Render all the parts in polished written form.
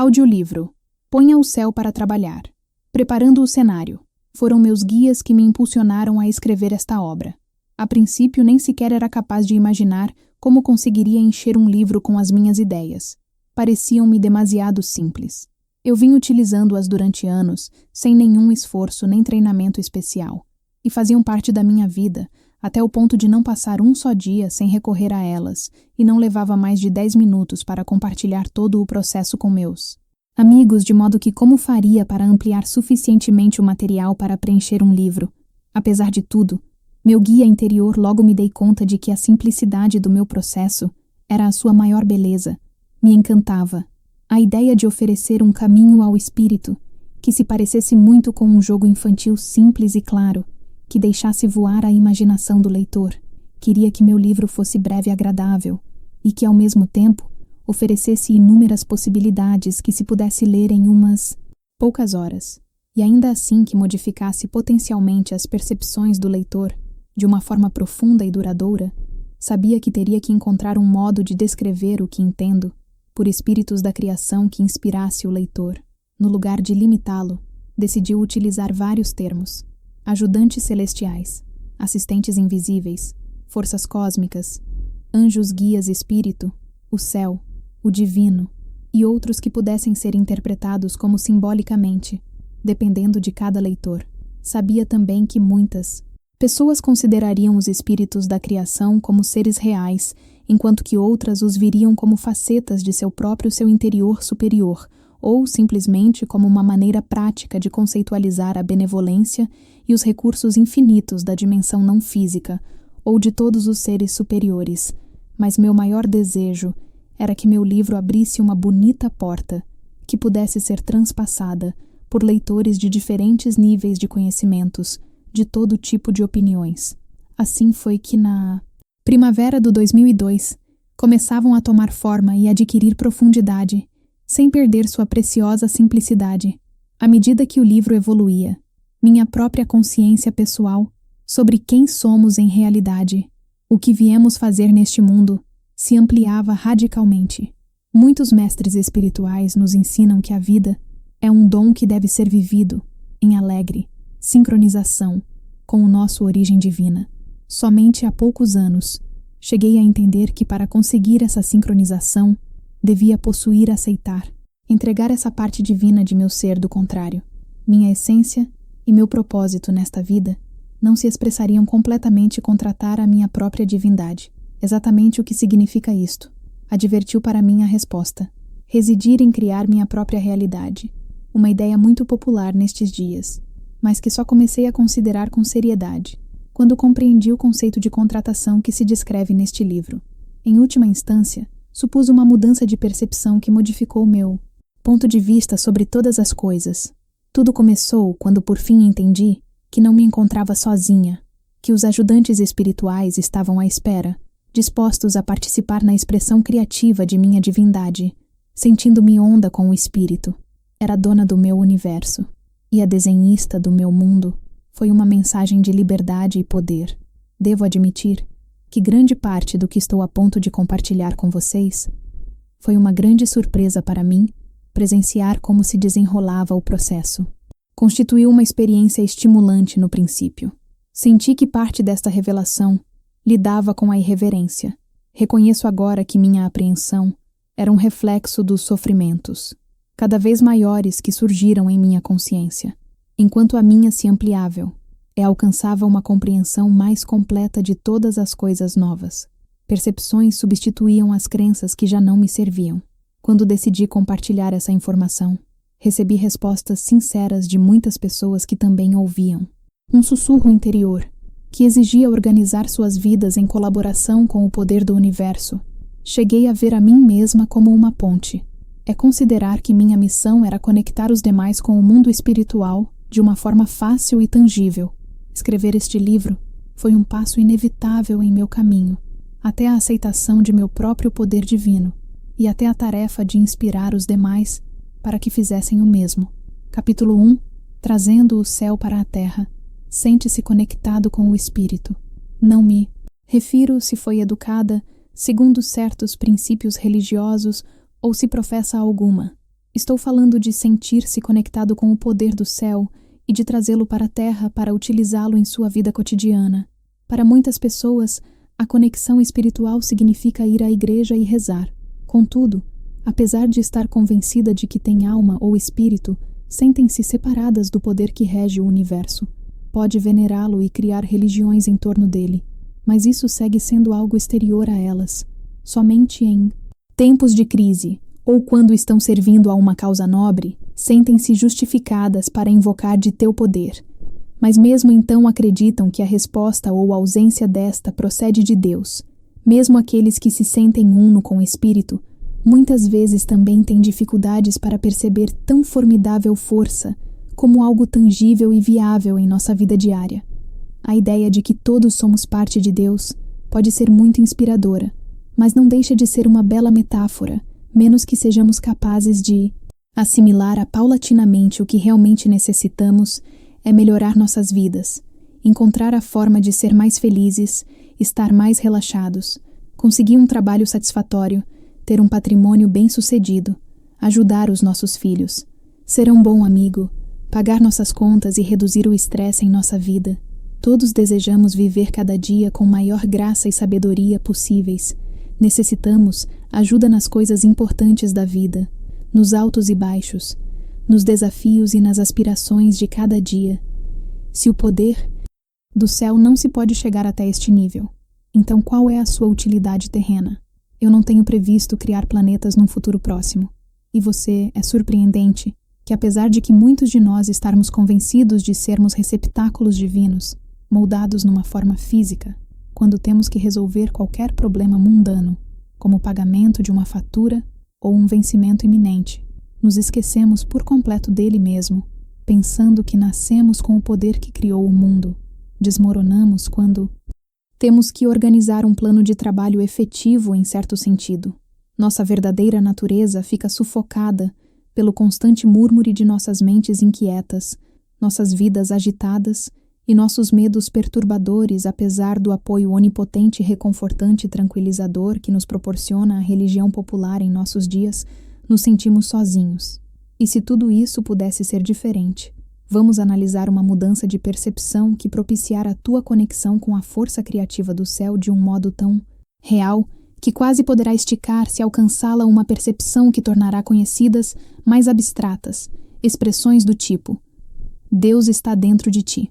Audiolivro. Ponha o céu para trabalhar. Preparando o cenário. Foram meus guias que me impulsionaram a escrever esta obra. A princípio, nem sequer era capaz de imaginar como conseguiria encher um livro com as minhas ideias. Pareciam-me demasiado simples. Eu vim utilizando-as durante anos, sem nenhum esforço nem treinamento especial, e faziam parte da minha vida, até o ponto de não passar um só dia sem recorrer a elas, e não levava mais de 10 minutos para compartilhar todo o processo com meus amigos, de modo que como faria para ampliar suficientemente o material para preencher um livro? Apesar de tudo, meu guia interior logo me dei conta de que a simplicidade do meu processo era a sua maior beleza. Me encantava a ideia de oferecer um caminho ao espírito que se parecesse muito com um jogo infantil simples e claro, que deixasse voar a imaginação do leitor. Queria que meu livro fosse breve e agradável, e que, ao mesmo tempo, oferecesse inúmeras possibilidades que se pudesse ler em umas poucas horas, e ainda assim que modificasse potencialmente as percepções do leitor de uma forma profunda e duradoura. Sabia que teria que encontrar um modo de descrever o que entendo, por espíritos da criação que inspirasse o leitor. No lugar de limitá-lo, decidiu utilizar vários termos: ajudantes celestiais, assistentes invisíveis, forças cósmicas, anjos guias espírito, o céu, o divino, e outros que pudessem ser interpretados como simbolicamente, dependendo de cada leitor. Sabia também que muitas pessoas considerariam os espíritos da criação como seres reais, enquanto que outras os viriam como facetas de seu interior superior, ou simplesmente como uma maneira prática de conceitualizar a benevolência e os recursos infinitos da dimensão não física, ou de todos os seres superiores. Mas meu maior desejo era que meu livro abrisse uma bonita porta, que pudesse ser transpassada por leitores de diferentes níveis de conhecimentos, de todo tipo de opiniões. Assim foi que na primavera do 2002, começavam a tomar forma e adquirir profundidade, sem perder sua preciosa simplicidade, à medida que o livro evoluía, minha própria consciência pessoal sobre quem somos em realidade, o que viemos fazer neste mundo, se ampliava radicalmente. Muitos mestres espirituais nos ensinam que a vida é um dom que deve ser vivido em alegre sincronização com o nosso origem divina. Somente há poucos anos cheguei a entender que para conseguir essa sincronização devia possuir, aceitar, entregar essa parte divina de meu ser. Do contrário, minha essência e meu propósito nesta vida não se expressariam completamente com tratar a minha própria divindade. Exatamente o que significa isto? Advertiu para mim a resposta: residir em criar minha própria realidade. Uma ideia muito popular nestes dias, mas que só comecei a considerar com seriedade quando compreendi o conceito de contratação que se descreve neste livro. Em última instância, supus uma mudança de percepção que modificou meu ponto de vista sobre todas as coisas. Tudo começou quando por fim entendi que não me encontrava sozinha, que os ajudantes espirituais estavam à espera, dispostos a participar na expressão criativa de minha divindade, sentindo-me onda com o espírito. Era dona do meu universo, e a desenhista do meu mundo. Foi uma mensagem de liberdade e poder. Devo admitir que grande parte do que estou a ponto de compartilhar com vocês foi uma grande surpresa para mim presenciar como se desenrolava o processo. Constituiu uma experiência estimulante no princípio. Senti que parte desta revelação lidava com a irreverência. Reconheço agora que minha apreensão era um reflexo dos sofrimentos, cada vez maiores que surgiram em minha consciência, enquanto a minha se ampliava, alcançava uma compreensão mais completa de todas as coisas novas. Percepções substituíam as crenças que já não me serviam. Quando decidi compartilhar essa informação, recebi respostas sinceras de muitas pessoas que também ouviam. Um sussurro interior, que exigia organizar suas vidas em colaboração com o poder do universo. Cheguei a ver a mim mesma como uma ponte. É considerar que minha missão era conectar os demais com o mundo espiritual de uma forma fácil e tangível. Escrever este livro foi um passo inevitável em meu caminho, até a aceitação de meu próprio poder divino e até a tarefa de inspirar os demais para que fizessem o mesmo. Capítulo 1. Trazendo o céu para a terra. Sente-se conectado com o espírito. Não me refiro se foi educada segundo certos princípios religiosos ou se professa alguma. Estou falando de sentir-se conectado com o poder do céu e de trazê-lo para a terra para utilizá-lo em sua vida cotidiana. Para muitas pessoas, a conexão espiritual significa ir à igreja e rezar. Contudo, apesar de estar convencida de que têm alma ou espírito, sentem-se separadas do poder que rege o universo. Pode venerá-lo e criar religiões em torno dele, mas isso segue sendo algo exterior a elas. Somente em tempos de crise, ou quando estão servindo a uma causa nobre, sentem-se justificadas para invocar de teu poder. Mas mesmo então acreditam que a resposta ou a ausência desta procede de Deus. Mesmo aqueles que se sentem uno com o Espírito, muitas vezes também têm dificuldades para perceber tão formidável força como algo tangível e viável em nossa vida diária. A ideia de que todos somos parte de Deus pode ser muito inspiradora, mas não deixa de ser uma bela metáfora, menos que sejamos capazes de assimilar paulatinamente o que realmente necessitamos é melhorar nossas vidas, encontrar a forma de ser mais felizes, estar mais relaxados, conseguir um trabalho satisfatório, ter um patrimônio bem-sucedido, ajudar os nossos filhos, ser um bom amigo, pagar nossas contas e reduzir o estresse em nossa vida. Todos desejamos viver cada dia com maior graça e sabedoria possíveis. Necessitamos ajuda nas coisas importantes da vida, nos altos e baixos, nos desafios e nas aspirações de cada dia. Se o poder do céu não se pode chegar até este nível, então qual é a sua utilidade terrena? Eu não tenho previsto criar planetas num futuro próximo. E você é surpreendente que, apesar de que muitos de nós estarmos convencidos de sermos receptáculos divinos, moldados numa forma física, quando temos que resolver qualquer problema mundano, como o pagamento de uma fatura ou um vencimento iminente, nos esquecemos por completo dele mesmo, pensando que nascemos com o poder que criou o mundo. Desmoronamos quando temos que organizar um plano de trabalho efetivo em certo sentido. Nossa verdadeira natureza fica sufocada pelo constante murmúrio de nossas mentes inquietas, nossas vidas agitadas e nossos medos perturbadores, apesar do apoio onipotente, reconfortante e tranquilizador que nos proporciona a religião popular em nossos dias, nos sentimos sozinhos. E se tudo isso pudesse ser diferente? Vamos analisar uma mudança de percepção que propiciar a tua conexão com a força criativa do céu de um modo tão real que quase poderá esticar-se alcançá-la uma percepção que tornará conhecidas mais abstratas, expressões do tipo: Deus está dentro de ti.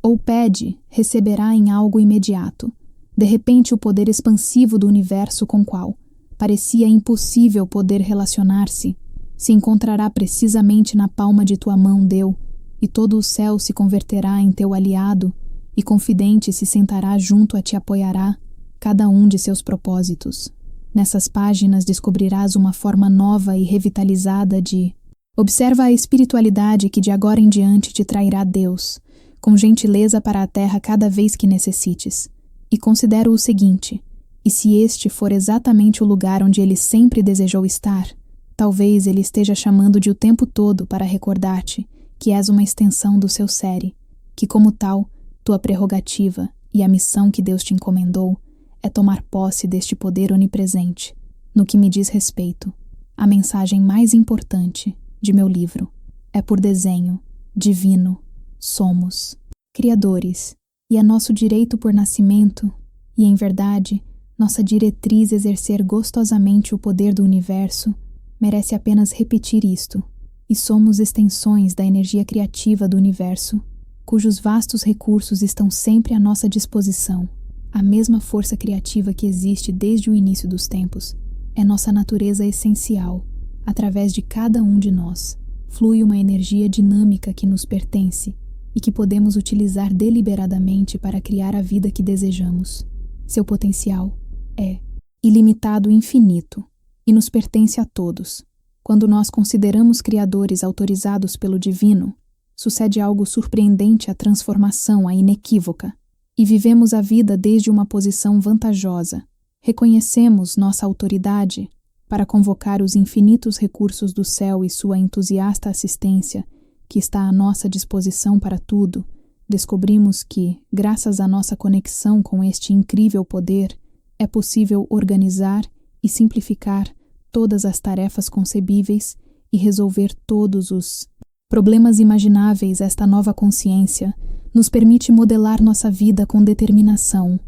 Ou pede, receberá em algo imediato. De repente o poder expansivo do universo com qual parecia impossível poder relacionar-se, se encontrará precisamente na palma de tua mão, Deus, e todo o céu se converterá em teu aliado, e confidente se sentará junto a te apoiará, cada um de seus propósitos. Nessas páginas descobrirás uma forma nova e revitalizada de observa a espiritualidade que de agora em diante te trairá Deus, com gentileza para a terra cada vez que necessites. E considero o seguinte: e se este for exatamente o lugar onde ele sempre desejou estar, talvez ele esteja chamando-te o tempo todo para recordar-te que és uma extensão do seu série, que como tal, tua prerrogativa e a missão que Deus te encomendou é tomar posse deste poder onipresente. No que me diz respeito, a mensagem mais importante de meu livro é por desenho divino. Somos criadores, e é nosso direito por nascimento, e em verdade, nossa diretriz exercer gostosamente o poder do universo, merece apenas repetir isto. E somos extensões da energia criativa do universo, cujos vastos recursos estão sempre à nossa disposição. A mesma força criativa que existe desde o início dos tempos é nossa natureza essencial. Através de cada um de nós, flui uma energia dinâmica que nos pertence e que podemos utilizar deliberadamente para criar a vida que desejamos. Seu potencial é ilimitado e infinito, e nos pertence a todos. Quando nós consideramos criadores autorizados pelo divino, sucede algo surpreendente à transformação, à inequívoca, e vivemos a vida desde uma posição vantajosa. Reconhecemos nossa autoridade para convocar os infinitos recursos do céu e sua entusiasta assistência, que está à nossa disposição para tudo. Descobrimos que, graças à nossa conexão com este incrível poder, é possível organizar e simplificar todas as tarefas concebíveis e resolver todos os problemas imagináveis. Esta nova consciência nos permite modelar nossa vida com determinação.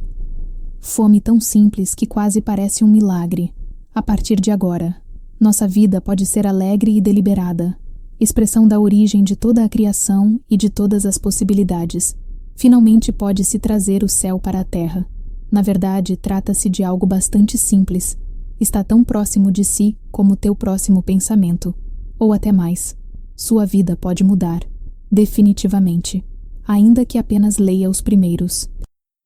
Fome tão simples que quase parece um milagre. A partir de agora, nossa vida pode ser alegre e deliberada, expressão da origem de toda a criação e de todas as possibilidades. Finalmente pode-se trazer o céu para a terra. Na verdade, trata-se de algo bastante simples. Está tão próximo de si como teu próximo pensamento, ou até mais. Sua vida pode mudar, definitivamente, ainda que apenas leia os primeiros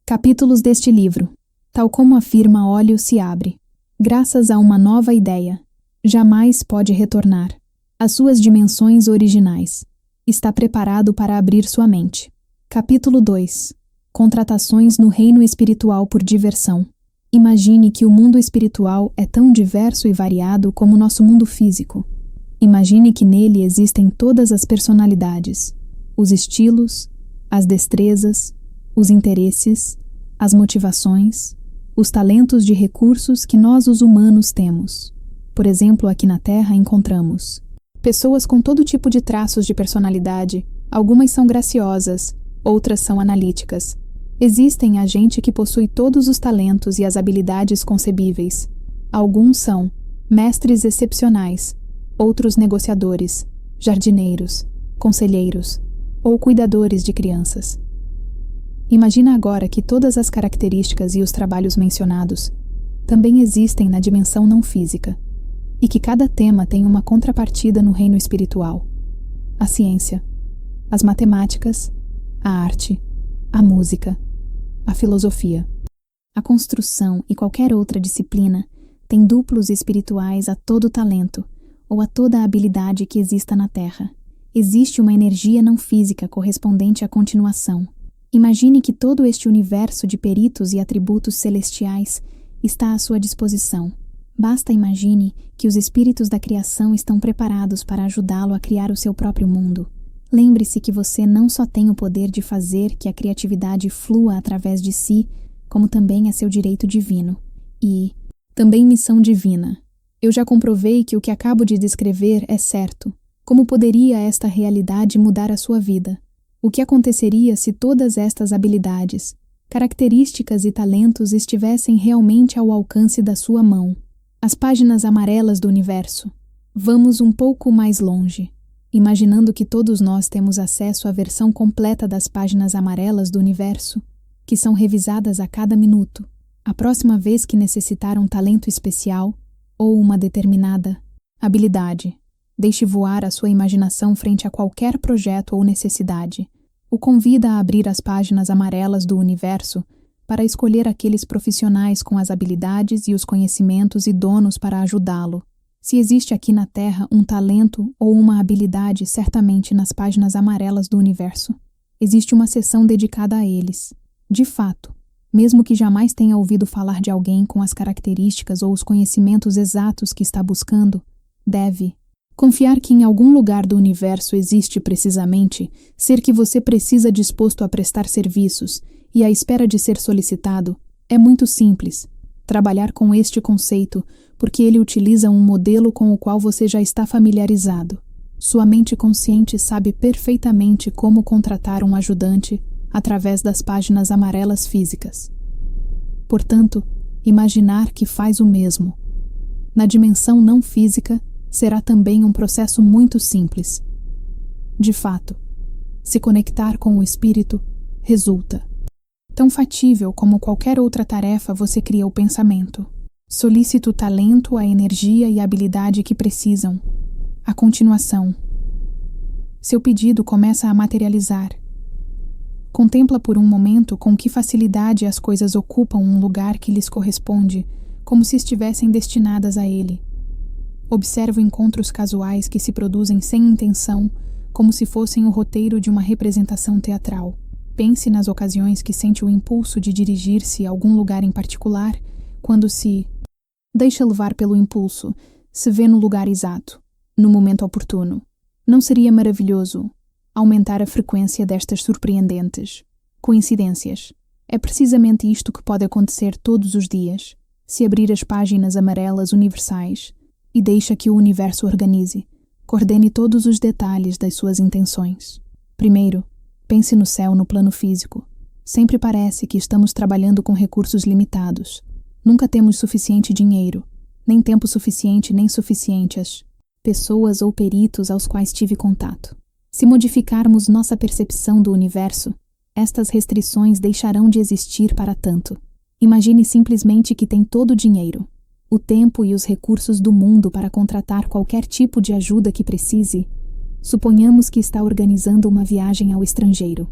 capítulos deste livro. Tal como afirma Óleo se abre, graças a uma nova ideia. Jamais pode retornar às suas dimensões originais. Está preparado para abrir sua mente. Capítulo 2. Contratações no reino espiritual por diversão. Imagine que o mundo espiritual é tão diverso e variado como o nosso mundo físico. Imagine que nele existem todas as personalidades, os estilos, as destrezas, os interesses, as motivações, os talentos de recursos que nós os humanos temos. Por exemplo, aqui na Terra encontramos pessoas com todo tipo de traços de personalidade. Algumas são graciosas, outras são analíticas. Existem a gente que possui todos os talentos e as habilidades concebíveis. Alguns são mestres excepcionais, outros negociadores, jardineiros, conselheiros ou cuidadores de crianças. Imagina agora que todas as características e os trabalhos mencionados também existem na dimensão não física, e que cada tema tem uma contrapartida no reino espiritual. A ciência, as matemáticas, a arte, a música, a filosofia. A construção e qualquer outra disciplina tem duplos espirituais a todo talento ou a toda a habilidade que exista na Terra. Existe uma energia não física correspondente à continuação. Imagine que todo este universo de peritos e atributos celestiais está à sua disposição. Basta imagine que os espíritos da criação estão preparados para ajudá-lo a criar o seu próprio mundo. Lembre-se que você não só tem o poder de fazer que a criatividade flua através de si, como também é seu direito divino. E também missão divina. Eu já comprovei que o que acabo de descrever é certo. Como poderia esta realidade mudar a sua vida? O que aconteceria se todas estas habilidades, características e talentos estivessem realmente ao alcance da sua mão? As páginas amarelas do universo. Vamos um pouco mais longe. Imaginando que todos nós temos acesso à versão completa das páginas amarelas do universo, que são revisadas a cada minuto. A próxima vez que necessitar um talento especial ou uma determinada habilidade, deixe voar a sua imaginação frente a qualquer projeto ou necessidade. O convida a abrir as páginas amarelas do universo para escolher aqueles profissionais com as habilidades e os conhecimentos idôneos para ajudá-lo. Se existe aqui na Terra um talento ou uma habilidade, certamente nas páginas amarelas do universo, existe uma seção dedicada a eles. De fato, mesmo que jamais tenha ouvido falar de alguém com as características ou os conhecimentos exatos que está buscando, deve confiar que em algum lugar do universo existe precisamente ser que você precisa disposto a prestar serviços e à espera de ser solicitado. É muito simples trabalhar com este conceito, porque ele utiliza um modelo com o qual você já está familiarizado. Sua mente consciente sabe perfeitamente como contratar um ajudante através das páginas amarelas físicas. Portanto, imaginar que faz o mesmo na dimensão não física será também um processo muito simples. De fato, se conectar com o espírito resulta. Tão fatível como qualquer outra tarefa, você cria o pensamento. Solicita o talento, a energia e a habilidade que precisam. A continuação, seu pedido começa a materializar. Contempla por um momento com que facilidade as coisas ocupam um lugar que lhes corresponde, como se estivessem destinadas a ele. Observa encontros casuais que se produzem sem intenção, como se fossem o roteiro de uma representação teatral. Pense nas ocasiões que sente o impulso de dirigir-se a algum lugar em particular, quando se deixa levar pelo impulso, se vê no lugar exato, no momento oportuno. Não seria maravilhoso aumentar a frequência destas surpreendentes coincidências? É precisamente isto que pode acontecer todos os dias, se abrir as páginas amarelas universais e deixa que o universo organize. Coordene todos os detalhes das suas intenções. Primeiro, pense no céu no plano físico. Sempre parece que estamos trabalhando com recursos limitados. Nunca temos suficiente dinheiro, nem tempo suficiente nem suficientes pessoas ou peritos aos quais tive contato. Se modificarmos nossa percepção do universo, estas restrições deixarão de existir para tanto. Imagine simplesmente que tem todo o dinheiro, o tempo e os recursos do mundo para contratar qualquer tipo de ajuda que precise. Suponhamos que está organizando uma viagem ao estrangeiro.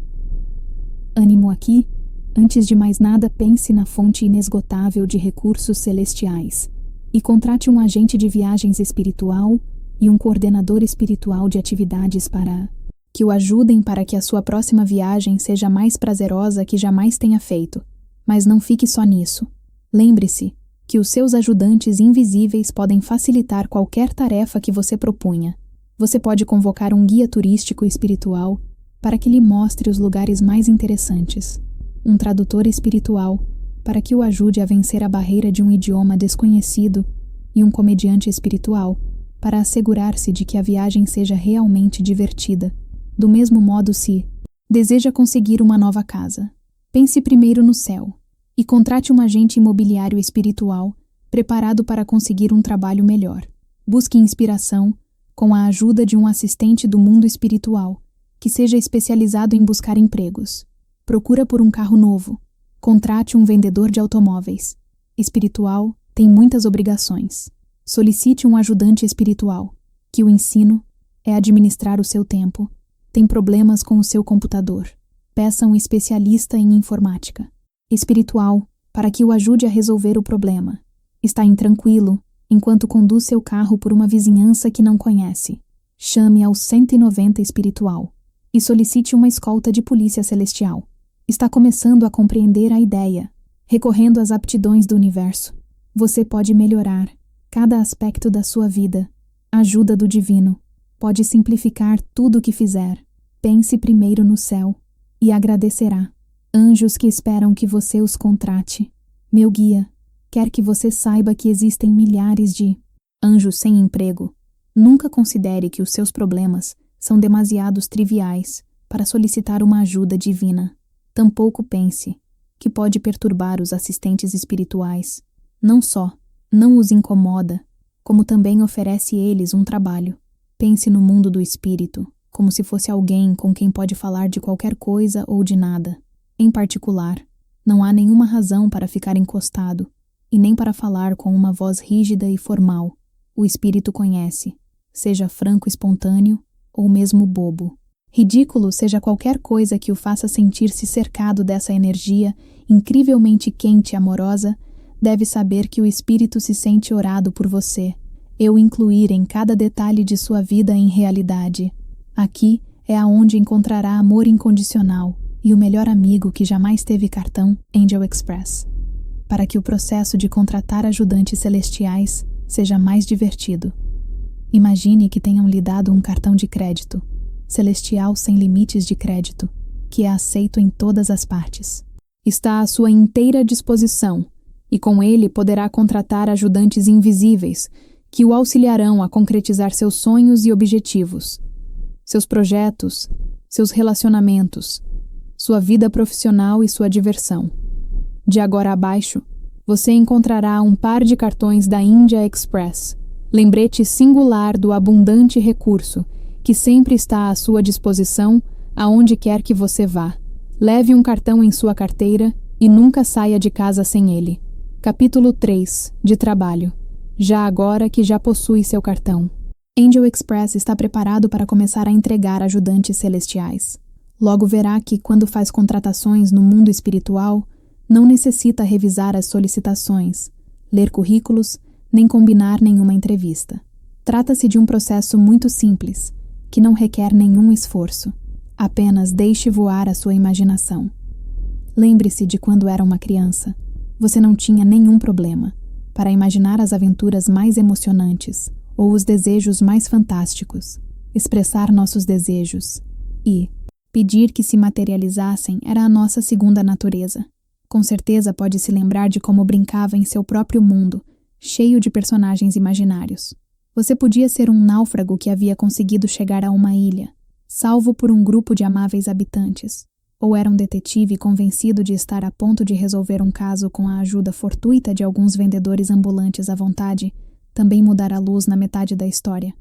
Ânimo aqui. Antes de mais nada, pense na fonte inesgotável de recursos celestiais e contrate um agente de viagens espiritual e um coordenador espiritual de atividades para que o ajudem para que a sua próxima viagem seja mais prazerosa que jamais tenha feito. Mas não fique só nisso. Lembre-se que os seus ajudantes invisíveis podem facilitar qualquer tarefa que você propunha. Você pode convocar um guia turístico espiritual para que lhe mostre os lugares mais interessantes, um tradutor espiritual para que o ajude a vencer a barreira de um idioma desconhecido e um comediante espiritual para assegurar-se de que a viagem seja realmente divertida. Do mesmo modo, se deseja conseguir uma nova casa, pense primeiro no céu e contrate um agente imobiliário espiritual preparado para conseguir um trabalho melhor. Busque inspiração com a ajuda de um assistente do mundo espiritual que seja especializado em buscar empregos. Procura por um carro novo. Contrate um vendedor de automóveis. Espiritual tem muitas obrigações. Solicite um ajudante espiritual, que o ensino é administrar o seu tempo. Tem problemas com o seu computador. Peça um especialista em informática. Espiritual, para que o ajude a resolver o problema. Está intranquilo enquanto conduz seu carro por uma vizinhança que não conhece. Chame ao 190 espiritual e solicite uma escolta de polícia celestial. Está começando a compreender a ideia. Recorrendo às aptidões do universo, você pode melhorar cada aspecto da sua vida. Ajuda do divino pode simplificar tudo o que fizer. Pense primeiro no céu e agradecerá. Anjos que esperam que você os contrate. Meu guia quer que você saiba que existem milhares de anjos sem emprego. Nunca considere que os seus problemas são demasiados triviais para solicitar uma ajuda divina. Tampouco pense que pode perturbar os assistentes espirituais. Não só não os incomoda, como também oferece eles um trabalho. Pense no mundo do espírito como se fosse alguém com quem pode falar de qualquer coisa ou de nada. Em particular, não há nenhuma razão para ficar encostado e nem para falar com uma voz rígida e formal. O espírito conhece, seja franco espontâneo ou mesmo bobo. Ridículo seja qualquer coisa que o faça sentir-se cercado dessa energia incrivelmente quente e amorosa, deve saber que o espírito se sente orado por você, e o incluir em cada detalhe de sua vida em realidade. Aqui é aonde encontrará amor incondicional e o melhor amigo que jamais teve cartão Angel Express, para que o processo de contratar ajudantes celestiais seja mais divertido. Imagine que tenham lhe dado um cartão de crédito, celestial sem limites de crédito, que é aceito em todas as partes. Está à sua inteira disposição, e com ele poderá contratar ajudantes invisíveis que o auxiliarão a concretizar seus sonhos e objetivos, seus projetos, seus relacionamentos, sua vida profissional e sua diversão. De agora abaixo, você encontrará um par de cartões da India Express, lembrete singular do abundante recurso que sempre está à sua disposição aonde quer que você vá. Leve um cartão em sua carteira e nunca saia de casa sem ele. Capítulo 3, de trabalho. Já agora que já possui seu cartão. Angel Express está preparado para começar a entregar ajudantes celestiais. Logo verá que, quando faz contratações no mundo espiritual, não necessita revisar as solicitações, ler currículos, nem combinar nenhuma entrevista. Trata-se de um processo muito simples, que não requer nenhum esforço. Apenas deixe voar a sua imaginação. Lembre-se de quando era uma criança. Você não tinha nenhum problema para imaginar as aventuras mais emocionantes ou os desejos mais fantásticos, expressar nossos desejos e pedir que se materializassem era a nossa segunda natureza. Com certeza pode se lembrar de como brincava em seu próprio mundo, cheio de personagens imaginários. Você podia ser um náufrago que havia conseguido chegar a uma ilha, salvo por um grupo de amáveis habitantes, ou era um detetive convencido de estar a ponto de resolver um caso com a ajuda fortuita de alguns vendedores ambulantes à vontade, também mudar a luz na metade da história.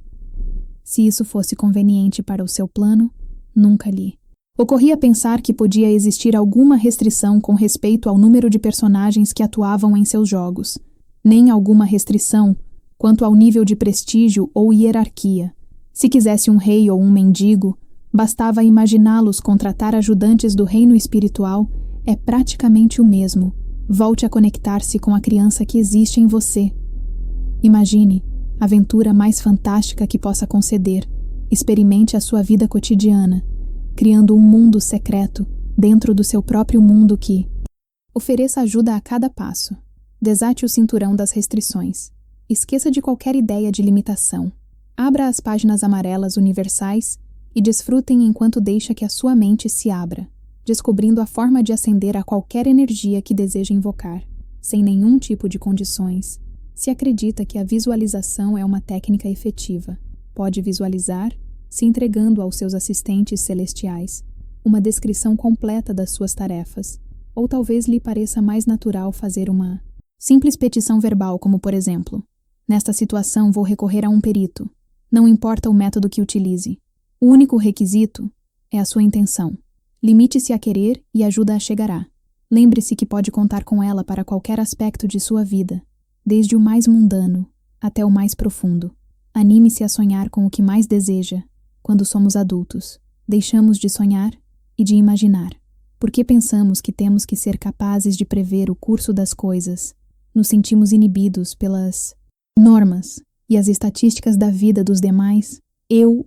Se isso fosse conveniente para o seu plano, nunca li. Ocorria pensar que podia existir alguma restrição com respeito ao número de personagens que atuavam em seus jogos, nem alguma restrição quanto ao nível de prestígio ou hierarquia. Se quisesse um rei ou um mendigo, bastava imaginá-los contratar ajudantes do reino espiritual, é praticamente o mesmo. Volte a conectar-se com a criança que existe em você. Imagine a aventura mais fantástica que possa conceder. Experimente a sua vida cotidiana, criando um mundo secreto dentro do seu próprio mundo que ofereça ajuda a cada passo. Desate o cinturão das restrições. Esqueça de qualquer ideia de limitação. Abra as páginas amarelas universais e desfrutem enquanto deixa que a sua mente se abra, descobrindo a forma de ascender a qualquer energia que deseja invocar, sem nenhum tipo de condições. Se acredita que a visualização é uma técnica efetiva, pode visualizar, se entregando aos seus assistentes celestiais, uma descrição completa das suas tarefas, ou talvez lhe pareça mais natural fazer uma simples petição verbal, como por exemplo: nesta situação vou recorrer a um perito. Não importa o método que utilize. O único requisito é a sua intenção. Limite-se a querer e a ajuda chegará. Lembre-se que pode contar com ela para qualquer aspecto de sua vida, desde o mais mundano até o mais profundo. Anime-se a sonhar com o que mais deseja. Quando somos adultos, deixamos de sonhar e de imaginar. Porque pensamos que temos que ser capazes de prever o curso das coisas. Nos sentimos inibidos pelas normas e as estatísticas da vida dos demais.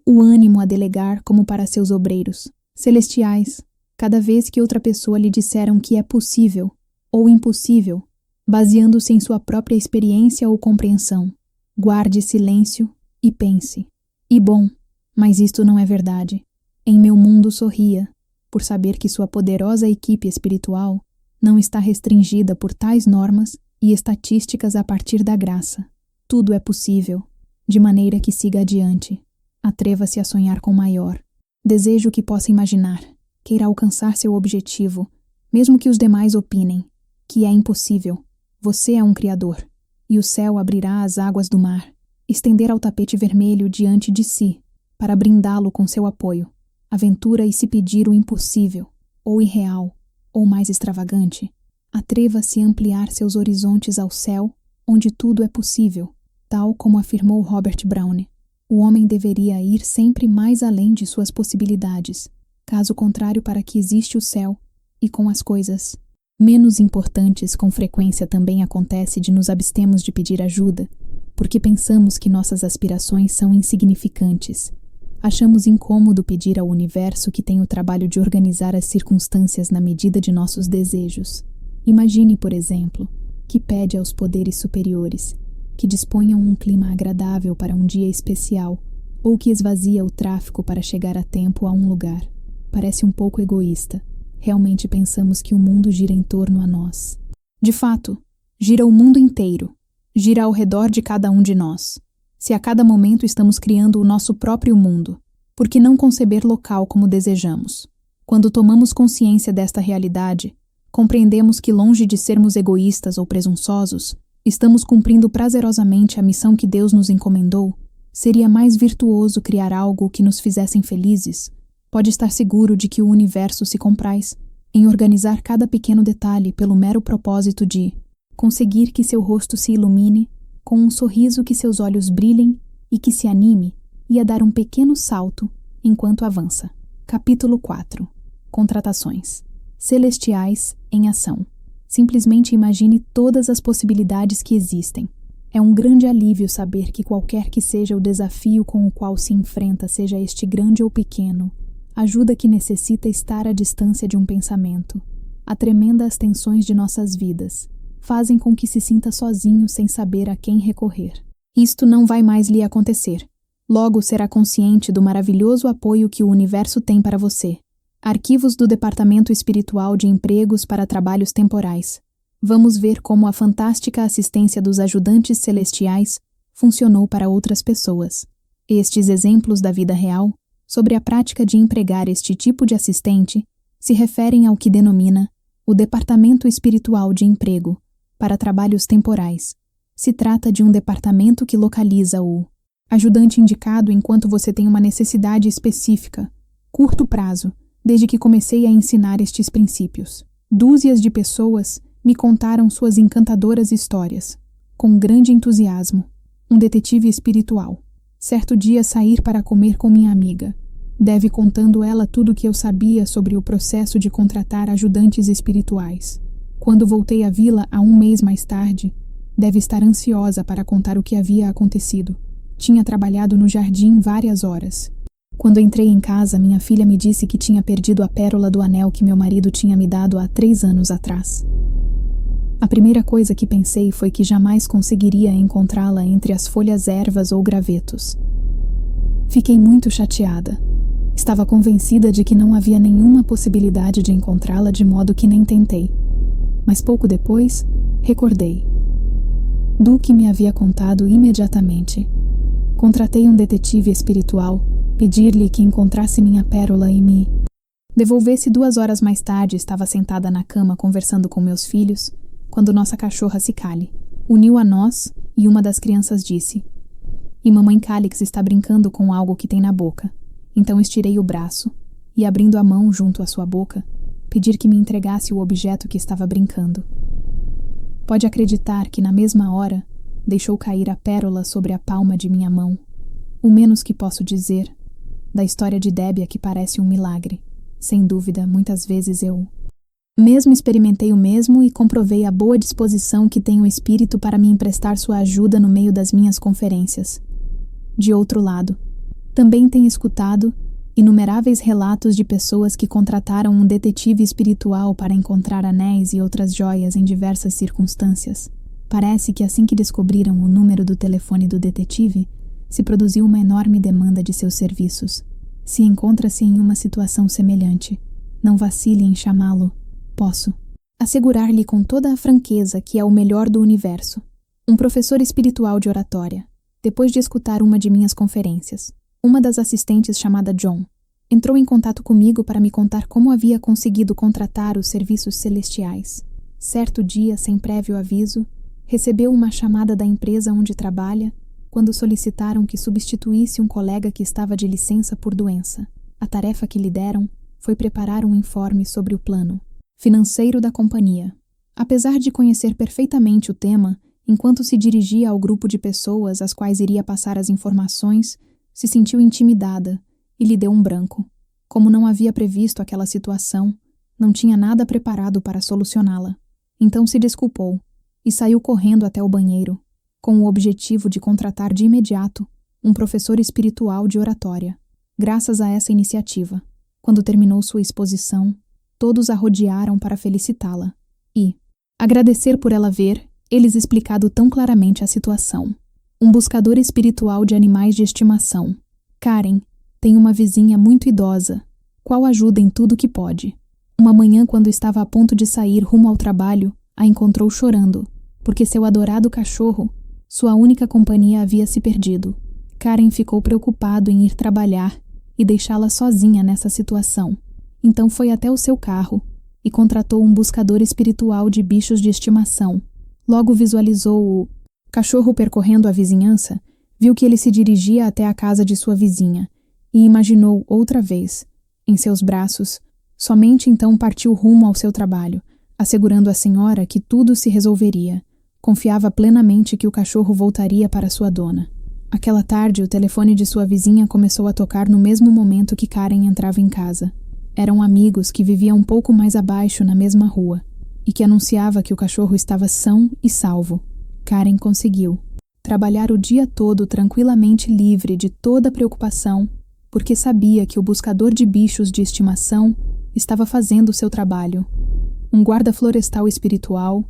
O ânimo a delegar como para seus obreiros celestiais, cada vez que outra pessoa lhe disseram que é possível ou impossível, baseando-se em sua própria experiência ou compreensão. Guarde silêncio e pense. E bom, mas isto não é verdade. Em meu mundo sorria, por saber que sua poderosa equipe espiritual não está restringida por tais normas e estatísticas a partir da graça. Tudo é possível, de maneira que siga adiante. Atreva-se a sonhar com maior. Desejo que possa imaginar. Queira alcançar seu objetivo, mesmo que os demais opinem que é impossível. Você é um criador, e o céu abrirá as águas do mar, estender ao tapete vermelho diante de si, para brindá-lo com seu apoio. Aventura e se pedir o impossível, ou irreal, ou mais extravagante. Atreva-se a ampliar seus horizontes ao céu, onde tudo é possível, tal como afirmou Robert Brown. O homem deveria ir sempre mais além de suas possibilidades, caso contrário, para que existe o céu, e com as coisas menos importantes com frequência também acontece de nos abstermos de pedir ajuda, porque pensamos que nossas aspirações são insignificantes. Achamos incômodo pedir ao universo que tem o trabalho de organizar as circunstâncias na medida de nossos desejos. Imagine, por exemplo, que pede aos poderes superiores que disponham um clima agradável para um dia especial, ou que esvazia o tráfego para chegar a tempo a um lugar. Parece um pouco egoísta. Realmente pensamos que o mundo gira em torno a nós. De fato, gira o mundo inteiro. Gira ao redor de cada um de nós. Se a cada momento estamos criando o nosso próprio mundo, por que não conceber local como desejamos? Quando tomamos consciência desta realidade, compreendemos que, longe de sermos egoístas ou presunçosos, estamos cumprindo prazerosamente a missão que Deus nos encomendou. Seria mais virtuoso criar algo que nos fizessem felizes. Pode estar seguro de que o universo se compraz em organizar cada pequeno detalhe pelo mero propósito de conseguir que seu rosto se ilumine, com um sorriso que seus olhos brilhem e que se anime, e a dar um pequeno salto enquanto avança. Capítulo 4. Contratações. Celestiais em ação. Simplesmente imagine todas as possibilidades que existem. É um grande alívio saber que qualquer que seja o desafio com o qual se enfrenta, seja este grande ou pequeno, ajuda que necessita estar à distância de um pensamento. A tremendas tensões de nossas vidas fazem com que se sinta sozinho sem saber a quem recorrer. Isto não vai mais lhe acontecer. Logo será consciente do maravilhoso apoio que o universo tem para você. Arquivos do Departamento Espiritual de Empregos para Trabalhos Temporais. Vamos ver como a fantástica assistência dos ajudantes celestiais funcionou para outras pessoas. Estes exemplos da vida real, sobre a prática de empregar este tipo de assistente, se referem ao que denomina o Departamento Espiritual de Emprego, para trabalhos temporais. Se trata de um departamento que localiza o ajudante indicado enquanto você tem uma necessidade específica, curto prazo, desde que comecei a ensinar estes princípios. Dúzias de pessoas me contaram suas encantadoras histórias, com grande entusiasmo. Um detetive espiritual. Certo dia sair para comer com minha amiga. Deve contando ela tudo o que eu sabia sobre o processo de contratar ajudantes espirituais. Quando voltei à vila há um mês mais tarde, deve estar ansiosa para contar o que havia acontecido. Tinha trabalhado no jardim várias horas. Quando entrei em casa, minha filha me disse que tinha perdido a pérola do anel que meu marido tinha me dado há 3 anos atrás. A primeira coisa que pensei foi que jamais conseguiria encontrá-la entre as folhas ervas ou gravetos. Fiquei muito chateada. Estava convencida de que não havia nenhuma possibilidade de encontrá-la, de modo que nem tentei. Mas pouco depois, recordei. Duque me havia contado imediatamente. Contratei um detetive espiritual, pedir-lhe que encontrasse minha pérola e me devolvesse. 2 horas mais tarde, estava sentada na cama conversando com meus filhos, quando nossa cachorra Cicale uniu a nós e uma das crianças disse: "E mamãe Calix está brincando com algo que tem na boca." Então estirei o braço e, abrindo a mão junto à sua boca, pedir que me entregasse o objeto que estava brincando. Pode acreditar que na mesma hora deixou cair a pérola sobre a palma de minha mão. O menos que posso dizer da história de Débia que parece um milagre. Sem dúvida, muitas vezes eu mesmo experimentei o mesmo e comprovei a boa disposição que tem o espírito para me emprestar sua ajuda no meio das minhas conferências. De outro lado, também tenho escutado inumeráveis relatos de pessoas que contrataram um detetive espiritual para encontrar anéis e outras joias em diversas circunstâncias. Parece que assim que descobriram o número do telefone do detetive, se produziu uma enorme demanda de seus serviços. Se encontra-se em uma situação semelhante, não vacile em chamá-lo. Posso assegurar-lhe com toda a franqueza que é o melhor do universo. Um professor espiritual de oratória, depois de escutar uma de minhas conferências, uma das assistentes chamada John, entrou em contato comigo para me contar como havia conseguido contratar os serviços celestiais. Certo dia, sem prévio aviso, recebeu uma chamada da empresa onde trabalha, quando solicitaram que substituísse um colega que estava de licença por doença. A tarefa que lhe deram foi preparar um informe sobre o plano financeiro da companhia. Apesar de conhecer perfeitamente o tema, enquanto se dirigia ao grupo de pessoas às quais iria passar as informações, se sentiu intimidada e lhe deu um branco. Como não havia previsto aquela situação, não tinha nada preparado para solucioná-la. Então se desculpou e saiu correndo até o banheiro, com o objetivo de contratar de imediato um professor espiritual de oratória. Graças a essa iniciativa, quando terminou sua exposição, todos a rodearam para felicitá-la e agradecer por ela ver eles explicado tão claramente a situação. Um buscador espiritual de animais de estimação. Karen tem uma vizinha muito idosa, qual ajuda em tudo que pode. Uma manhã, quando estava a ponto de sair rumo ao trabalho, a encontrou chorando, porque seu adorado cachorro, sua única companhia, havia se perdido. Karen ficou preocupado em ir trabalhar e deixá-la sozinha nessa situação. Então foi até o seu carro e contratou um buscador espiritual de bichos de estimação. Logo visualizou o cachorro percorrendo a vizinhança, viu que ele se dirigia até a casa de sua vizinha e imaginou outra vez, em seus braços. Somente então partiu rumo ao seu trabalho, assegurando à senhora que tudo se resolveria. Confiava plenamente que o cachorro voltaria para sua dona. Aquela tarde, o telefone de sua vizinha começou a tocar no mesmo momento que Karen entrava em casa. Eram amigos que viviam um pouco mais abaixo na mesma rua e que anunciava que o cachorro estava são e salvo. Karen conseguiu trabalhar o dia todo tranquilamente, livre de toda preocupação, porque sabia que o buscador de bichos de estimação estava fazendo o seu trabalho. Um guarda florestal espiritual,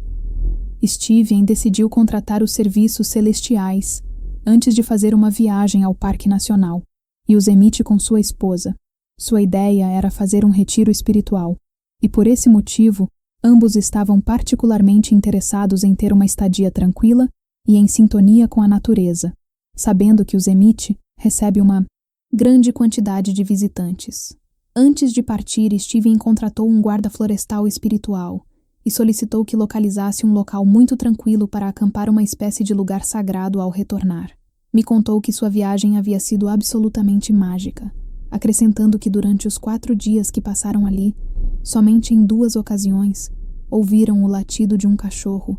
Steven decidiu contratar os serviços celestiais antes de fazer uma viagem ao Parque Nacional e os emite com sua esposa. Sua ideia era fazer um retiro espiritual, e por esse motivo, ambos estavam particularmente interessados em ter uma estadia tranquila e em sintonia com a natureza. sabendo que o Zemite recebe uma grande quantidade de visitantes. Antes de partir, Steven contratou um guarda florestal espiritual e solicitou que localizasse um local muito tranquilo para acampar, uma espécie de lugar sagrado ao retornar. Me contou que sua viagem havia sido absolutamente mágica, acrescentando que durante os 4 dias que passaram ali, somente em 2 ocasiões, ouviram o latido de um cachorro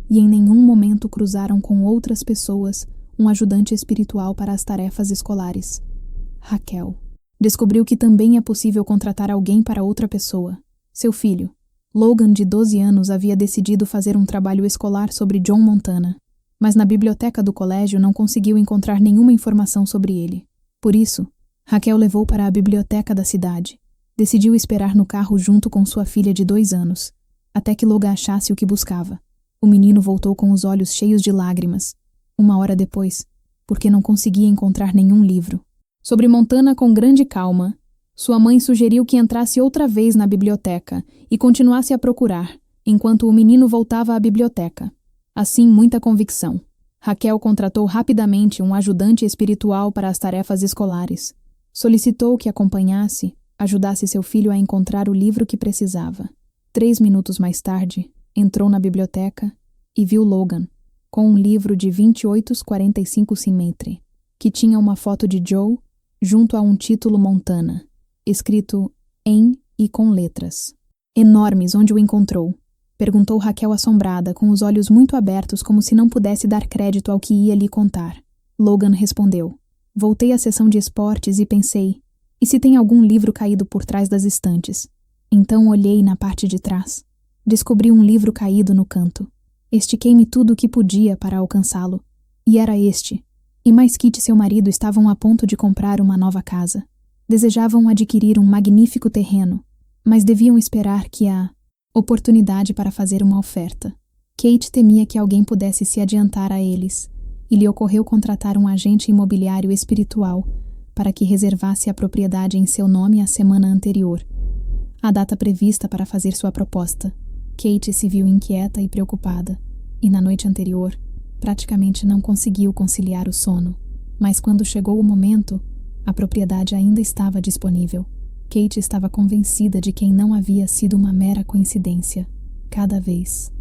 e em nenhum momento cruzaram com outras pessoas um ajudante espiritual para as tarefas escolares. Raquel descobriu que também é possível contratar alguém para outra pessoa. Seu filho, Logan, de 12 anos, havia decidido fazer um trabalho escolar sobre John Montana, mas na biblioteca do colégio não conseguiu encontrar nenhuma informação sobre ele. Por isso, Raquel levou para a biblioteca da cidade. Decidiu esperar no carro junto com sua filha de 2 anos, até que Logan achasse o que buscava. O menino voltou com os olhos cheios de lágrimas, 1 hora depois, porque não conseguia encontrar nenhum livro. Sobre Montana, com grande calma, sua mãe sugeriu que entrasse outra vez na biblioteca e continuasse a procurar, enquanto o menino voltava à biblioteca. Assim, muita convicção. Raquel contratou rapidamente um ajudante espiritual para as tarefas escolares. Solicitou que ajudasse seu filho a encontrar o livro que precisava. 3 minutos mais tarde, entrou na biblioteca e viu Logan, com um livro de 2845 cm, que tinha uma foto de Joe junto a um título Montana, escrito em e com letras enormes. Onde o encontrou? Perguntou Raquel, assombrada, com os olhos muito abertos, como se não pudesse dar crédito ao que ia lhe contar. Logan respondeu: voltei à seção de esportes e pensei, e se tem algum livro caído por trás das estantes? Então olhei na parte de trás. Descobri um livro caído no canto. Estiquei-me tudo o que podia para alcançá-lo. E era este. E mais Kit e seu marido estavam a ponto de comprar uma nova casa. Desejavam adquirir um magnífico terreno, mas deviam esperar que a oportunidade para fazer uma oferta. Kate temia que alguém pudesse se adiantar a eles, e lhe ocorreu contratar um agente imobiliário espiritual para que reservasse a propriedade em seu nome a semana anterior, a data prevista para fazer sua proposta. Kate se viu inquieta e preocupada, e na noite anterior, praticamente não conseguiu conciliar o sono. Mas quando chegou o momento, a propriedade ainda estava disponível. Kate estava convencida de que não havia sido uma mera coincidência. Cada vez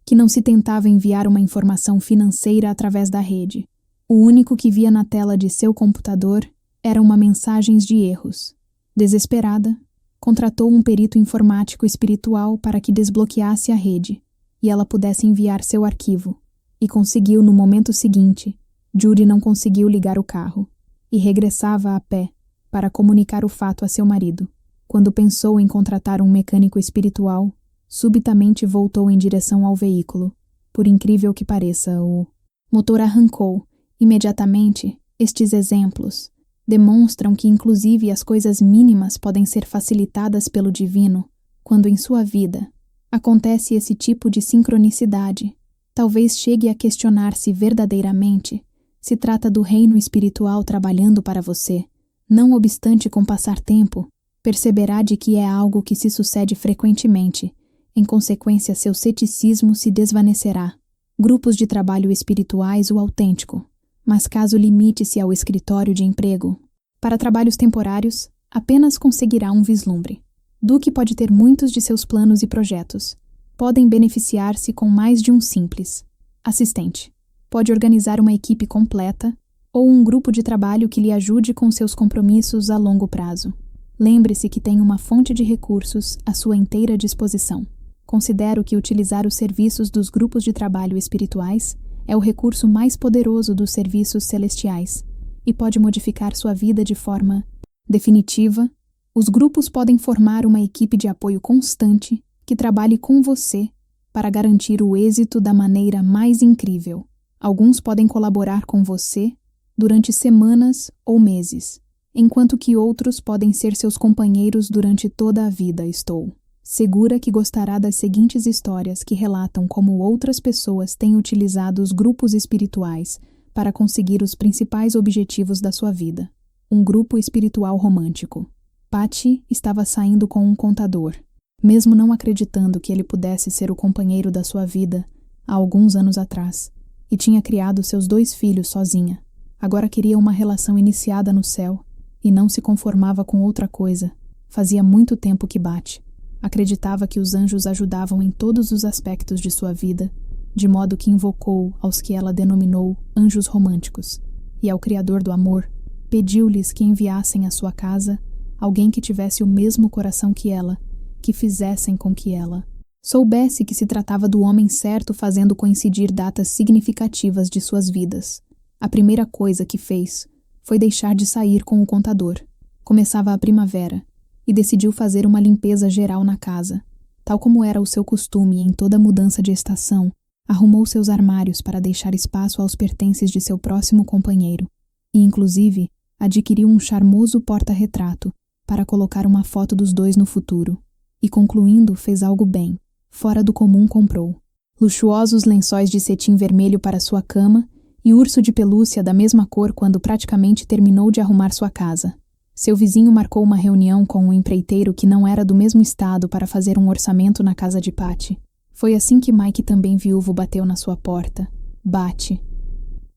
que não se tentava enviar uma informação financeira através da rede, o único que via na tela de seu computador eram mensagens de erros. Desesperada, contratou um perito informático espiritual para que desbloqueasse a rede e ela pudesse enviar seu arquivo. E conseguiu no momento seguinte. Judy não conseguiu ligar o carro e regressava a pé para comunicar o fato a seu marido. Quando pensou em contratar um mecânico espiritual, subitamente voltou em direção ao veículo. Por incrível que pareça, o motor arrancou. Imediatamente, estes exemplos demonstram que inclusive as coisas mínimas podem ser facilitadas pelo divino quando em sua vida acontece esse tipo de sincronicidade. Talvez chegue a questionar se verdadeiramente se trata do reino espiritual trabalhando para você. Não obstante, com passar tempo, perceberá de que é algo que se sucede frequentemente. Em consequência, seu ceticismo se desvanecerá. Grupos de trabalho espirituais, o autêntico. Mas caso limite-se ao escritório de emprego, para trabalhos temporários, apenas conseguirá um vislumbre. Duque pode ter muitos de seus planos e projetos. Podem beneficiar-se com mais de um simples assistente. Pode organizar uma equipe completa ou um grupo de trabalho que lhe ajude com seus compromissos a longo prazo. Lembre-se que tem uma fonte de recursos à sua inteira disposição. Considero que utilizar os serviços dos grupos de trabalho espirituais é o recurso mais poderoso dos serviços celestiais e pode modificar sua vida de forma definitiva. Os grupos podem formar uma equipe de apoio constante que trabalhe com você para garantir o êxito da maneira mais incrível. Alguns podem colaborar com você durante semanas ou meses, enquanto que outros podem ser seus companheiros durante toda a vida. Estou segura que gostará das seguintes histórias que relatam como outras pessoas têm utilizado os grupos espirituais para conseguir os principais objetivos da sua vida. Um grupo espiritual romântico. Patty estava saindo com um contador, mesmo não acreditando que ele pudesse ser o companheiro da sua vida há alguns anos atrás, e tinha criado seus 2 filhos sozinha. Agora queria uma relação iniciada no céu e não se conformava com outra coisa. Fazia muito tempo que Bate acreditava que os anjos ajudavam em todos os aspectos de sua vida, de modo que invocou aos que ela denominou anjos românticos, e ao Criador do amor pediu-lhes que enviassem à sua casa alguém que tivesse o mesmo coração que ela, que fizessem com que ela soubesse que se tratava do homem certo, fazendo coincidir datas significativas de suas vidas. A primeira coisa que fez foi deixar de sair com o contador. Começava a primavera e decidiu fazer uma limpeza geral na casa. Tal como era o seu costume em toda mudança de estação, arrumou seus armários para deixar espaço aos pertences de seu próximo companheiro e, inclusive, adquiriu um charmoso porta-retrato para colocar uma foto dos dois no futuro. E, concluindo, fez algo bem. Fora do comum comprou luxuosos lençóis de cetim vermelho para sua cama e urso de pelúcia da mesma cor quando praticamente terminou de arrumar sua casa. Seu vizinho marcou uma reunião com um empreiteiro que não era do mesmo estado para fazer um orçamento na casa de Patty. Foi assim que Mike, também viúvo, bateu na sua porta. Bate.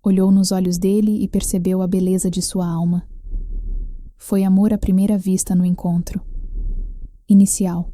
Olhou nos olhos dele e percebeu a beleza de sua alma. Foi amor à primeira vista no encontro. Inicial.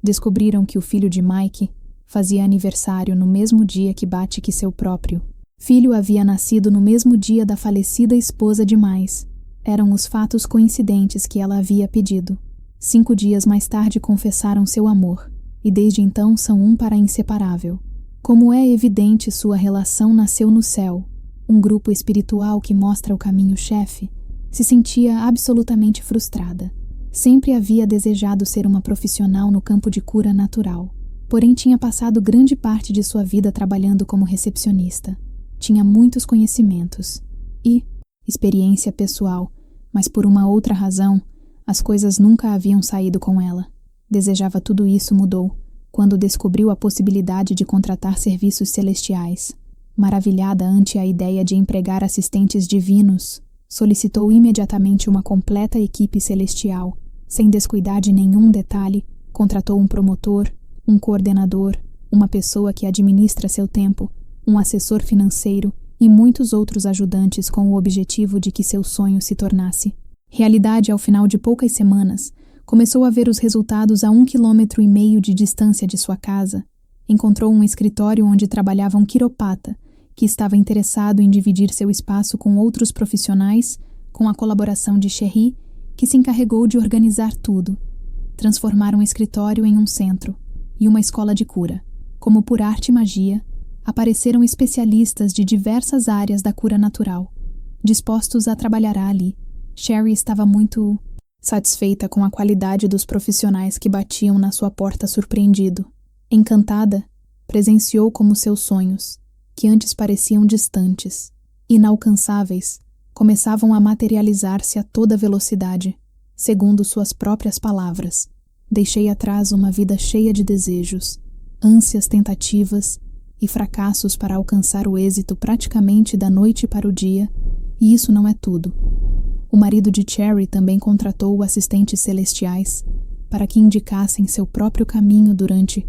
Descobriram que o filho de Mike fazia aniversário no mesmo dia que Bate que seu próprio filho havia nascido no mesmo dia da falecida esposa de Mais. Eram os fatos coincidentes que ela havia pedido. 5 dias mais tarde confessaram seu amor, e desde então são um para inseparável. Como é evidente, sua relação nasceu no céu. Um grupo espiritual que mostra o caminho-chefe se sentia absolutamente frustrada. Sempre havia desejado ser uma profissional no campo de cura natural, porém tinha passado grande parte de sua vida trabalhando como recepcionista. Tinha muitos conhecimentos e experiência pessoal, mas por uma outra razão, as coisas nunca haviam saído com ela. Desejava tudo isso mudou quando descobriu a possibilidade de contratar serviços celestiais. Maravilhada ante a ideia de empregar assistentes divinos, solicitou imediatamente uma completa equipe celestial. Sem descuidar de nenhum detalhe, contratou um promotor, um coordenador, uma pessoa que administra seu tempo, um assessor financeiro e muitos outros ajudantes com o objetivo de que seu sonho se tornasse realidade. Ao final de poucas semanas, começou a ver os resultados a 1,5 km de distância de sua casa. Encontrou um escritório onde trabalhava um quiropata, que estava interessado em dividir seu espaço com outros profissionais, com a colaboração de Sherry, que se encarregou de organizar tudo. Transformaram um escritório em um centro e uma escola de cura. Como por arte e magia, apareceram especialistas de diversas áreas da cura natural, dispostos a trabalhar ali. Sherry estava muito satisfeita com a qualidade dos profissionais que batiam na sua porta surpreendido. Encantada, presenciou como seus sonhos, que antes pareciam distantes, inalcançáveis, começavam a materializar-se a toda velocidade. Segundo suas próprias palavras, deixei atrás uma vida cheia de desejos, ânsias, tentativas e fracassos para alcançar o êxito praticamente da noite para o dia, e isso não é tudo. O marido de Cherry também contratou assistentes celestiais para que indicassem seu próprio caminho. Durante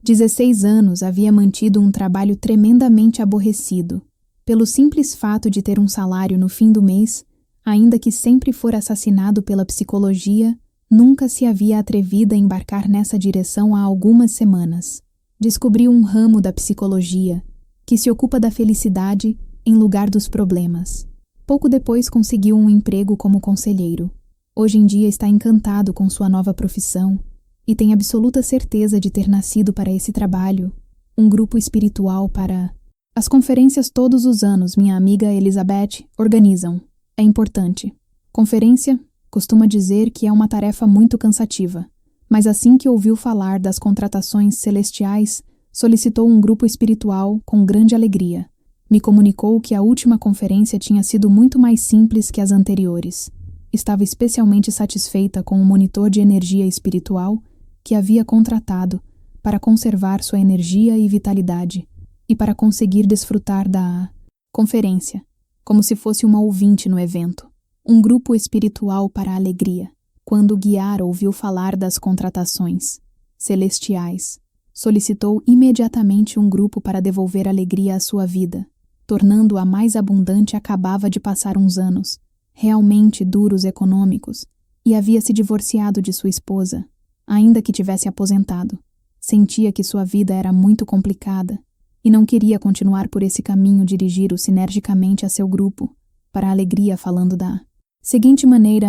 16 anos havia mantido um trabalho tremendamente aborrecido, pelo simples fato de ter um salário no fim do mês. Ainda que sempre fora assassinado pela psicologia, nunca se havia atrevido a embarcar nessa direção há algumas semanas. Descobriu um ramo da psicologia que se ocupa da felicidade em lugar dos problemas. Pouco depois conseguiu um emprego como conselheiro. Hoje em dia está encantado com sua nova profissão e tem absoluta certeza de ter nascido para esse trabalho, um grupo espiritual para as conferências todos os anos. Minha amiga Elizabeth organizam. É importante. Conferência costuma dizer que é uma tarefa muito cansativa, mas assim que ouviu falar das contratações celestiais, solicitou um grupo espiritual com grande alegria. Me comunicou que a última conferência tinha sido muito mais simples que as anteriores. Estava especialmente satisfeita com o monitor de energia espiritual que havia contratado para conservar sua energia e vitalidade e para conseguir desfrutar da conferência, como se fosse uma ouvinte no evento. Um grupo espiritual para a alegria. Quando Guiar ouviu falar das contratações celestiais, solicitou imediatamente um grupo para devolver alegria à sua vida. tornando-a mais abundante, acabava de passar uns anos, realmente duros econômicos, e havia se divorciado de sua esposa, ainda que tivesse aposentado. Sentia que sua vida era muito complicada e não queria continuar por esse caminho, dirigir-o sinergicamente a seu grupo, para a alegria, falando da seguinte maneira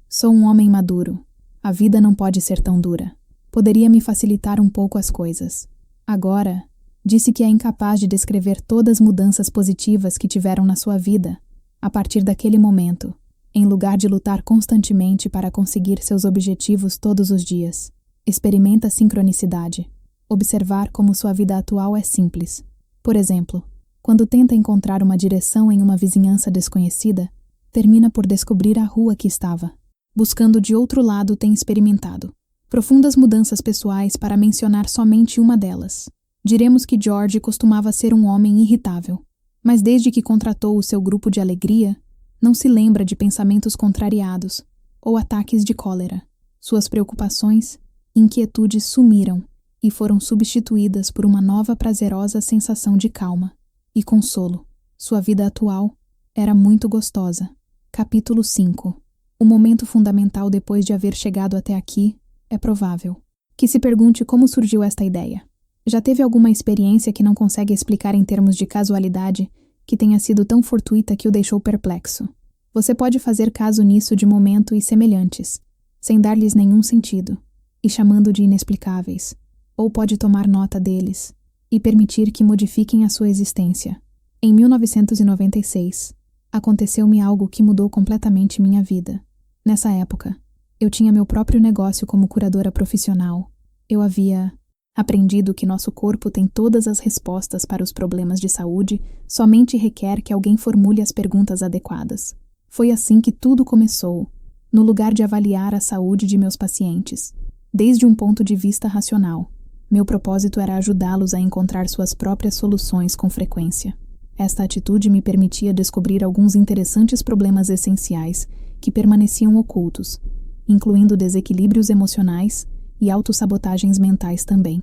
sou um homem maduro. A vida não pode ser tão dura. Poderia me facilitar um pouco as coisas. Agora, disse que é incapaz de descrever todas as mudanças positivas que tiveram na sua vida, a partir daquele momento, em lugar de lutar constantemente para conseguir seus objetivos todos os dias. Experimenta a sincronicidade. Observar como sua vida atual é simples. Por exemplo, quando tenta encontrar uma direção em uma vizinhança desconhecida, termina por descobrir a rua que estava buscando de outro lado. Tem experimentado profundas mudanças pessoais, para mencionar somente uma delas. Diremos que George costumava ser um homem irritável, mas desde que contratou o seu grupo de alegria, não se lembra de pensamentos contrariados ou ataques de cólera. Suas preocupações e inquietudes sumiram e foram substituídas por uma nova prazerosa sensação de calma e consolo. Sua vida atual era muito gostosa. Capítulo 5. O momento fundamental depois de haver chegado até aqui é provável que se pergunte como surgiu esta ideia. Já teve alguma experiência que não consegue explicar em termos de casualidade, que tenha sido tão fortuita que o deixou perplexo? Você pode fazer caso nisso de momento e semelhantes, sem dar-lhes nenhum sentido, e chamando de inexplicáveis, ou pode tomar nota deles e permitir que modifiquem a sua existência. Em 1996, aconteceu-me algo que mudou completamente minha vida. Nessa época, eu tinha meu próprio negócio como curadora profissional. Eu havia aprendido que nosso corpo tem todas as respostas para os problemas de saúde, somente requer que alguém formule as perguntas adequadas. Foi assim que tudo começou, no lugar de avaliar a saúde de meus pacientes, desde um ponto de vista racional. Meu propósito era ajudá-los a encontrar suas próprias soluções com frequência. Esta atitude me permitia descobrir alguns interessantes problemas essenciais que permaneciam ocultos, incluindo desequilíbrios emocionais e autossabotagens mentais também.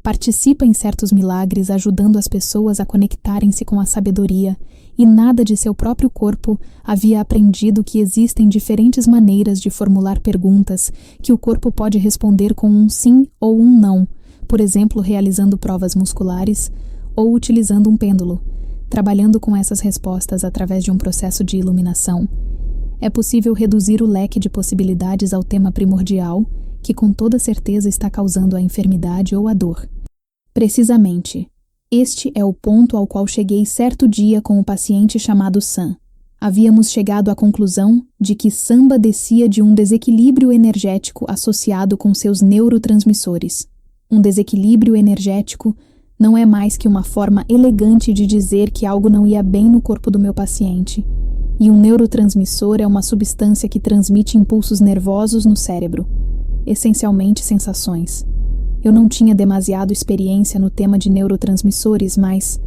Participa em certos milagres, ajudando as pessoas a conectarem-se com a sabedoria, e nada de seu próprio corpo havia aprendido que existem diferentes maneiras de formular perguntas que o corpo pode responder com um sim ou um não, por exemplo, realizando provas musculares ou utilizando um pêndulo. Trabalhando com essas respostas através de um processo de iluminação, é possível reduzir o leque de possibilidades ao tema primordial, que com toda certeza está causando a enfermidade ou a dor. Precisamente, este é o ponto ao qual cheguei certo dia com o paciente chamado Sam. Havíamos chegado à conclusão de que Sam padecia de um desequilíbrio energético associado com seus neurotransmissores. Um desequilíbrio energético não é mais que uma forma elegante de dizer que algo não ia bem no corpo do meu paciente. E um neurotransmissor é uma substância que transmite impulsos nervosos no cérebro, essencialmente sensações. Eu não tinha demasiado experiência no tema de neurotransmissores, mas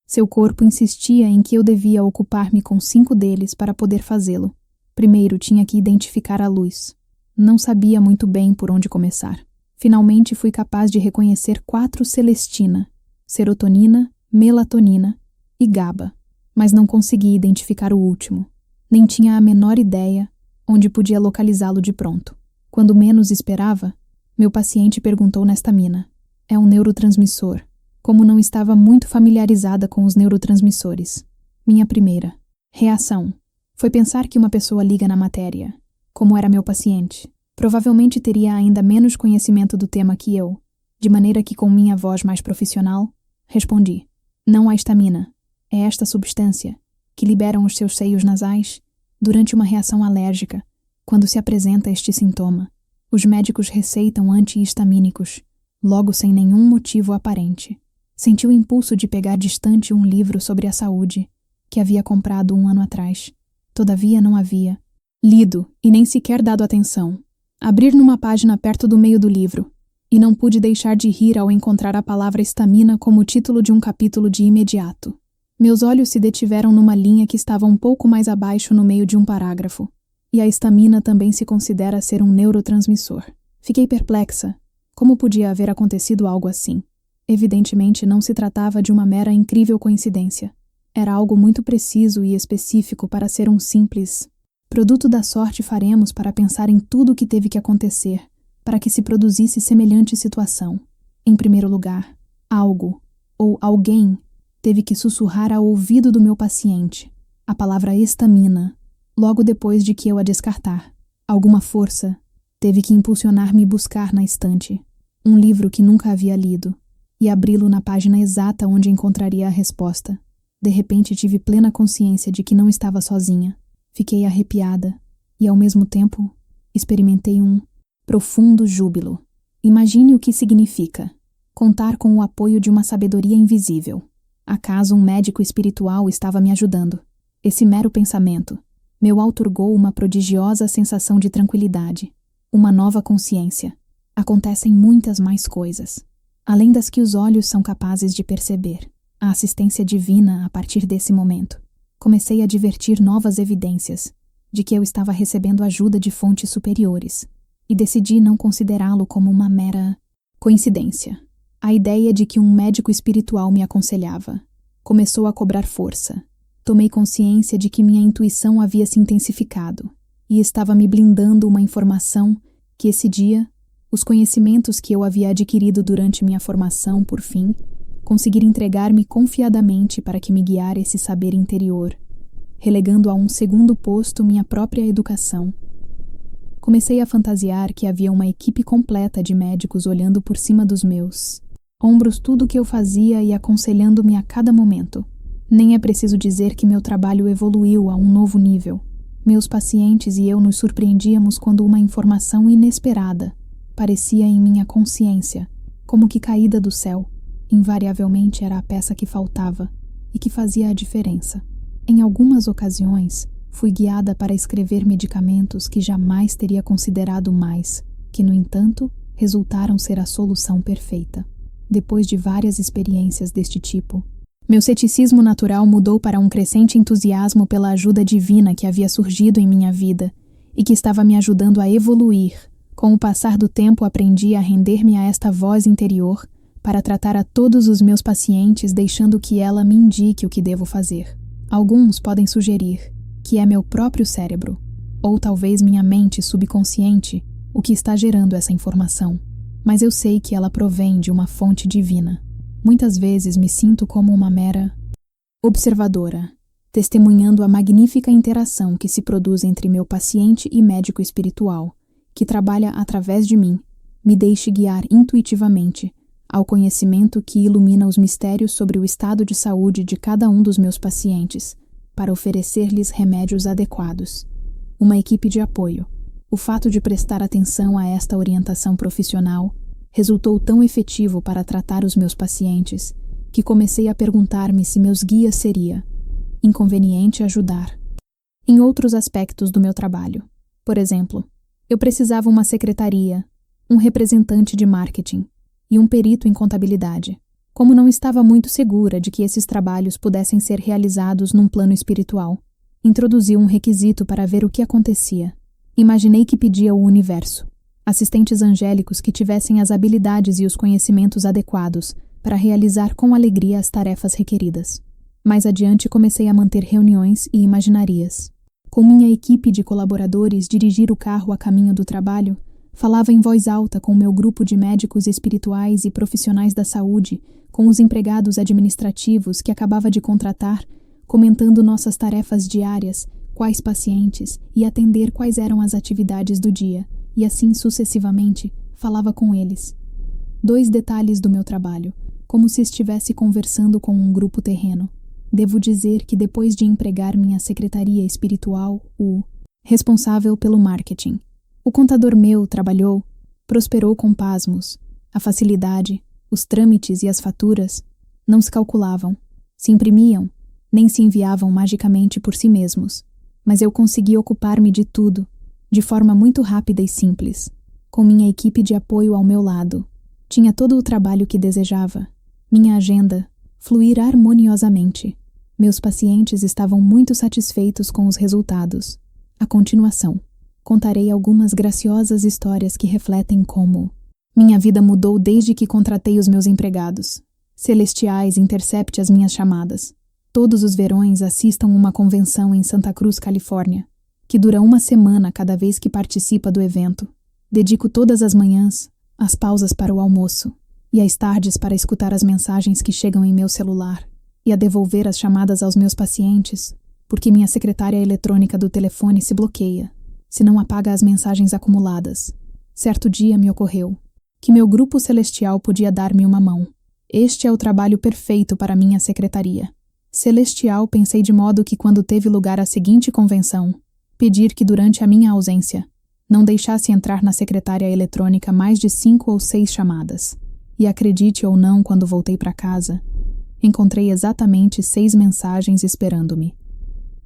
seu corpo insistia em que eu devia ocupar-me com 5 deles para poder fazê-lo. Primeiro tinha que identificar a luz. Não sabia muito bem por onde começar. Finalmente fui capaz de reconhecer 4 celestina, serotonina, melatonina e GABA, mas não consegui identificar o último. Nem tinha a menor ideia onde podia localizá-lo de pronto. Quando menos esperava, meu paciente perguntou nesta mina. É um neurotransmissor. Como não estava muito familiarizada com os neurotransmissores. Minha primeira reação foi pensar que uma pessoa liga na matéria. Como era meu paciente, provavelmente teria ainda menos conhecimento do tema que eu, de maneira que com minha voz mais profissional, respondi: não há histamina. É esta substância, que liberam os seus seios nasais, durante uma reação alérgica, quando se apresenta este sintoma. Os médicos receitam antihistamínicos, logo sem nenhum motivo aparente. Senti o impulso de pegar distante um livro sobre a saúde, que havia comprado 1 ano atrás. Todavia não havia lido e nem sequer dado atenção. Abrir numa página perto do meio do livro, e não pude deixar de rir ao encontrar a palavra histamina como título de um capítulo de imediato. Meus olhos se detiveram numa linha que estava um pouco mais abaixo no meio de um parágrafo, e a histamina também se considera ser um neurotransmissor. Fiquei perplexa. Como podia haver acontecido algo assim? Evidentemente não se tratava de uma mera incrível coincidência. Era algo muito preciso e específico para ser um simples produto da sorte faremos para pensar em tudo o que teve que acontecer para que se produzisse semelhante situação. Em primeiro lugar, algo ou alguém teve que sussurrar ao ouvido do meu paciente a palavra estamina, logo depois de que eu a descartar. Alguma força teve que impulsionar-me buscar na estante um livro que nunca havia lido e abri-lo na página exata onde encontraria a resposta. De repente tive plena consciência de que não estava sozinha. Fiquei arrepiada e, ao mesmo tempo, experimentei um profundo júbilo. Imagine o que significa contar com o apoio de uma sabedoria invisível. Acaso um médico espiritual estava me ajudando? Esse mero pensamento me outorgou uma prodigiosa sensação de tranquilidade, uma nova consciência. Acontecem muitas mais coisas, além das que os olhos são capazes de perceber. A assistência divina a partir desse momento. Comecei a advertir novas evidências de que eu estava recebendo ajuda de fontes superiores e decidi não considerá-lo como uma mera coincidência. A ideia de que um médico espiritual me aconselhava começou a cobrar força. Tomei consciência de que minha intuição havia se intensificado e estava me blindando uma informação que esse dia, os conhecimentos que eu havia adquirido durante minha formação, por fim, conseguir entregar-me confiadamente para que me guiar esse saber interior, relegando a um segundo posto minha própria educação. Comecei a fantasiar que havia uma equipe completa de médicos olhando por cima dos meus ombros tudo o que eu fazia e aconselhando-me a cada momento. Nem é preciso dizer que meu trabalho evoluiu a um novo nível. Meus pacientes e eu nos surpreendíamos quando uma informação inesperada parecia em minha consciência, como que caída do céu. Invariavelmente era a peça que faltava e que fazia a diferença. Em algumas ocasiões, fui guiada para escrever medicamentos que jamais teria considerado mais, que, no entanto, resultaram ser a solução perfeita. Depois de várias experiências deste tipo, meu ceticismo natural mudou para um crescente entusiasmo pela ajuda divina que havia surgido em minha vida e que estava me ajudando a evoluir. Com o passar do tempo, aprendi a render-me a esta voz interior para tratar a todos os meus pacientes, deixando que ela me indique o que devo fazer. Alguns podem sugerir que é meu próprio cérebro, ou talvez minha mente subconsciente, o que está gerando essa informação. Mas eu sei que ela provém de uma fonte divina. Muitas vezes me sinto como uma mera observadora, testemunhando a magnífica interação que se produz entre meu paciente e médico espiritual, que trabalha através de mim. Me deixe guiar intuitivamente ao conhecimento que ilumina os mistérios sobre o estado de saúde de cada um dos meus pacientes, para oferecer-lhes remédios adequados. Uma equipe de apoio. O fato de prestar atenção a esta orientação profissional resultou tão efetivo para tratar os meus pacientes que comecei a perguntar-me se meus guias seria inconveniente ajudar em outros aspectos do meu trabalho. Por exemplo, eu precisava uma secretaria, um representante de marketing e um perito em contabilidade. Como não estava muito segura de que esses trabalhos pudessem ser realizados num plano espiritual, introduzi um requisito para ver o que acontecia. Imaginei que pedia ao universo assistentes angélicos que tivessem as habilidades e os conhecimentos adequados para realizar com alegria as tarefas requeridas. Mais adiante comecei a manter reuniões e imaginarias. Com minha equipe de colaboradores dirigir o carro a caminho do trabalho, falava em voz alta com meu grupo de médicos espirituais e profissionais da saúde, com os empregados administrativos que acabava de contratar, comentando nossas tarefas diárias, quais pacientes e atender quais eram as atividades do dia, e assim sucessivamente falava com eles. 2 detalhes do meu trabalho, como se estivesse conversando com um grupo terreno. Devo dizer que depois de empregar minha secretaria espiritual, o responsável pelo marketing, o contador meu trabalhou, prosperou com pasmos. A facilidade, os trâmites e as faturas não se calculavam, se imprimiam, nem se enviavam magicamente por si mesmos. Mas eu consegui ocupar-me de tudo, de forma muito rápida e simples, com minha equipe de apoio ao meu lado. Tinha todo o trabalho que desejava. Minha agenda fluir harmoniosamente. Meus pacientes estavam muito satisfeitos com os resultados. A continuação, contarei algumas graciosas histórias que refletem como minha vida mudou desde que contratei os meus empregados. Celestiais, intercepte as minhas chamadas. Todos os verões assistam uma convenção em Santa Cruz, Califórnia, que dura uma semana cada vez que participa do evento. Dedico todas as manhãs, as pausas para o almoço e as tardes para escutar as mensagens que chegam em meu celular e a devolver as chamadas aos meus pacientes, porque minha secretária eletrônica do telefone se bloqueia, se não apaga as mensagens acumuladas. Certo dia me ocorreu que meu grupo celestial podia dar-me uma mão. Este é o trabalho perfeito para minha secretaria. Celestial, pensei, de modo que quando teve lugar a seguinte convenção, pedir que durante a minha ausência não deixasse entrar na secretária eletrônica mais de 5 ou 6 chamadas. E acredite ou não, quando voltei para casa, encontrei exatamente 6 mensagens esperando-me.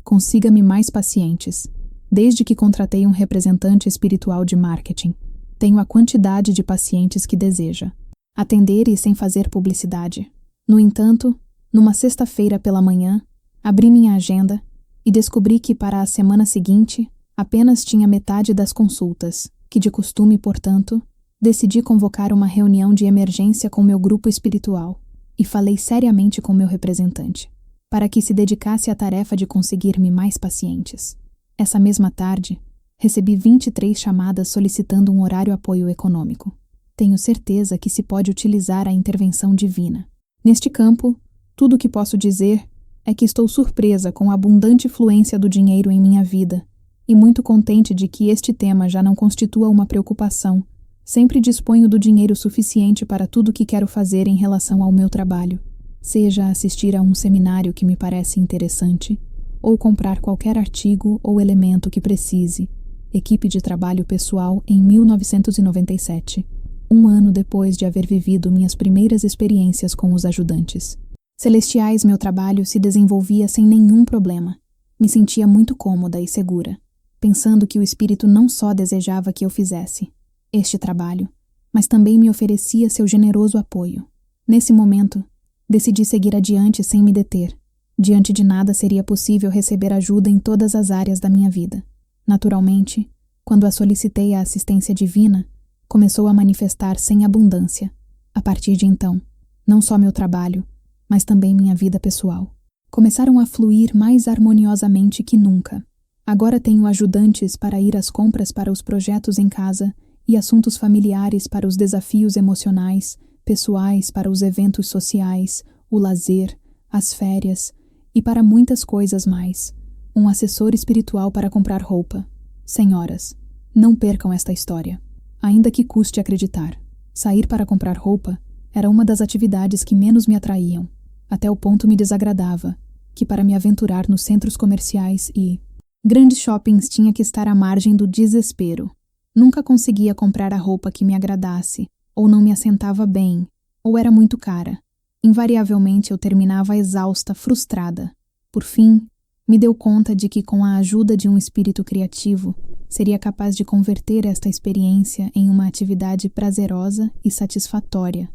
Consiga-me mais pacientes. Desde que contratei um representante espiritual de marketing, tenho a quantidade de pacientes que deseja. Atender e sem fazer publicidade. No entanto, numa sexta-feira pela manhã, abri minha agenda e descobri que para a semana seguinte apenas tinha metade das consultas, que de costume, portanto, decidi convocar uma reunião de emergência com meu grupo espiritual e falei seriamente com meu representante, para que se dedicasse à tarefa de conseguir-me mais pacientes. Essa mesma tarde, recebi 23 chamadas solicitando um horário apoio econômico. Tenho certeza que se pode utilizar a intervenção divina. Neste campo, tudo o que posso dizer é que estou surpresa com a abundante fluência do dinheiro em minha vida e muito contente de que este tema já não constitua uma preocupação. Sempre disponho do dinheiro suficiente para tudo o que quero fazer em relação ao meu trabalho, seja assistir a um seminário que me parece interessante, ou comprar qualquer artigo ou elemento que precise. Equipe de trabalho pessoal em 1997, um ano depois de haver vivido minhas primeiras experiências com os ajudantes. Celestiais, meu trabalho se desenvolvia sem nenhum problema. Me sentia muito cômoda e segura, pensando que o Espírito não só desejava que eu fizesse este trabalho, mas também me oferecia seu generoso apoio. Nesse momento, decidi seguir adiante sem me deter. Diante de nada seria possível receber ajuda em todas as áreas da minha vida. Naturalmente, quando a solicitei a assistência divina, começou a manifestar-se em abundância. A partir de então, não só meu trabalho, mas também minha vida pessoal começaram a fluir mais harmoniosamente que nunca. Agora tenho ajudantes para ir às compras para os projetos em casa e assuntos familiares para os desafios emocionais, pessoais para os eventos sociais, o lazer, as férias e para muitas coisas mais. Um assessor espiritual para comprar roupa. Senhoras, não percam esta história. Ainda que custe acreditar, sair para comprar roupa era uma das atividades que menos me atraíam. Até o ponto me desagradava que para me aventurar nos centros comerciais e grandes shoppings tinha que estar à margem do desespero. Nunca conseguia comprar a roupa que me agradasse, ou não me assentava bem, ou era muito cara. Invariavelmente eu terminava exausta, frustrada. Por fim, me deu conta de que com a ajuda de um espírito criativo, seria capaz de converter esta experiência em uma atividade prazerosa e satisfatória.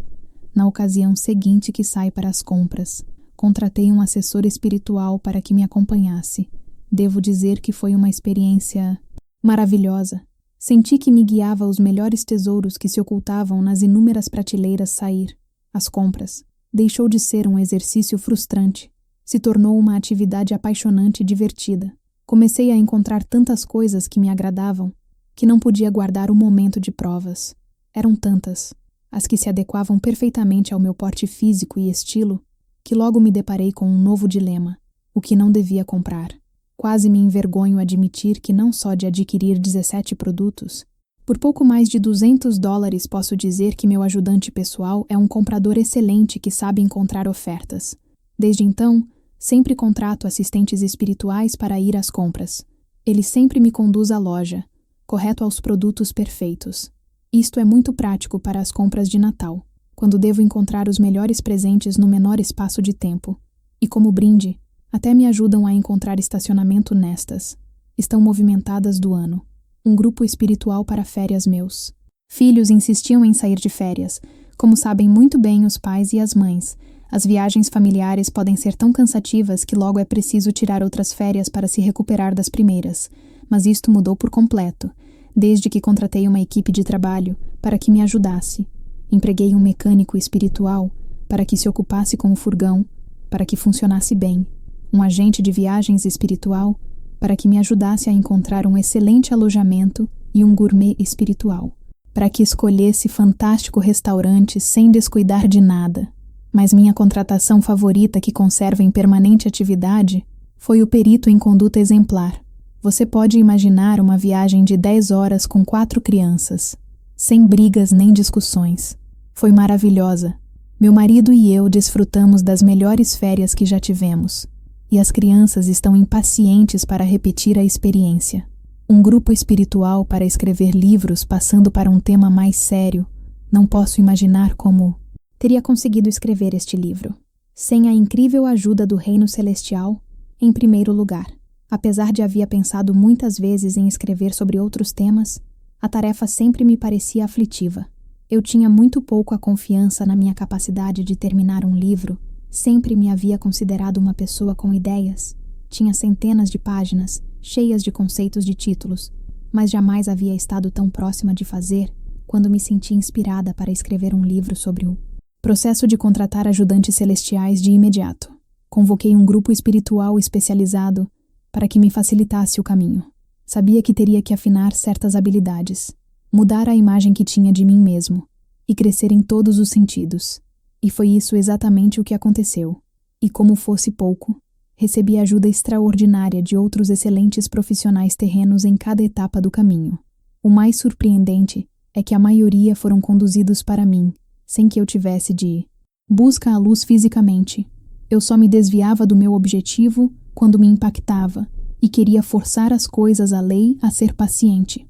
Na ocasião seguinte que saí para as compras, contratei um assessor espiritual para que me acompanhasse. Devo dizer que foi uma experiência maravilhosa. Senti que me guiava os melhores tesouros que se ocultavam nas inúmeras prateleiras sair. As compras deixou de ser um exercício frustrante. Se tornou uma atividade apaixonante e divertida. Comecei a encontrar tantas coisas que me agradavam que não podia guardar o momento de provas. Eram tantas, as que se adequavam perfeitamente ao meu porte físico e estilo, que logo me deparei com um novo dilema: o que não devia comprar. Quase me envergonho admitir que não só de adquirir 17 produtos, por pouco mais de $200 posso dizer que meu ajudante pessoal é um comprador excelente que sabe encontrar ofertas. Desde então, sempre contrato assistentes espirituais para ir às compras. Ele sempre me conduz à loja, correto aos produtos perfeitos. Isto é muito prático para as compras de Natal, quando devo encontrar os melhores presentes no menor espaço de tempo. E como brinde, até me ajudam a encontrar estacionamento nestas. Estão movimentadas do ano. Um grupo espiritual para férias meus. Filhos insistiam em sair de férias. Como sabem muito bem os pais e as mães, as viagens familiares podem ser tão cansativas que logo é preciso tirar outras férias para se recuperar das primeiras. Mas isto mudou por completo, desde que contratei uma equipe de trabalho para que me ajudasse. Empreguei um mecânico espiritual para que se ocupasse com o furgão, para que funcionasse bem. um agente de viagens espiritual, para que me ajudasse a encontrar um excelente alojamento e um gourmet espiritual, para que escolhesse fantástico restaurante sem descuidar de nada. Mas minha contratação favorita, que conserva em permanente atividade, foi o perito em conduta exemplar. Você pode imaginar uma viagem de 10 horas com 4 crianças, sem brigas nem discussões. Foi maravilhosa. Meu marido e eu desfrutamos das melhores férias que já tivemos, e as crianças estão impacientes para repetir a experiência. Um grupo espiritual para escrever livros passando para um tema mais sério. Não posso imaginar como teria conseguido escrever este livro, sem a incrível ajuda do Reino Celestial, em primeiro lugar. Apesar de havia pensado muitas vezes em escrever sobre outros temas, a tarefa sempre me parecia aflitiva. Eu tinha muito pouca confiança na minha capacidade de terminar um livro, sempre me havia considerado uma pessoa com ideias. Tinha centenas de páginas, cheias de conceitos de títulos, mas jamais havia estado tão próxima de fazer quando me senti inspirada para escrever um livro sobre o processo de contratar ajudantes celestiais de imediato. Convoquei um grupo espiritual especializado para que me facilitasse o caminho. Sabia que teria que afinar certas habilidades, mudar a imagem que tinha de mim mesmo e crescer em todos os sentidos. E foi isso exatamente o que aconteceu. E como fosse pouco, recebi ajuda extraordinária de outros excelentes profissionais terrenos em cada etapa do caminho. O mais surpreendente é que a maioria foram conduzidos para mim, sem que eu tivesse de busca a luz fisicamente. Eu só me desviava do meu objetivo quando me impactava e queria forçar as coisas à lei a ser paciente.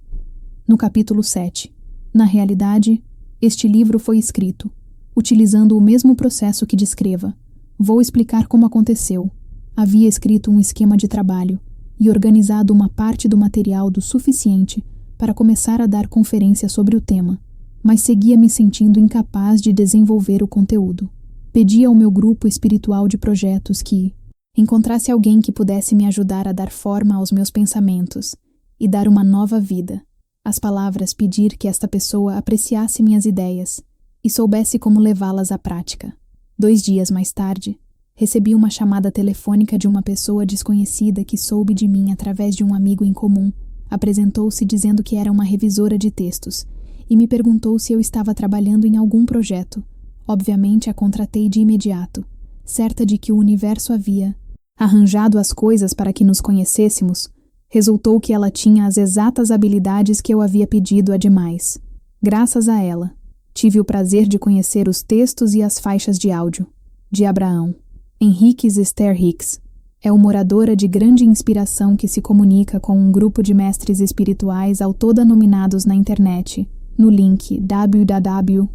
No capítulo 7, na realidade, este livro foi escrito, utilizando o mesmo processo que descreva. Vou explicar como aconteceu. Havia escrito um esquema de trabalho e organizado uma parte do material do suficiente para começar a dar conferência sobre o tema, mas seguia me sentindo incapaz de desenvolver o conteúdo. Pedi ao meu grupo espiritual de projetos que encontrasse alguém que pudesse me ajudar a dar forma aos meus pensamentos e dar uma nova vida. As palavras pedir que esta pessoa apreciasse minhas ideias e soubesse como levá-las à prática. 2 dias mais tarde, recebi uma chamada telefônica de uma pessoa desconhecida que soube de mim através de um amigo em comum. Apresentou-se dizendo que era uma revisora de textos e me perguntou se eu estava trabalhando em algum projeto. Obviamente a contratei de imediato, certa de que o universo havia arranjado as coisas para que nos conhecêssemos. Resultou que ela tinha as exatas habilidades que eu havia pedido há demais. Graças a ela, tive o prazer de conhecer os textos e as faixas de áudio de Abraão. Henrique Esther Hicks é uma oradora de grande inspiração que se comunica com um grupo de mestres espirituais autodenominados na internet, no link www.abraão.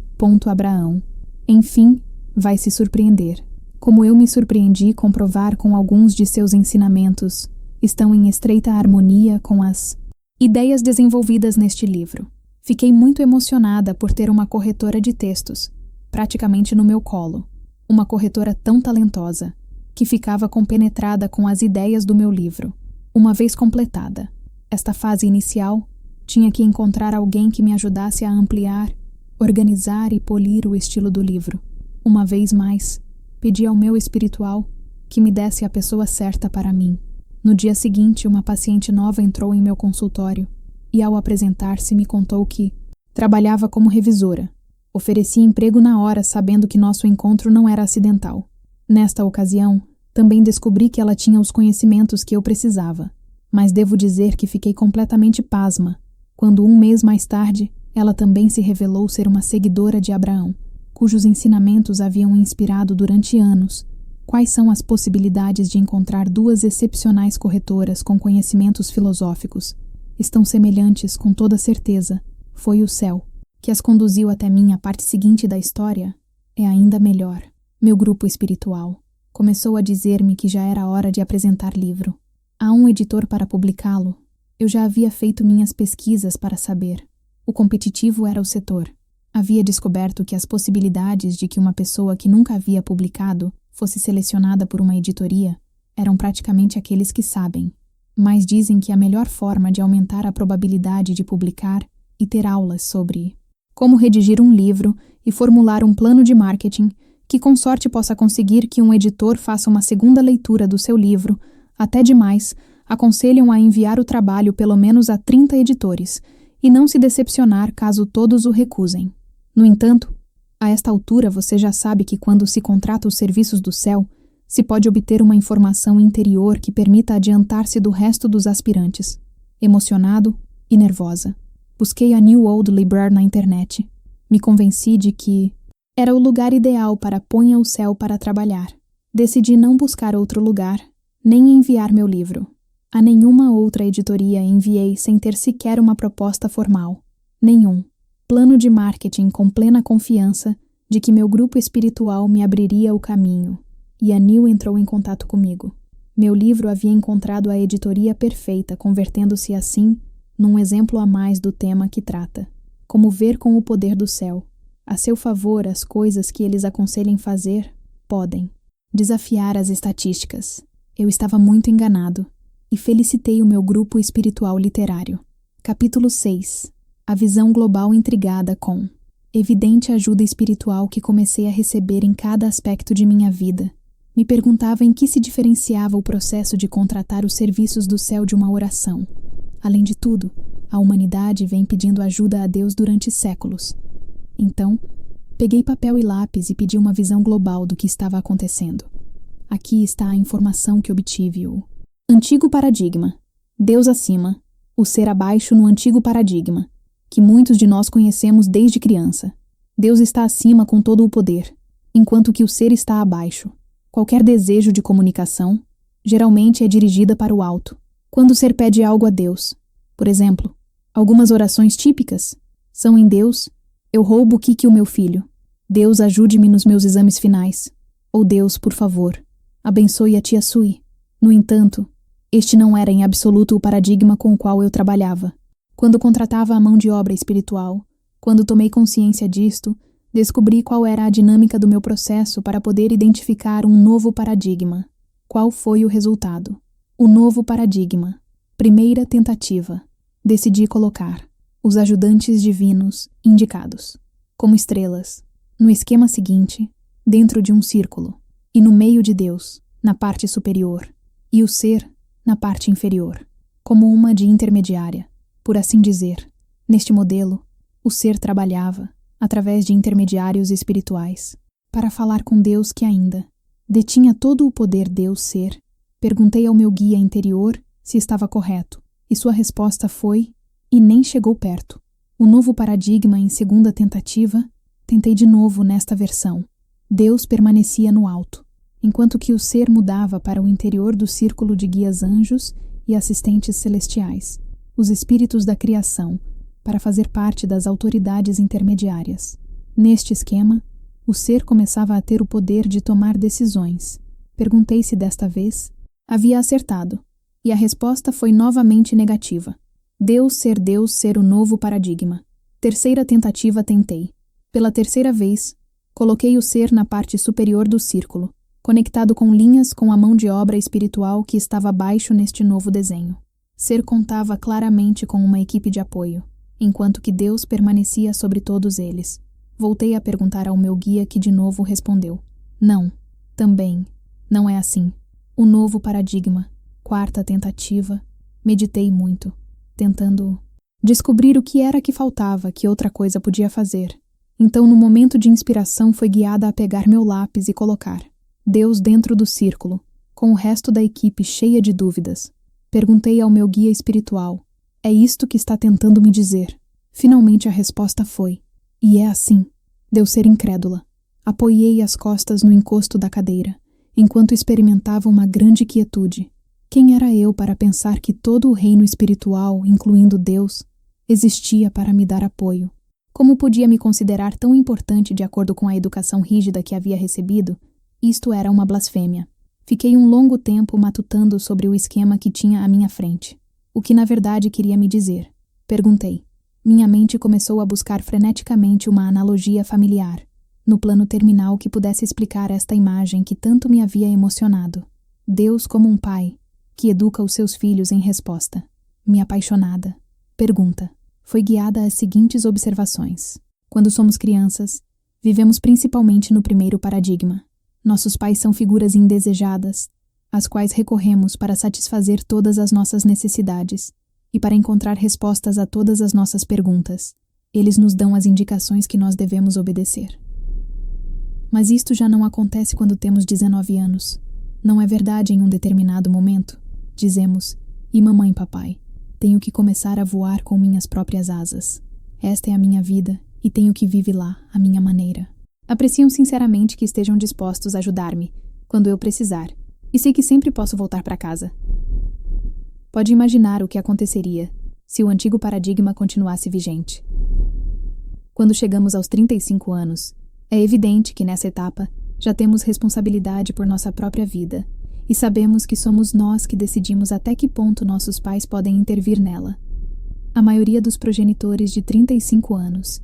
Enfim, vai se surpreender. Como eu me surpreendi comprovar com alguns de seus ensinamentos, estão em estreita harmonia com as ideias desenvolvidas neste livro. Fiquei muito emocionada por ter uma corretora de textos, praticamente no meu colo. Uma corretora tão talentosa, que ficava compenetrada com as ideias do meu livro. Uma vez completada esta fase inicial, tinha que encontrar alguém que me ajudasse a ampliar, organizar e polir o estilo do livro. Uma vez mais, pedi ao meu espiritual que me desse a pessoa certa para mim. No dia seguinte, uma paciente nova entrou em meu consultório e, ao apresentar-se, me contou que trabalhava como revisora. Ofereci emprego na hora, sabendo que nosso encontro não era acidental. Nesta ocasião, também descobri que ela tinha os conhecimentos que eu precisava, mas devo dizer que fiquei completamente pasma quando 1 mês mais tarde ela também se revelou ser uma seguidora de Abraão, cujos ensinamentos haviam inspirado durante anos. Quais são as possibilidades de encontrar 2 excepcionais corretoras com conhecimentos filosóficos? Estão semelhantes, com toda certeza. Foi o céu que as conduziu até mim. A parte seguinte da história é ainda melhor. Meu grupo espiritual começou a dizer-me que já era hora de apresentar livro. Há um editor para publicá-lo. Eu já havia feito minhas pesquisas para saber. O competitivo era o setor. Havia descoberto que as possibilidades de que uma pessoa que nunca havia publicado fosse selecionada por uma editoria eram praticamente aqueles que sabem. Mas dizem que a melhor forma de aumentar a probabilidade de publicar e ter aulas sobre como redigir um livro e formular um plano de marketing, que com sorte possa conseguir que um editor faça uma segunda leitura do seu livro, até demais, aconselham a enviar o trabalho pelo menos a 30 editores, e não se decepcionar caso todos o recusem. No entanto, a esta altura você já sabe que quando se contrata os serviços do céu, se pode obter uma informação interior que permita adiantar-se do resto dos aspirantes. Emocionado e nervosa, busquei a New Old Library na internet. Me convenci de que era o lugar ideal para Ponha o Céu para trabalhar. Decidi não buscar outro lugar, nem enviar meu livro. A nenhuma outra editoria enviei sem ter sequer uma proposta formal. Nenhum plano de marketing com plena confiança de que meu grupo espiritual me abriria o caminho. E a New entrou em contato comigo. Meu livro havia encontrado a editoria perfeita, convertendo-se assim num exemplo a mais do tema que trata. Como ver com o poder do céu. A seu favor, as coisas que eles aconselhem fazer, podem desafiar as estatísticas. Eu estava muito enganado e felicitei o meu grupo espiritual literário. Capítulo 6. A visão global intrigada com evidente ajuda espiritual que comecei a receber em cada aspecto de minha vida. Me perguntava em que se diferenciava o processo de contratar os serviços do céu de uma oração. Além de tudo, a humanidade vem pedindo ajuda a Deus durante séculos. Então, peguei papel e lápis e pedi uma visão global do que estava acontecendo. Aqui está a informação que obtive: o antigo paradigma, Deus acima, o ser abaixo no antigo paradigma, que muitos de nós conhecemos desde criança. Deus está acima com todo o poder, enquanto que o ser está abaixo. Qualquer desejo de comunicação, geralmente é dirigida para o alto. Quando o ser pede algo a Deus, por exemplo, algumas orações típicas são em Deus, eu roubo o Kiki, o meu filho. Deus, ajude-me nos meus exames finais. Ou Deus, por favor, abençoe a tia Sui. No entanto, este não era em absoluto o paradigma com o qual eu trabalhava. Quando contratava a mão de obra espiritual, quando tomei consciência disto, descobri qual era a dinâmica do meu processo para poder identificar um novo paradigma. Qual foi o resultado? O novo paradigma. Primeira tentativa. Decidi colocar os ajudantes divinos indicados como estrelas, no esquema seguinte, dentro de um círculo, e no meio de Deus, na parte superior, e o ser na parte inferior, como uma de intermediária, por assim dizer. Neste modelo, o ser trabalhava através de intermediários espirituais, para falar com Deus que ainda detinha todo o poder Deus ser. Perguntei ao meu guia interior se estava correto, e sua resposta foi, e nem chegou perto. O novo paradigma em segunda tentativa, tentei de novo nesta versão. Deus permanecia no alto, enquanto que o ser mudava para o interior do círculo de guias anjos e assistentes celestiais, os espíritos da criação, para fazer parte das autoridades intermediárias. Neste esquema, o ser começava a ter o poder de tomar decisões. Perguntei se desta vez havia acertado, e a resposta foi novamente negativa. Deus ser o novo paradigma. Terceira tentativa tentei. Pela terceira vez, coloquei o ser na parte superior do círculo, conectado com linhas com a mão de obra espiritual que estava abaixo neste novo desenho. Ser contava claramente com uma equipe de apoio, enquanto que Deus permanecia sobre todos eles. Voltei a perguntar ao meu guia, que de novo respondeu: não, também, não é assim. O novo paradigma. Quarta tentativa. Meditei muito, tentando descobrir o que era que faltava, que outra coisa podia fazer. Então, no momento de inspiração, fui guiada a pegar meu lápis e colocar Deus dentro do círculo, com o resto da equipe cheia de dúvidas. Perguntei ao meu guia espiritual: é isto que está tentando me dizer? Finalmente a resposta foi: e é assim. Deu ser incrédula. Apoiei as costas no encosto da cadeira, enquanto experimentava uma grande quietude. Quem era eu para pensar que todo o reino espiritual, incluindo Deus, existia para me dar apoio? Como podia me considerar tão importante de acordo com a educação rígida que havia recebido? Isto era uma blasfêmia. Fiquei um longo tempo matutando sobre o esquema que tinha à minha frente. O que na verdade queria me dizer? Perguntei. Minha mente começou a buscar freneticamente uma analogia familiar, no plano terminal que pudesse explicar esta imagem que tanto me havia emocionado. Deus como um pai, que educa os seus filhos em resposta. Minha apaixonada pergunta foi guiada às seguintes observações. Quando somos crianças, Vivemos principalmente no primeiro paradigma. Nossos pais são figuras indesejadas, às quais recorremos para satisfazer todas as nossas necessidades e para encontrar respostas a todas as nossas perguntas. Eles nos dão as indicações que nós devemos obedecer. Mas isto já não acontece quando temos 19 anos. Não é verdade em um determinado momento. Dizemos, e mamãe e papai, tenho que começar a voar com minhas próprias asas. Esta é a minha vida e tenho que viver lá, à minha maneira. Aprecio sinceramente que estejam dispostos a ajudar-me, quando eu precisar, e sei que sempre posso voltar para casa. Pode imaginar o que aconteceria se o antigo paradigma continuasse vigente. Quando chegamos aos 35 anos, é evidente que nessa etapa já temos responsabilidade por nossa própria vida e sabemos que somos nós que decidimos até que ponto nossos pais podem intervir nela. A maioria dos progenitores de 35 anos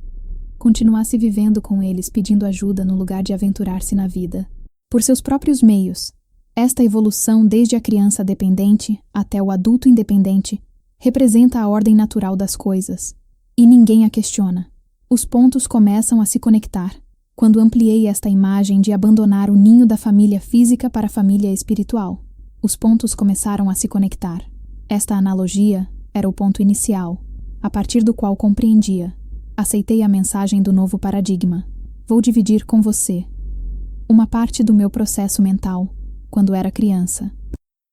continuasse vivendo com eles pedindo ajuda no lugar de aventurar-se na vida, por seus próprios meios. Esta evolução desde a criança dependente até o adulto independente representa a ordem natural das coisas, e ninguém a questiona. Os pontos começam a se conectar quando ampliei esta imagem de abandonar o ninho da família física para a família espiritual. Os pontos começaram a se conectar. Esta analogia era o ponto inicial, a partir do qual compreendia. Aceitei a mensagem do novo paradigma. Vou dividir com você uma parte do meu processo mental quando era criança.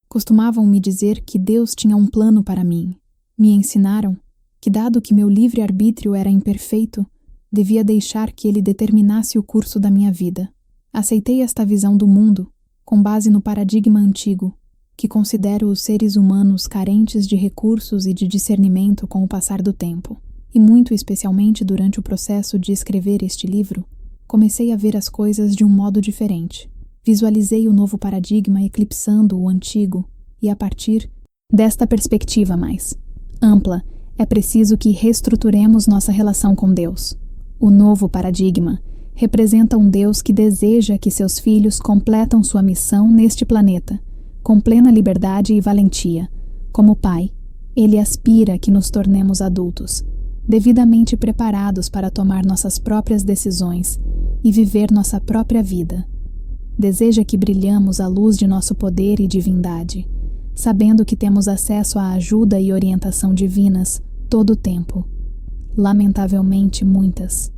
Costumavam me dizer que Deus tinha um plano para mim. Me ensinaram que, dado que meu livre-arbítrio era imperfeito, devia deixar que ele determinasse o curso da minha vida. Aceitei esta visão do mundo com base no paradigma antigo, que considero os seres humanos carentes de recursos e de discernimento com o passar do tempo. E muito especialmente durante o processo de escrever este livro, comecei a ver as coisas de um modo diferente. Visualizei o novo paradigma eclipsando o antigo e, a partir desta perspectiva mais ampla, é preciso que reestruturemos nossa relação com Deus. O novo paradigma representa um Deus que deseja que seus filhos completam sua missão neste planeta, com plena liberdade e valentia. Como pai, ele aspira que nos tornemos adultos, devidamente preparados para tomar nossas próprias decisões e viver nossa própria vida. Deseja que brilhamos à luz de nosso poder e divindade, sabendo que temos acesso à ajuda e orientação divinas todo o tempo. Lamentavelmente, muitas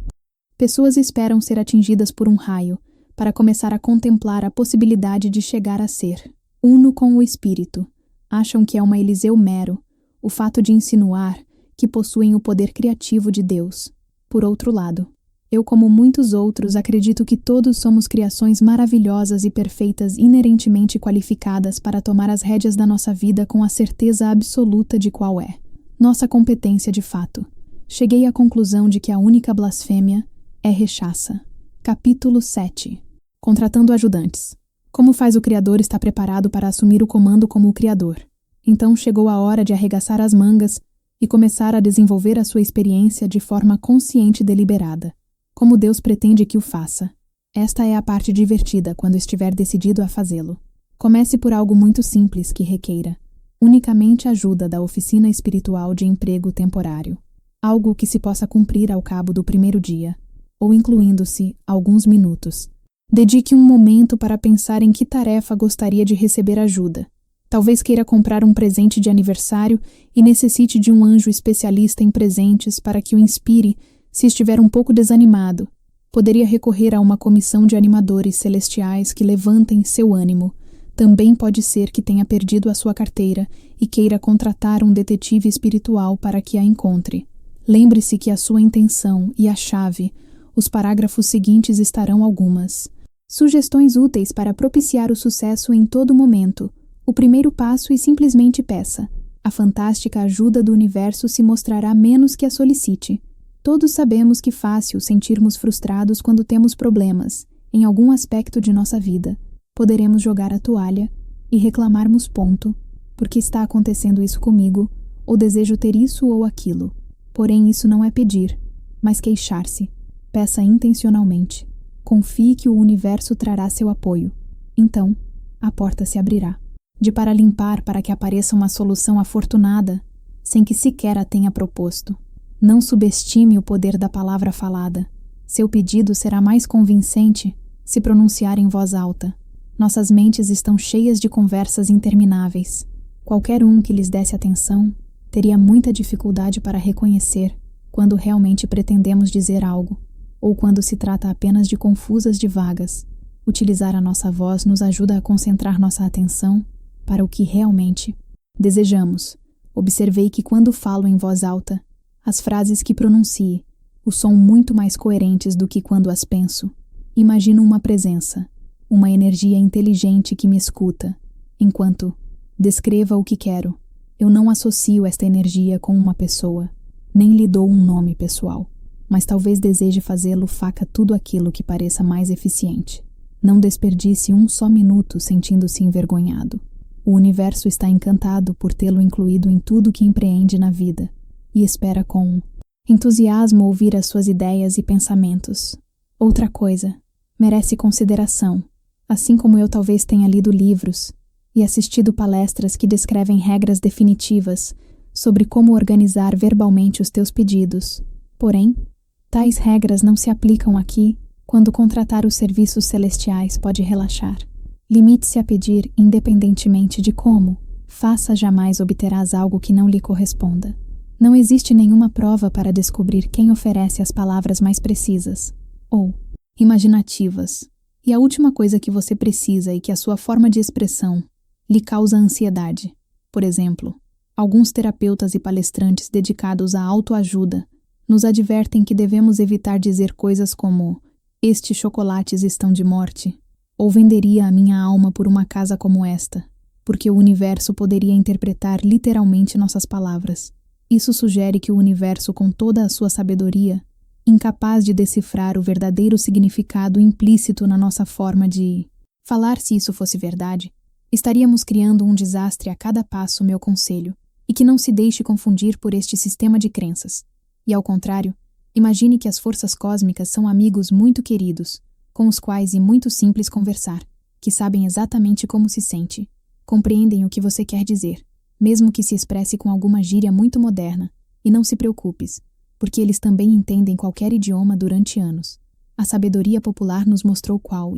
pessoas esperam ser atingidas por um raio para começar a contemplar a possibilidade de chegar a ser uno com o Espírito. Acham que é uma Eliseu mero o fato de insinuar que possuem o poder criativo de Deus. Por outro lado, eu, como muitos outros, acredito que todos somos criações maravilhosas e perfeitas, inerentemente qualificadas para tomar as rédeas da nossa vida com a certeza absoluta de qual é nossa competência de fato. Cheguei à conclusão de que a única blasfêmia é rechaça. Capítulo 7. Contratando ajudantes. Como faz o Criador estar preparado para assumir o comando como o Criador? Então chegou a hora de arregaçar as mangas e começar a desenvolver a sua experiência de forma consciente e deliberada, como Deus pretende que o faça. Esta é a parte divertida quando estiver decidido a fazê-lo. Comece por algo muito simples que requeira unicamente ajuda da oficina espiritual de emprego temporário. Algo que se possa cumprir ao cabo do primeiro dia, ou incluindo-se alguns minutos. Dedique um momento para pensar em que tarefa gostaria de receber ajuda. Talvez queira comprar um presente de aniversário e necessite de um anjo especialista em presentes para que o inspire se estiver um pouco desanimado. Poderia recorrer a uma comissão de animadores celestiais que levantem seu ânimo. Também pode ser que tenha perdido a sua carteira e queira contratar um detetive espiritual para que a encontre. Lembre-se que a sua intenção e a chave, os parágrafos seguintes estarão algumas sugestões úteis para propiciar o sucesso em todo momento. O primeiro passo e simplesmente peça. A fantástica ajuda do universo se mostrará menos que a solicite. Todos sabemos que é fácil sentirmos frustrados quando temos problemas em algum aspecto de nossa vida. Poderemos jogar a toalha e reclamarmos ponto, porque está acontecendo isso comigo, ou desejo ter isso ou aquilo. Porém, isso não é pedir, mas queixar-se. Peça intencionalmente. Confie que o universo trará seu apoio. Então, a porta se abrirá. De para limpar para que apareça uma solução afortunada, sem que sequer a tenha proposto. Não subestime o poder da palavra falada. Seu pedido será mais convincente se pronunciar em voz alta. Nossas mentes estão cheias de conversas intermináveis. Qualquer um que lhes desse atenção teria muita dificuldade para reconhecer quando realmente pretendemos dizer algo, ou quando se trata apenas de confusas divagas. Utilizar a nossa voz nos ajuda a concentrar nossa atenção para o que realmente desejamos. Observei que quando falo em voz alta, as frases que pronuncie são muito mais coerentes do que quando as penso. Imagino uma presença, uma energia inteligente que me escuta, enquanto descreva o que quero. Eu não associo esta energia com uma pessoa, nem lhe dou um nome pessoal, mas talvez deseje fazê-lo faça tudo aquilo que pareça mais eficiente. Não desperdice um só minuto sentindo-se envergonhado. O universo está encantado por tê-lo incluído em tudo que empreende na vida e espera com entusiasmo ouvir as suas ideias e pensamentos. Outra coisa, merece consideração, assim como eu talvez tenha lido livros e assistido palestras que descrevem regras definitivas sobre como organizar verbalmente os teus pedidos. Porém, tais regras não se aplicam aqui quando contratar os serviços celestiais pode relaxar. Limite-se a pedir independentemente de como, faça jamais obterás algo que não lhe corresponda. Não existe nenhuma prova para descobrir quem oferece as palavras mais precisas, ou imaginativas, e a última coisa que você precisa e que a sua forma de expressão lhe causa ansiedade. Por exemplo, alguns terapeutas e palestrantes dedicados à autoajuda nos advertem que devemos evitar dizer coisas como "estes chocolates estão de morte", ou "venderia a minha alma por uma casa como esta", porque o universo poderia interpretar literalmente nossas palavras. Isso sugere que o universo, com toda a sua sabedoria, incapaz de decifrar o verdadeiro significado implícito na nossa forma de falar, se isso fosse verdade, estaríamos criando um desastre a cada passo, meu conselho, e que não se deixe confundir por este sistema de crenças. E ao contrário, imagine que as forças cósmicas são amigos muito queridos, com os quais é muito simples conversar, que sabem exatamente como se sente, compreendem o que você quer dizer, mesmo que se expresse com alguma gíria muito moderna, e não se preocupes, porque eles também entendem qualquer idioma durante anos. A sabedoria popular nos mostrou qual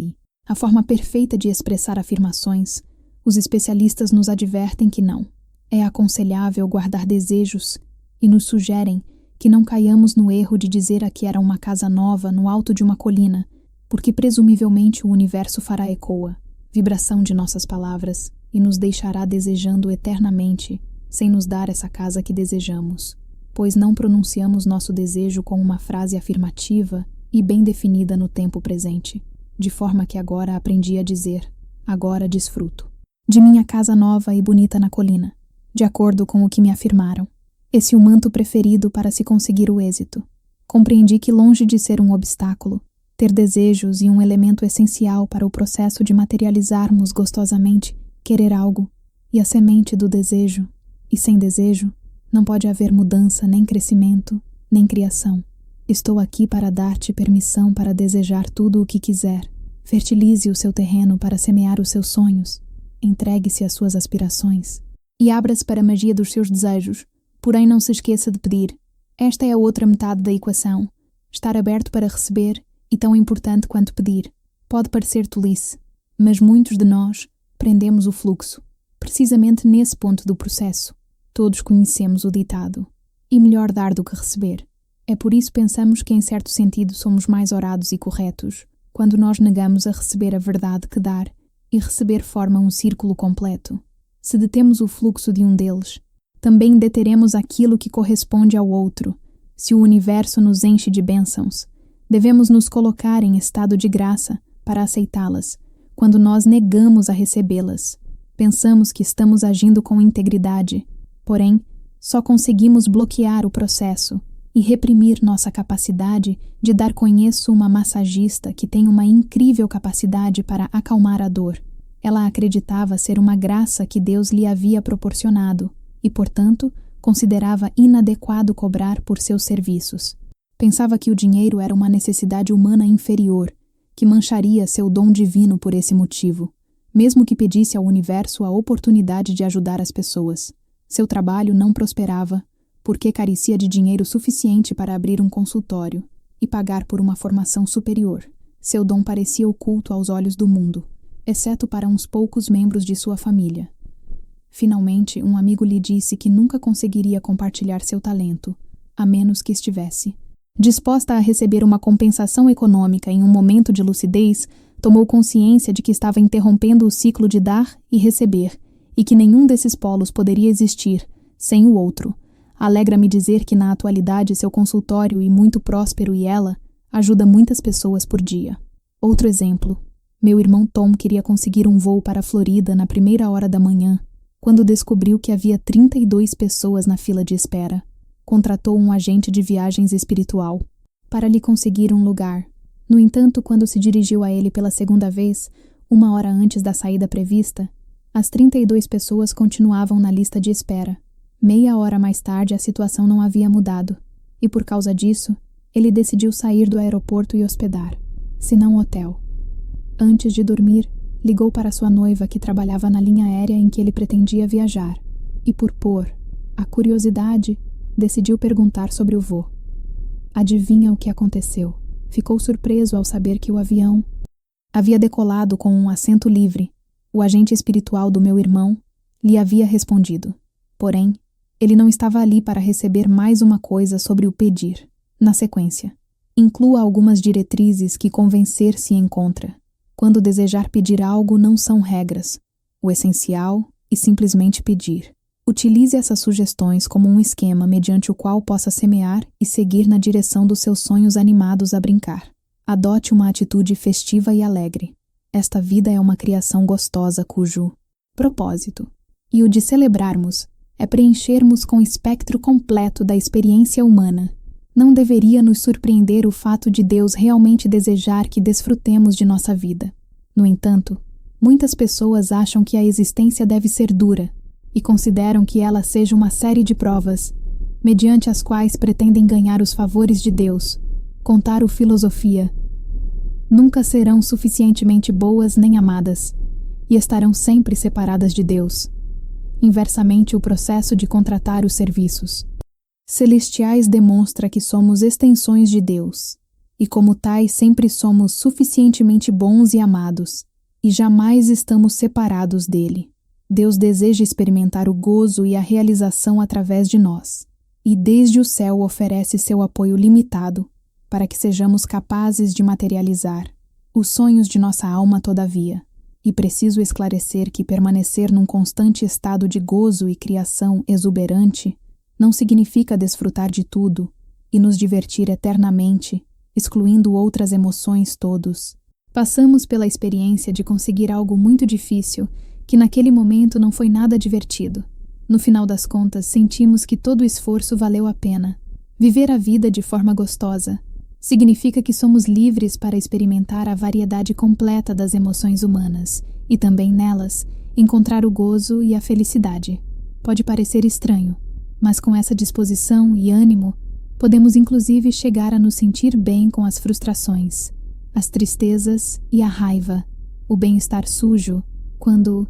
a forma perfeita de expressar afirmações. Os especialistas nos advertem que não é aconselhável guardar desejos e nos sugerem que não caiamos no erro de dizer que era uma casa nova no alto de uma colina, porque presumivelmente o universo fará ecoa, vibração de nossas palavras, e nos deixará desejando eternamente, sem nos dar essa casa que desejamos, pois não pronunciamos nosso desejo com uma frase afirmativa e bem definida no tempo presente, de forma que agora aprendi a dizer, agora desfruto de minha casa nova e bonita na colina, de acordo com o que me afirmaram. Esse é o manto preferido para se conseguir o êxito. Compreendi que, longe de ser um obstáculo, ter desejos e um elemento essencial para o processo de materializarmos gostosamente querer algo, e a semente do desejo, e sem desejo, não pode haver mudança, nem crescimento, nem criação. Estou aqui para dar-te permissão para desejar tudo o que quiser. Fertilize o seu terreno para semear os seus sonhos. Entregue-se às suas aspirações. E abra-se para a magia dos seus desejos. Porém, não se esqueça de pedir. Esta é a outra metade da equação. Estar aberto para receber, e tão importante quanto pedir. Pode parecer tolice, mas muitos de nós prendemos o fluxo, precisamente nesse ponto do processo. Todos conhecemos o ditado, e melhor dar do que receber. É por isso pensamos que em certo sentido somos mais orados e corretos, quando nós negamos a receber a verdade que dar, e receber forma um círculo completo. Se detemos o fluxo de um deles, também deteremos aquilo que corresponde ao outro. Se o universo nos enche de bênçãos, devemos nos colocar em estado de graça para aceitá-las. Quando nós negamos a recebê-las, pensamos que estamos agindo com integridade, porém, só conseguimos bloquear o processo e reprimir nossa capacidade de dar. Conheço uma massagista que tem uma incrível capacidade para acalmar a dor. Ela acreditava ser uma graça que Deus lhe havia proporcionado e, portanto, considerava inadequado cobrar por seus serviços. Pensava que o dinheiro era uma necessidade humana inferior, que mancharia seu dom divino por esse motivo, mesmo que pedisse ao universo a oportunidade de ajudar as pessoas. Seu trabalho não prosperava, porque carecia de dinheiro suficiente para abrir um consultório, e pagar por uma formação superior. Seu dom parecia oculto aos olhos do mundo, exceto para uns poucos membros de sua família. Finalmente, um amigo lhe disse que nunca conseguiria compartilhar seu talento, a menos que estivesse disposta a receber uma compensação econômica em um momento de lucidez. Tomou consciência de que estava interrompendo o ciclo de dar e receber, e que nenhum desses polos poderia existir sem o outro. Alegra-me dizer que na atualidade seu consultório, e muito próspero, e ela, ajuda muitas pessoas por dia. Outro exemplo. Meu irmão Tom queria conseguir um voo para a Florida na primeira hora da manhã, quando descobriu que havia 32 pessoas na fila de espera. Contratou um agente de viagens espiritual para lhe conseguir um lugar. No entanto, quando se dirigiu a ele pela segunda vez, 1 hora antes da saída prevista, as 32 pessoas continuavam na lista de espera. Meia hora mais tarde, a situação não havia mudado, e por causa disso, ele decidiu sair do aeroporto e hospedar, se não hotel. Antes de dormir, ligou para sua noiva, que trabalhava na linha aérea em que ele pretendia viajar, e por pôr a curiosidade, decidiu perguntar sobre o voo. Adivinha o que aconteceu? Ficou surpreso ao saber que o avião havia decolado com um assento livre. O agente espiritual do meu irmão lhe havia respondido. Porém, ele não estava ali para receber mais uma coisa sobre o pedir. Na sequência, inclua algumas diretrizes que convencer se encontra. Quando desejar pedir algo, não são regras. O essencial e simplesmente pedir. Utilize essas sugestões como um esquema mediante o qual possa semear e seguir na direção dos seus sonhos animados a brincar. Adote uma atitude festiva e alegre. Esta vida é uma criação gostosa cujo propósito, e o de celebrarmos, é preenchermos com o espectro completo da experiência humana. Não deveria nos surpreender o fato de Deus realmente desejar que desfrutemos de nossa vida. No entanto, muitas pessoas acham que a existência deve ser dura, e consideram que ela seja uma série de provas, mediante as quais pretendem ganhar os favores de Deus. Contar o filosofia. Nunca serão suficientemente boas nem amadas, e estarão sempre separadas de Deus. Inversamente, o processo de contratar os serviços celestiais demonstra que somos extensões de Deus, e como tais sempre somos suficientemente bons e amados, e jamais estamos separados dele. Deus deseja experimentar o gozo e a realização através de nós, e desde o céu oferece seu apoio limitado para que sejamos capazes de materializar os sonhos de nossa alma. Todavia, e preciso esclarecer que permanecer num constante estado de gozo e criação exuberante não significa desfrutar de tudo e nos divertir eternamente, excluindo outras emoções. Todos passamos pela experiência de conseguir algo muito difícil, que naquele momento não foi nada divertido. No final das contas, sentimos que todo o esforço valeu a pena. Viver a vida de forma gostosa significa que somos livres para experimentar a variedade completa das emoções humanas e também nelas encontrar o gozo e a felicidade. Pode parecer estranho, mas com essa disposição e ânimo, podemos inclusive chegar a nos sentir bem com as frustrações, as tristezas e a raiva, o bem-estar sujo, quando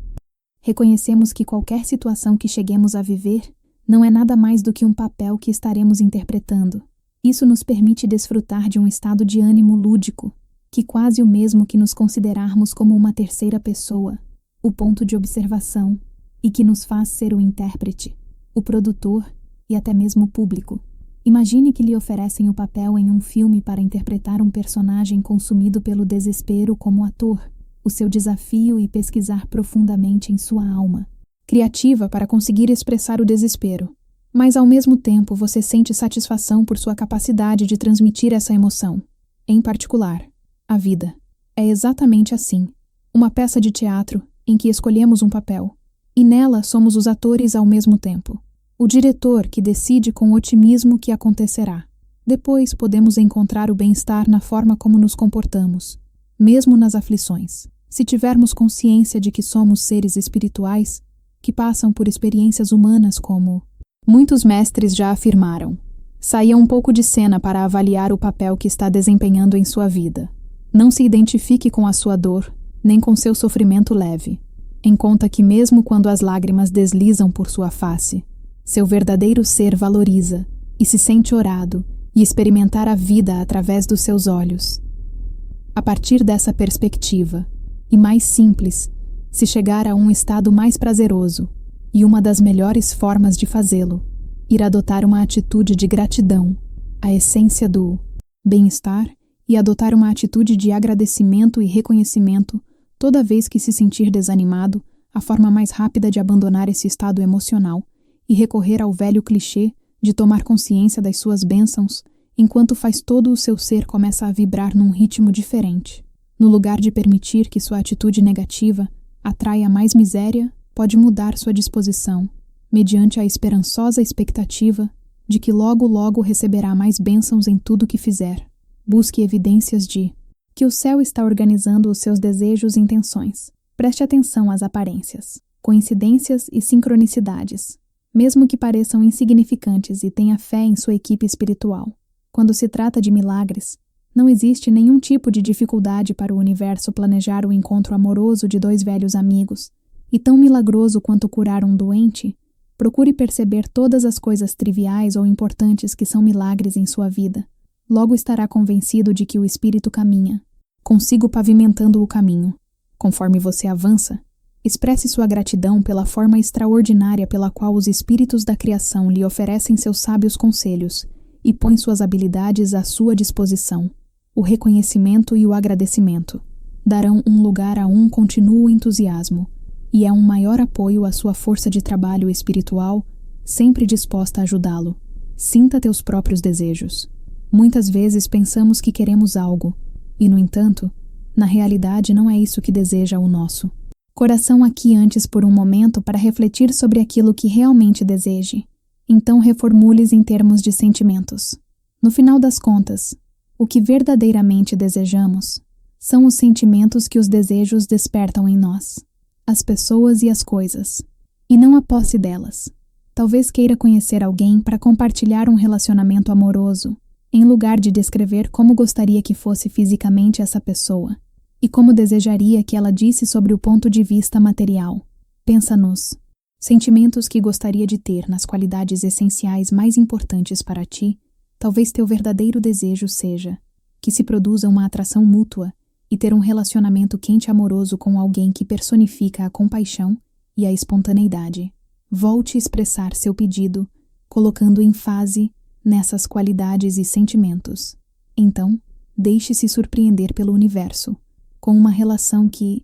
reconhecemos que qualquer situação que cheguemos a viver não é nada mais do que um papel que estaremos interpretando. Isso nos permite desfrutar de um estado de ânimo lúdico, que quase o mesmo que nos considerarmos como uma terceira pessoa, o ponto de observação, e que nos faz ser o intérprete, o produtor e até mesmo o público. Imagine que lhe oferecem o papel em um filme para interpretar um personagem consumido pelo desespero como ator. O seu desafio e pesquisar profundamente em sua alma, criativa para conseguir expressar o desespero. Mas ao mesmo tempo você sente satisfação por sua capacidade de transmitir essa emoção. Em particular, a vida é exatamente assim, uma peça de teatro em que escolhemos um papel, e nela somos os atores ao mesmo tempo. O diretor que decide com otimismo o que acontecerá. Depois podemos encontrar o bem-estar na forma como nos comportamos, mesmo nas aflições. Se tivermos consciência de que somos seres espirituais, que passam por experiências humanas como muitos mestres já afirmaram, saia um pouco de cena para avaliar o papel que está desempenhando em sua vida. Não se identifique com a sua dor, nem com seu sofrimento leve. Em conta que mesmo quando as lágrimas deslizam por sua face, seu verdadeiro ser valoriza e se sente orado e experimentar a vida através dos seus olhos. A partir dessa perspectiva, e mais simples, se chegar a um estado mais prazeroso, e uma das melhores formas de fazê-lo, ir adotar uma atitude de gratidão, a essência do bem-estar, e adotar uma atitude de agradecimento e reconhecimento toda vez que se sentir desanimado, a forma mais rápida de abandonar esse estado emocional e recorrer ao velho clichê de tomar consciência das suas bênçãos, enquanto faz todo o seu ser começa a vibrar num ritmo diferente. No lugar de permitir que sua atitude negativa atraia mais miséria, pode mudar sua disposição, mediante a esperançosa expectativa de que logo logo receberá mais bênçãos em tudo que fizer. Busque evidências de que o céu está organizando os seus desejos e intenções. Preste atenção às aparências, coincidências e sincronicidades, mesmo que pareçam insignificantes, e tenha fé em sua equipe espiritual. Quando se trata de milagres, não existe nenhum tipo de dificuldade para o universo planejar o encontro amoroso de dois velhos amigos, e tão milagroso quanto curar um doente, procure perceber todas as coisas triviais ou importantes que são milagres em sua vida. Logo estará convencido de que o espírito caminha, consigo pavimentando o caminho. Conforme você avança, expresse sua gratidão pela forma extraordinária pela qual os espíritos da criação lhe oferecem seus sábios conselhos e põe suas habilidades à sua disposição. O reconhecimento e o agradecimento darão um lugar a um contínuo entusiasmo, e é um maior apoio à sua força de trabalho espiritual, sempre disposta a ajudá-lo. Sinta teus próprios desejos. Muitas vezes pensamos que queremos algo, e, no entanto, na realidade não é isso que deseja o nosso coração aqui antes por um momento para refletir sobre aquilo que realmente deseje. Então reformule-se em termos de sentimentos. No final das contas, o que verdadeiramente desejamos são os sentimentos que os desejos despertam em nós, as pessoas e as coisas, e não a posse delas. Talvez queira conhecer alguém para compartilhar um relacionamento amoroso, em lugar de descrever como gostaria que fosse fisicamente essa pessoa, e como desejaria que ela disse sobre o ponto de vista material. Pensa nos sentimentos que gostaria de ter nas qualidades essenciais mais importantes para ti. Talvez teu verdadeiro desejo seja que se produza uma atração mútua e ter um relacionamento quente e amoroso com alguém que personifica a compaixão e a espontaneidade. Volte a expressar seu pedido, colocando ênfase nessas qualidades e sentimentos. Então, deixe-se surpreender pelo universo, com uma relação que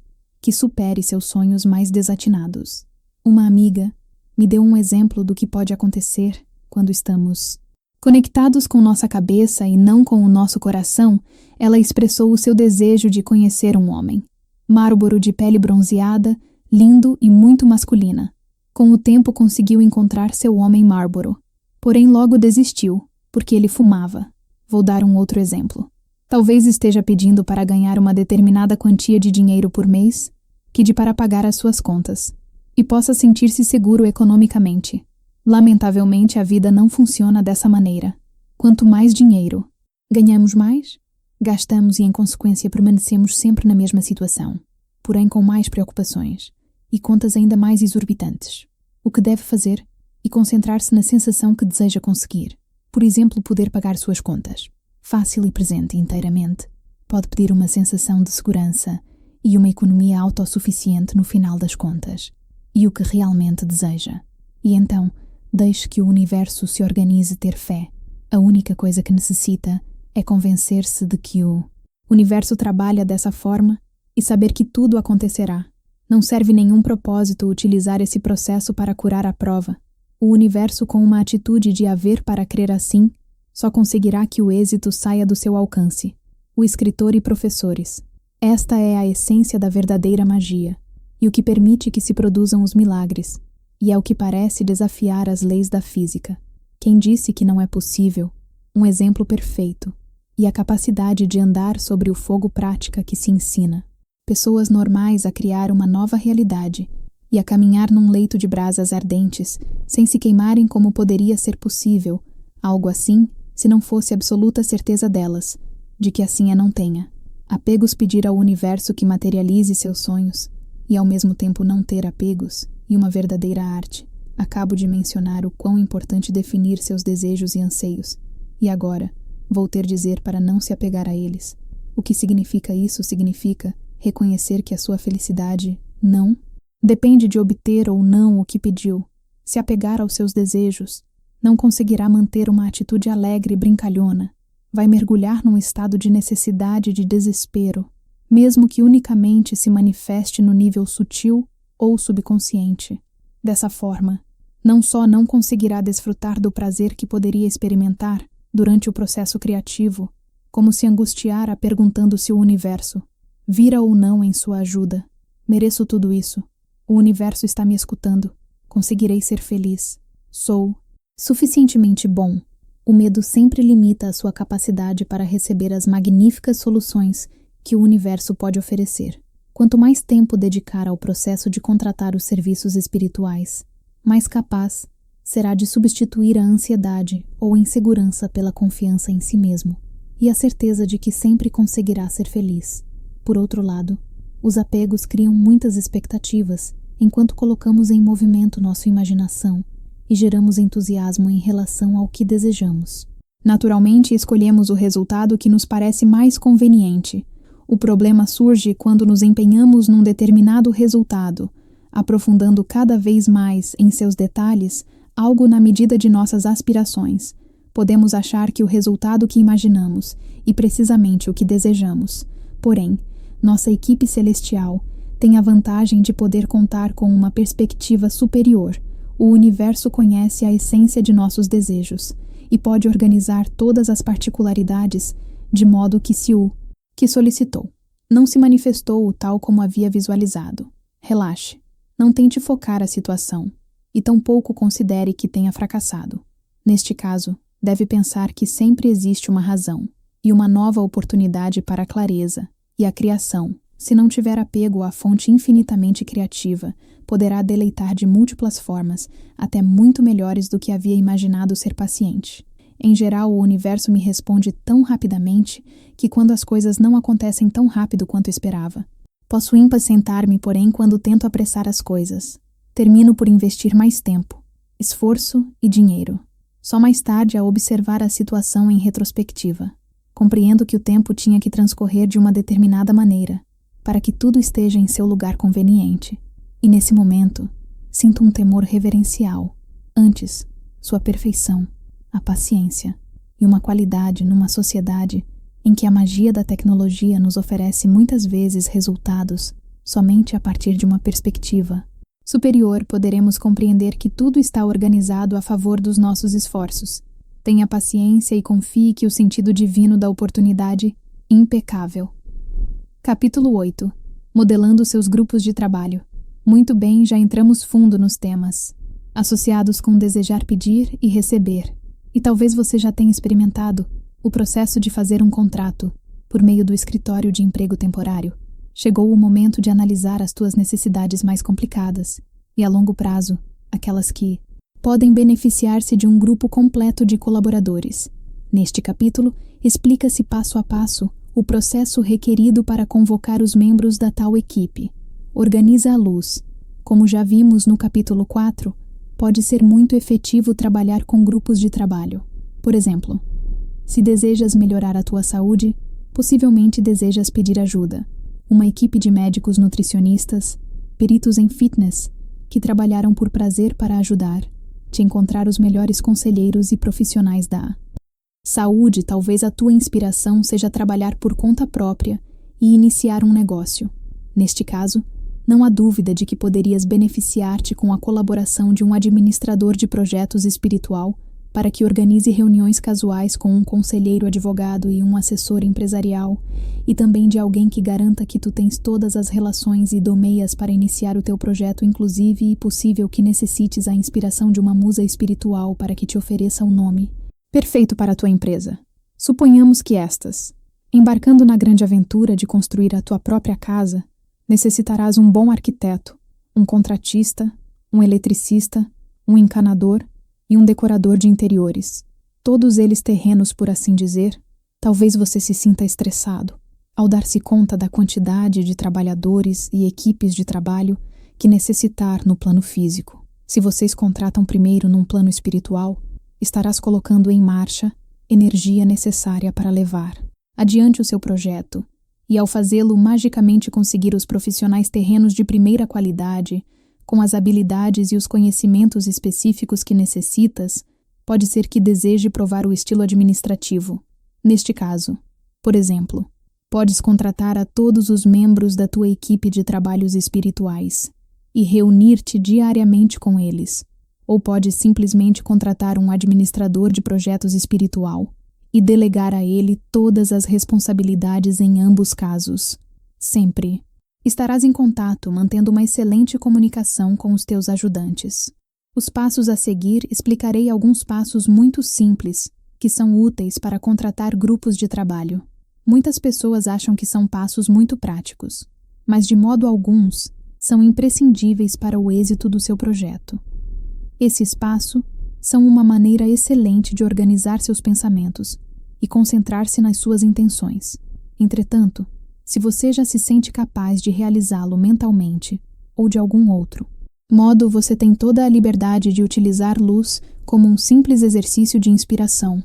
supere seus sonhos mais desatinados. Uma amiga me deu um exemplo do que pode acontecer quando estamos conectados com nossa cabeça e não com o nosso coração. Ela expressou o seu desejo de conhecer um homem. Marlboro de pele bronzeada, lindo e muito masculina. Com o tempo conseguiu encontrar seu homem Marlboro. Porém logo desistiu, porque ele fumava. Vou dar um outro exemplo. Talvez esteja pedindo para ganhar uma determinada quantia de dinheiro por mês, que de para pagar as suas contas, e possa sentir-se seguro economicamente. Lamentavelmente, a vida não funciona dessa maneira. Quanto mais dinheiro ganhamos, mais gastamos e, em consequência, permanecemos sempre na mesma situação, porém com mais preocupações e contas ainda mais exorbitantes. O que deve fazer é concentrar-se na sensação que deseja conseguir. Por exemplo, poder pagar suas contas. Fácil e presente inteiramente. Pode pedir uma sensação de segurança e uma economia autossuficiente no final das contas. E o que realmente deseja. E então, deixe que o universo se organize. Ter fé. A única coisa que necessita é convencer-se de que o universo trabalha dessa forma e saber que tudo acontecerá. Não serve nenhum propósito utilizar esse processo para curar a prova. O universo, com uma atitude de haver para crer assim, só conseguirá que o êxito saia do seu alcance. O escritor e professores. Esta é a essência da verdadeira magia, e o que permite que se produzam os milagres, e é o que parece desafiar as leis da física. Quem disse que não é possível? Um exemplo perfeito, e a capacidade de andar sobre o fogo prática que se ensina. Pessoas normais a criar uma nova realidade, e a caminhar num leito de brasas ardentes, sem se queimarem como poderia ser possível, algo assim, se não fosse absoluta certeza delas, de que assim a não tenha. Apegos pedir ao universo que materialize seus sonhos, e ao mesmo tempo não ter apegos, e uma verdadeira arte. Acabo de mencionar o quão importante definir seus desejos e anseios, E agora, vou ter dizer para não se apegar a eles. O que significa isso? Significa reconhecer que a sua felicidade não depende de obter ou não o que pediu. Se apegar aos seus desejos, não conseguirá manter uma atitude alegre e brincalhona. Vai mergulhar num estado de necessidade e de desespero, mesmo que unicamente se manifeste no nível sutil ou subconsciente. Dessa forma, não só não conseguirá desfrutar do prazer que poderia experimentar durante o processo criativo, como se angustiara perguntando se o universo vira ou não em sua ajuda. Mereço tudo isso. O universo está me escutando. Conseguirei ser feliz. Sou suficientemente bom. O medo sempre limita a sua capacidade para receber as magníficas soluções que o universo pode oferecer. Quanto mais tempo dedicar ao processo de contratar os serviços espirituais, mais capaz será de substituir a ansiedade ou insegurança pela confiança em si mesmo e a certeza de que sempre conseguirá ser feliz. Por outro lado, os apegos criam muitas expectativas enquanto colocamos em movimento nossa imaginação e geramos entusiasmo em relação ao que desejamos. Naturalmente, escolhemos o resultado que nos parece mais conveniente. O problema surge quando nos empenhamos num determinado resultado, aprofundando cada vez mais em seus detalhes algo na medida de nossas aspirações. Podemos achar que o resultado que imaginamos e precisamente o que desejamos. Porém, nossa equipe celestial tem a vantagem de poder contar com uma perspectiva superior. O universo conhece a essência de nossos desejos e pode organizar todas as particularidades de modo que se o que solicitou não se manifestou tal como havia visualizado. Relaxe. Não tente focar a situação e tampouco considere que tenha fracassado. Neste caso, deve pensar que sempre existe uma razão e uma nova oportunidade para a clareza e a criação. Se não tiver apego à fonte infinitamente criativa, poderá deleitar de múltiplas formas, até muito melhores do que havia imaginado ser paciente. Em geral, o universo me responde tão rapidamente que quando as coisas não acontecem tão rápido quanto esperava. Posso impacientar-me, porém, quando tento apressar as coisas. Termino por investir mais tempo, esforço e dinheiro. Só mais tarde, a observar a situação em retrospectiva, compreendo que o tempo tinha que transcorrer de uma determinada maneira, para que tudo esteja em seu lugar conveniente. E nesse momento, sinto um temor reverencial. Antes, sua perfeição, a paciência e uma qualidade numa sociedade em que a magia da tecnologia nos oferece muitas vezes resultados somente a partir de uma perspectiva superior, poderemos compreender que tudo está organizado a favor dos nossos esforços. Tenha paciência e confie que o sentido divino da oportunidade é impecável. Capítulo 8. Modelando seus grupos de trabalho. Muito bem, já entramos fundo nos temas associados com desejar pedir e receber. E talvez você já tenha experimentado o processo de fazer um contrato por meio do escritório de emprego temporário. Chegou o momento de analisar as tuas necessidades mais complicadas e, a longo prazo, aquelas que podem beneficiar-se de um grupo completo de colaboradores. Neste capítulo, explica-se passo a passo o processo requerido para convocar os membros da tal equipe. Organiza a luz. Como já vimos no capítulo 4, pode ser muito efetivo trabalhar com grupos de trabalho. Por exemplo, se desejas melhorar a tua saúde, possivelmente desejas pedir ajuda. Uma equipe de médicos nutricionistas, peritos em fitness, que trabalharam por prazer para ajudar, te encontrar os melhores conselheiros e profissionais da saúde. Talvez a tua inspiração seja trabalhar por conta própria e iniciar um negócio. Neste caso, não há dúvida de que poderias beneficiar-te com a colaboração de um administrador de projetos espiritual para que organize reuniões casuais com um conselheiro advogado e um assessor empresarial, e também de alguém que garanta que tu tens todas as relações idôneas para iniciar o teu projeto, inclusive e possível que necessites a inspiração de uma musa espiritual para que te ofereça o nome perfeito para a tua empresa. Suponhamos que embarcando na grande aventura de construir a tua própria casa, necessitarás um bom arquiteto, um contratista, um eletricista, um encanador e um decorador de interiores. Todos eles terrenos, por assim dizer. Talvez você se sinta estressado ao dar-se conta da quantidade de trabalhadores e equipes de trabalho que necessitar no plano físico. Se vocês contratam primeiro num plano espiritual, estarás colocando em marcha energia necessária para levar adiante o seu projeto e, ao fazê-lo, magicamente conseguir os profissionais terrenos de primeira qualidade, com as habilidades e os conhecimentos específicos que necessitas, pode ser que deseje provar o estilo administrativo. Neste caso, por exemplo, podes contratar a todos os membros da tua equipe de trabalhos espirituais e reunir-te diariamente com eles, ou podes simplesmente contratar um administrador de projetos espiritual e delegar a ele todas as responsabilidades em ambos casos. Sempre estarás em contato, mantendo uma excelente comunicação com os teus ajudantes. Os passos a seguir, explicarei alguns passos muito simples que são úteis para contratar grupos de trabalho. Muitas pessoas acham que são passos muito práticos, mas de modo algum são imprescindíveis para o êxito do seu projeto. Esses passos são uma maneira excelente de organizar seus pensamentos e concentrar-se nas suas intenções. Entretanto, se você já se sente capaz de realizá-lo mentalmente ou de algum outro modo, você tem toda a liberdade de utilizar luz como um simples exercício de inspiração.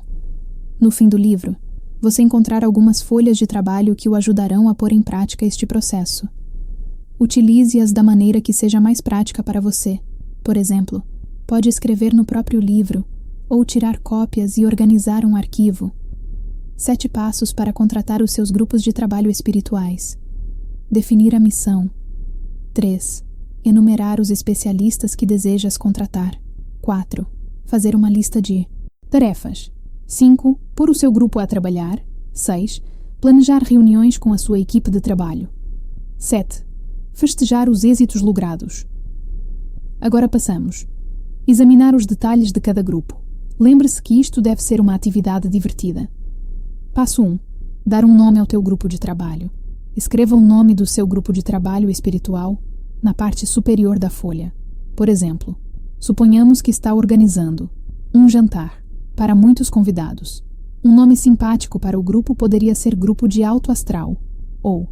No fim do livro, você encontrará algumas folhas de trabalho que o ajudarão a pôr em prática este processo. Utilize-as da maneira que seja mais prática para você. Por exemplo, pode escrever no próprio livro ou tirar cópias e organizar um arquivo. 7 passos para contratar os seus grupos de trabalho espirituais. Definir a missão. 3. Enumerar os especialistas que desejas contratar. 4. Fazer uma lista de tarefas. 5. Pôr o seu grupo a trabalhar. 6. Planejar reuniões com a sua equipe de trabalho. 7. Festejar os êxitos logrados. Agora passamos. Examinar os detalhes de cada grupo. Lembre-se que isto deve ser uma atividade divertida. Passo 1. Dar um nome ao teu grupo de trabalho. Escreva o nome do seu grupo de trabalho espiritual na parte superior da folha. Por exemplo, suponhamos que está organizando um jantar para muitos convidados. Um nome simpático para o grupo poderia ser Grupo de Alto Astral, ou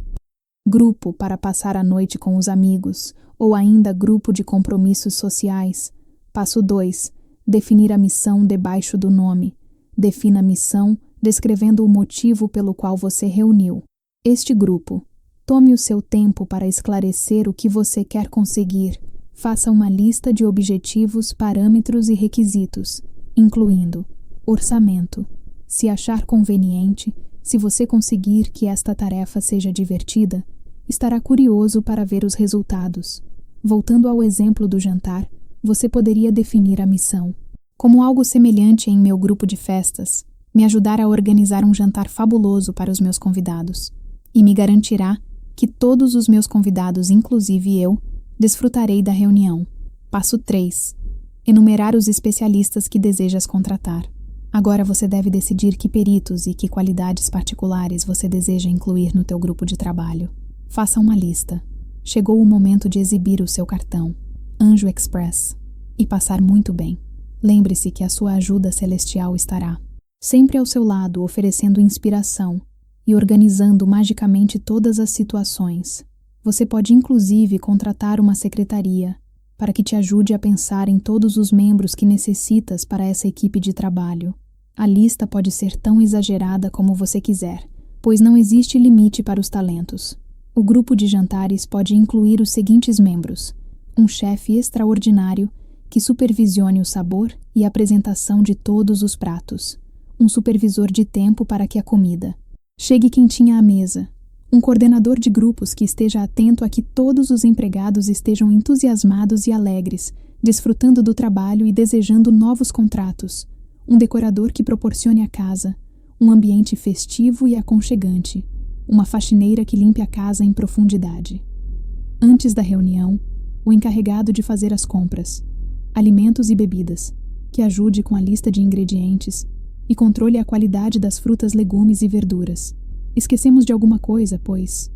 Grupo para passar a noite com os amigos, ou ainda Grupo de Compromissos Sociais. Passo 2. Definir a missão debaixo do nome. Defina a missão descrevendo o motivo pelo qual você reuniu este grupo. Tome o seu tempo para esclarecer o que você quer conseguir. Faça uma lista de objetivos, parâmetros e requisitos, incluindo orçamento. Se achar conveniente, se você conseguir que esta tarefa seja divertida, estará curioso para ver os resultados. Voltando ao exemplo do jantar, você poderia definir a missão como algo semelhante em meu grupo de festas, me ajudar a organizar um jantar fabuloso para os meus convidados, e me garantirá que todos os meus convidados, inclusive eu, desfrutarei da reunião. Passo 3. Enumerar os especialistas que desejas contratar. Agora você deve decidir que peritos e que qualidades particulares você deseja incluir no teu grupo de trabalho. Faça uma lista. Chegou o momento de exibir o seu cartão, Anjo Express, e passar muito bem. Lembre-se que a sua ajuda celestial estará sempre ao seu lado, oferecendo inspiração e organizando magicamente todas as situações. Você pode inclusive contratar uma secretaria para que te ajude a pensar em todos os membros que necessitas para essa equipe de trabalho. A lista pode ser tão exagerada como você quiser, pois não existe limite para os talentos. O grupo de jantares pode incluir os seguintes membros: um chefe extraordinário que supervisione o sabor e a apresentação de todos os pratos, um supervisor de tempo para que a comida chegue quentinha à mesa, um coordenador de grupos que esteja atento a que todos os empregados estejam entusiasmados e alegres, desfrutando do trabalho e desejando novos contratos, um decorador que proporcione a casa um ambiente festivo e aconchegante, uma faxineira que limpe a casa em profundidade. Antes da reunião, o encarregado de fazer as compras, alimentos e bebidas, que ajude com a lista de ingredientes e controle a qualidade das frutas, legumes e verduras. Esquecemos de alguma coisa, pois?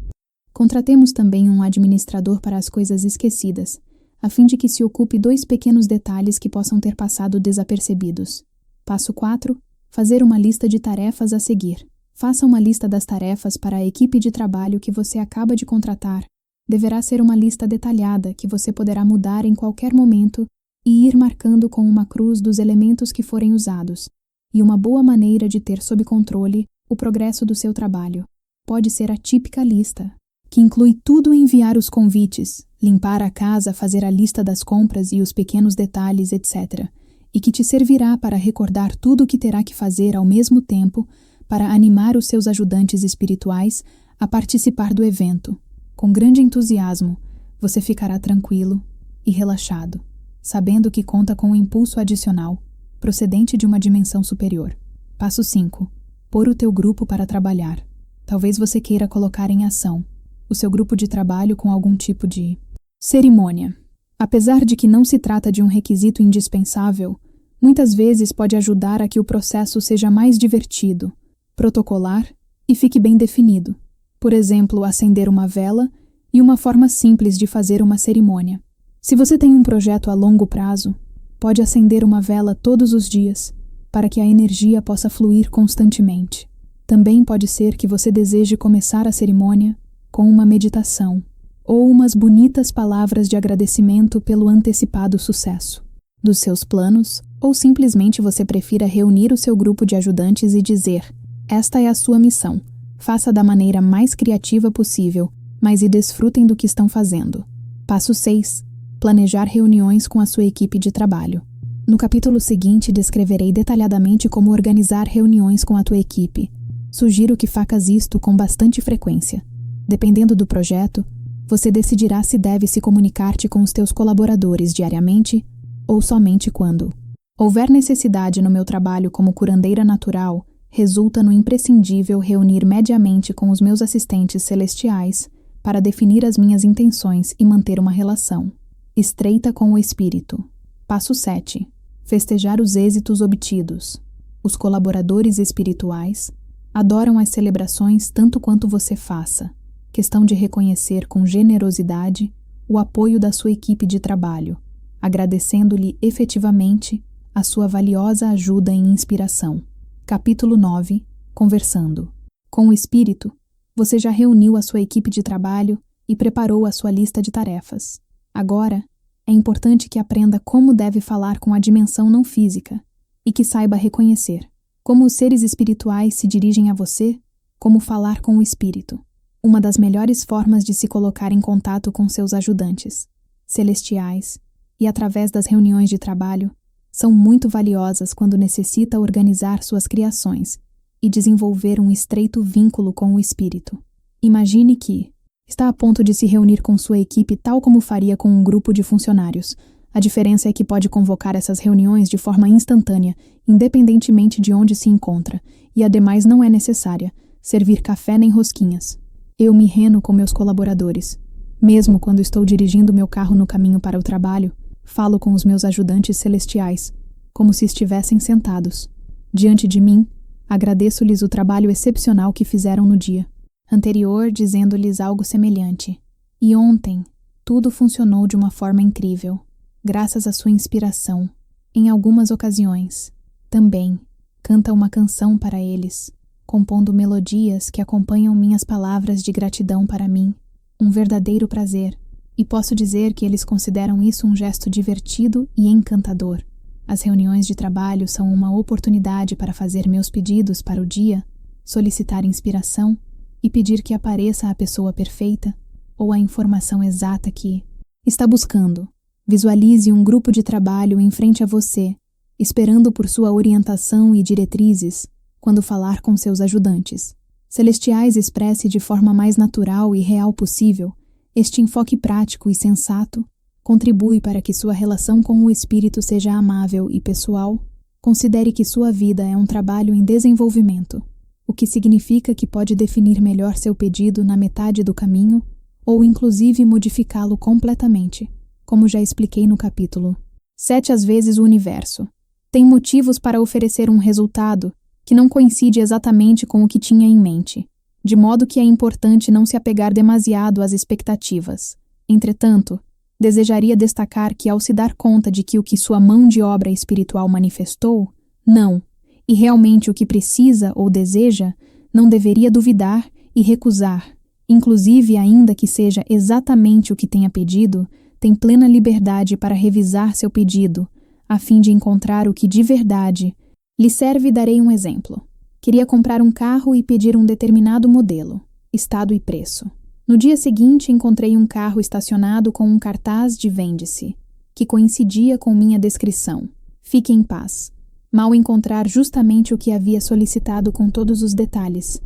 Contratemos também um administrador para as coisas esquecidas, a fim de que se ocupe 2 pequenos detalhes que possam ter passado desapercebidos. Passo 4. Fazer uma lista de tarefas a seguir. Faça uma lista das tarefas para a equipe de trabalho que você acaba de contratar. Deverá ser uma lista detalhada que você poderá mudar em qualquer momento e ir marcando com uma cruz dos elementos que forem usados, e uma boa maneira de ter sob controle o progresso do seu trabalho pode ser a típica lista, que inclui tudo em enviar os convites, limpar a casa, fazer a lista das compras e os pequenos detalhes, etc., e que te servirá para recordar tudo o que terá que fazer ao mesmo tempo para animar os seus ajudantes espirituais a participar do evento. Com grande entusiasmo, você ficará tranquilo e relaxado, sabendo que conta com um impulso adicional, procedente de uma dimensão superior. Passo 5. Pôr o teu grupo para trabalhar. Talvez você queira colocar em ação o seu grupo de trabalho com algum tipo de cerimônia. Apesar de que não se trata de um requisito indispensável, muitas vezes pode ajudar a que o processo seja mais divertido, protocolar e fique bem definido. Por exemplo, acender uma vela e uma forma simples de fazer uma cerimônia. Se você tem um projeto a longo prazo, pode acender uma vela todos os dias, para que a energia possa fluir constantemente. Também pode ser que você deseje começar a cerimônia com uma meditação ou umas bonitas palavras de agradecimento pelo antecipado sucesso dos seus planos, ou simplesmente você prefira reunir o seu grupo de ajudantes e dizer: esta é a sua missão, faça da maneira mais criativa possível, mas e desfrutem do que estão fazendo. Passo 6. Planejar reuniões com a sua equipe de trabalho. No capítulo seguinte descreverei detalhadamente como organizar reuniões com a tua equipe. Sugiro que faças isto com bastante frequência. Dependendo do projeto, você decidirá se deve se comunicar-te com os teus colaboradores diariamente ou somente quando houver necessidade. No meu trabalho como curandeira natural, resulta no imprescindível reunir mediamente com os meus assistentes celestiais para definir as minhas intenções e manter uma relação estreita com o espírito. Passo 7. Festejar os êxitos obtidos. Os colaboradores espirituais adoram as celebrações tanto quanto você faça. Questão de reconhecer com generosidade o apoio da sua equipe de trabalho, agradecendo-lhe efetivamente a sua valiosa ajuda e inspiração. Capítulo 9. Conversando. Com o espírito, você já reuniu a sua equipe de trabalho e preparou a sua lista de tarefas. Agora, é importante que aprenda como deve falar com a dimensão não física e que saiba reconhecer como os seres espirituais se dirigem a você, como falar com o espírito. Uma das melhores formas de se colocar em contato com seus ajudantes celestiais e através das reuniões de trabalho são muito valiosas quando necessita organizar suas criações e desenvolver um estreito vínculo com o espírito. Imagine que está a ponto de se reunir com sua equipe tal como faria com um grupo de funcionários. A diferença é que pode convocar essas reuniões de forma instantânea, independentemente de onde se encontra, e ademais não é necessária servir café nem rosquinhas. Eu me reno com meus colaboradores. Mesmo quando estou dirigindo meu carro no caminho para o trabalho, falo com os meus ajudantes celestiais, como se estivessem sentados diante de mim. Agradeço-lhes o trabalho excepcional que fizeram no dia anterior, dizendo-lhes algo semelhante. E ontem, tudo funcionou de uma forma incrível, graças à sua inspiração. Em algumas ocasiões, também, canta uma canção para eles, compondo melodias que acompanham minhas palavras de gratidão para mim. Um verdadeiro prazer, e posso dizer que eles consideram isso um gesto divertido e encantador. As reuniões de trabalho são uma oportunidade para fazer meus pedidos para o dia, solicitar inspiração e pedir que apareça a pessoa perfeita ou a informação exata que está buscando. Visualize um grupo de trabalho em frente a você, esperando por sua orientação e diretrizes quando falar com seus ajudantes celestiais. Expresse de forma mais natural e real possível. Este enfoque prático e sensato contribui para que sua relação com o espírito seja amável e pessoal. Considere que sua vida é um trabalho em desenvolvimento, o que significa que pode definir melhor seu pedido na metade do caminho ou inclusive modificá-lo completamente, como já expliquei no capítulo 7. Às vezes o universo tem motivos para oferecer um resultado que não coincide exatamente com o que tinha em mente, de modo que é importante não se apegar demasiado às expectativas. Entretanto, desejaria destacar que ao se dar conta de que o que sua mão de obra espiritual manifestou, não, e realmente o que precisa ou deseja, não deveria duvidar e recusar. Inclusive, ainda que seja exatamente o que tenha pedido, tem plena liberdade para revisar seu pedido, a fim de encontrar o que de verdade Lhe serve, darei um exemplo. Queria comprar um carro e pedir um determinado modelo, estado e preço. No dia seguinte, encontrei um carro estacionado com um cartaz de vende-se, que coincidia com minha descrição. Fique em paz. Mal encontrar justamente o que havia solicitado com todos os detalhes.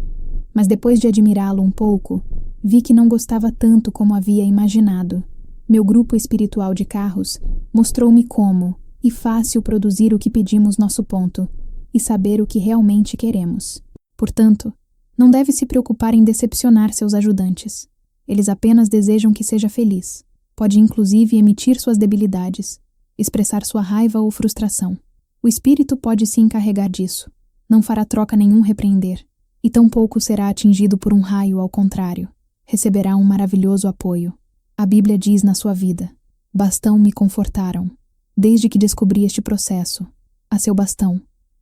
Mas depois de admirá-lo um pouco, vi que não gostava tanto como havia imaginado. Meu grupo espiritual de carros mostrou-me como e fácil produzir o que pedimos nosso ponto e saber o que realmente queremos. Portanto, não deve se preocupar em decepcionar seus ajudantes. Eles apenas desejam que seja feliz. Pode inclusive emitir suas debilidades, expressar sua raiva ou frustração. O espírito pode se encarregar disso. Não fará troca nenhum repreender, e tampouco será atingido por um raio, ao contrário. Receberá um maravilhoso apoio. A Bíblia diz na sua vida: bastão me confortaram. Desde que descobri este processo, a seu bastão,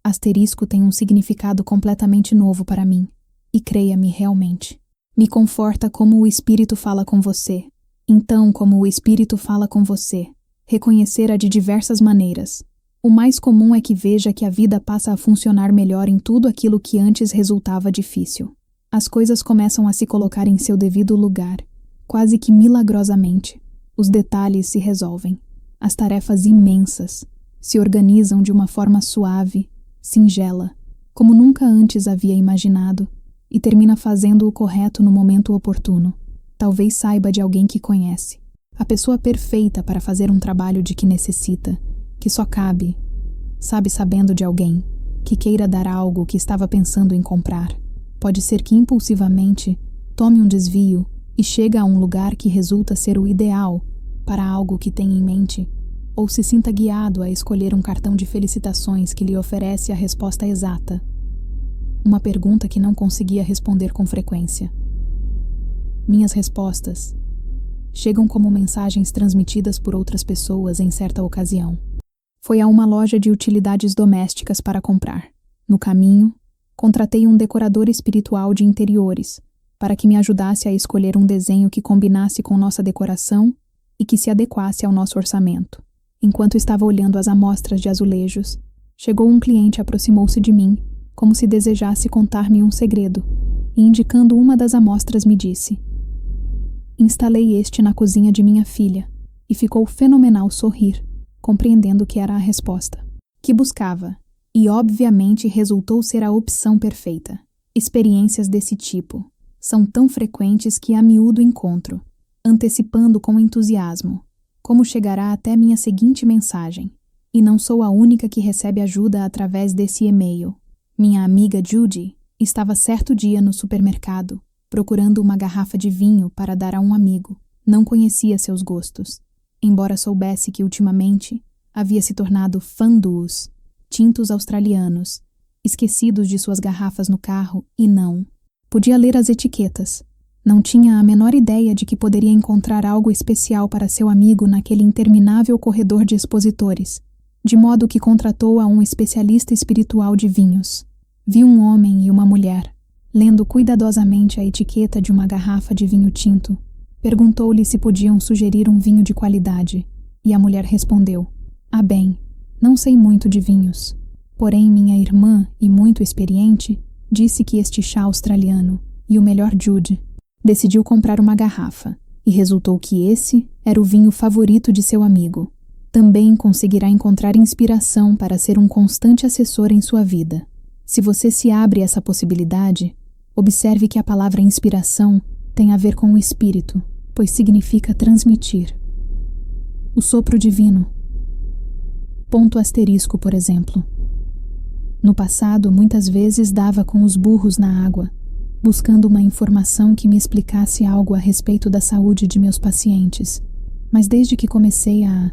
asterisco tem um significado completamente novo para mim. E creia-me realmente. Me conforta como o Espírito fala com você. Então, como o Espírito fala com você, reconhecer-a de diversas maneiras. O mais comum é que veja que a vida passa a funcionar melhor em tudo aquilo que antes resultava difícil. As coisas começam a se colocar em seu devido lugar, quase que milagrosamente. Os detalhes se resolvem. As tarefas imensas se organizam de uma forma suave, singela, como nunca antes havia imaginado, e termina fazendo o correto no momento oportuno. Talvez saiba de alguém que conhece. A pessoa perfeita para fazer um trabalho de que necessita, que só cabe. Sabe, sabendo de alguém que queira dar algo que estava pensando em comprar. Pode ser que impulsivamente tome um desvio e chega a um lugar que resulta ser o ideal para algo que tem em mente, ou se sinta guiado a escolher um cartão de felicitações que lhe oferece a resposta exata. Uma pergunta que não conseguia responder com frequência. Minhas respostas chegam como mensagens transmitidas por outras pessoas em certa ocasião. Foi a uma loja de utilidades domésticas para comprar. No caminho, contratei um decorador espiritual de interiores para que me ajudasse a escolher um desenho que combinasse com nossa decoração e que se adequasse ao nosso orçamento. Enquanto estava olhando as amostras de azulejos, chegou um cliente e aproximou-se de mim, como se desejasse contar-me um segredo, e indicando uma das amostras me disse: instalei este na cozinha de minha filha, e ficou fenomenal sorrir, compreendendo que era a resposta que buscava, e obviamente resultou ser a opção perfeita. Experiências desse tipo são tão frequentes que a miúdo encontro, antecipando com entusiasmo como chegará até minha seguinte mensagem. E não sou a única que recebe ajuda através desse e-mail. Minha amiga Judy estava certo dia no supermercado, procurando uma garrafa de vinho para dar a um amigo. Não conhecia seus gostos, embora soubesse que ultimamente havia se tornado fã dos tintos australianos, esquecidos de suas garrafas no carro, e não podia ler as etiquetas. Não tinha a menor ideia de que poderia encontrar algo especial para seu amigo naquele interminável corredor de expositores, de modo que contratou a um especialista espiritual de vinhos. Vi um homem e uma mulher, lendo cuidadosamente a etiqueta de uma garrafa de vinho tinto. Perguntou-lhe se podiam sugerir um vinho de qualidade, e a mulher respondeu: ah, bem, não sei muito de vinhos. Porém, minha irmã, e muito experiente, disse que este chá australiano, e o melhor Judy, decidiu comprar uma garrafa, e resultou que esse era o vinho favorito de seu amigo. Também conseguirá encontrar inspiração para ser um constante assessor em sua vida. Se você se abre a essa possibilidade, observe que a palavra inspiração tem a ver com o espírito, pois significa transmitir. O sopro divino. Ponto asterisco, por exemplo. No passado, muitas vezes dava com os burros na água, buscando uma informação que me explicasse algo a respeito da saúde de meus pacientes. Mas desde que comecei a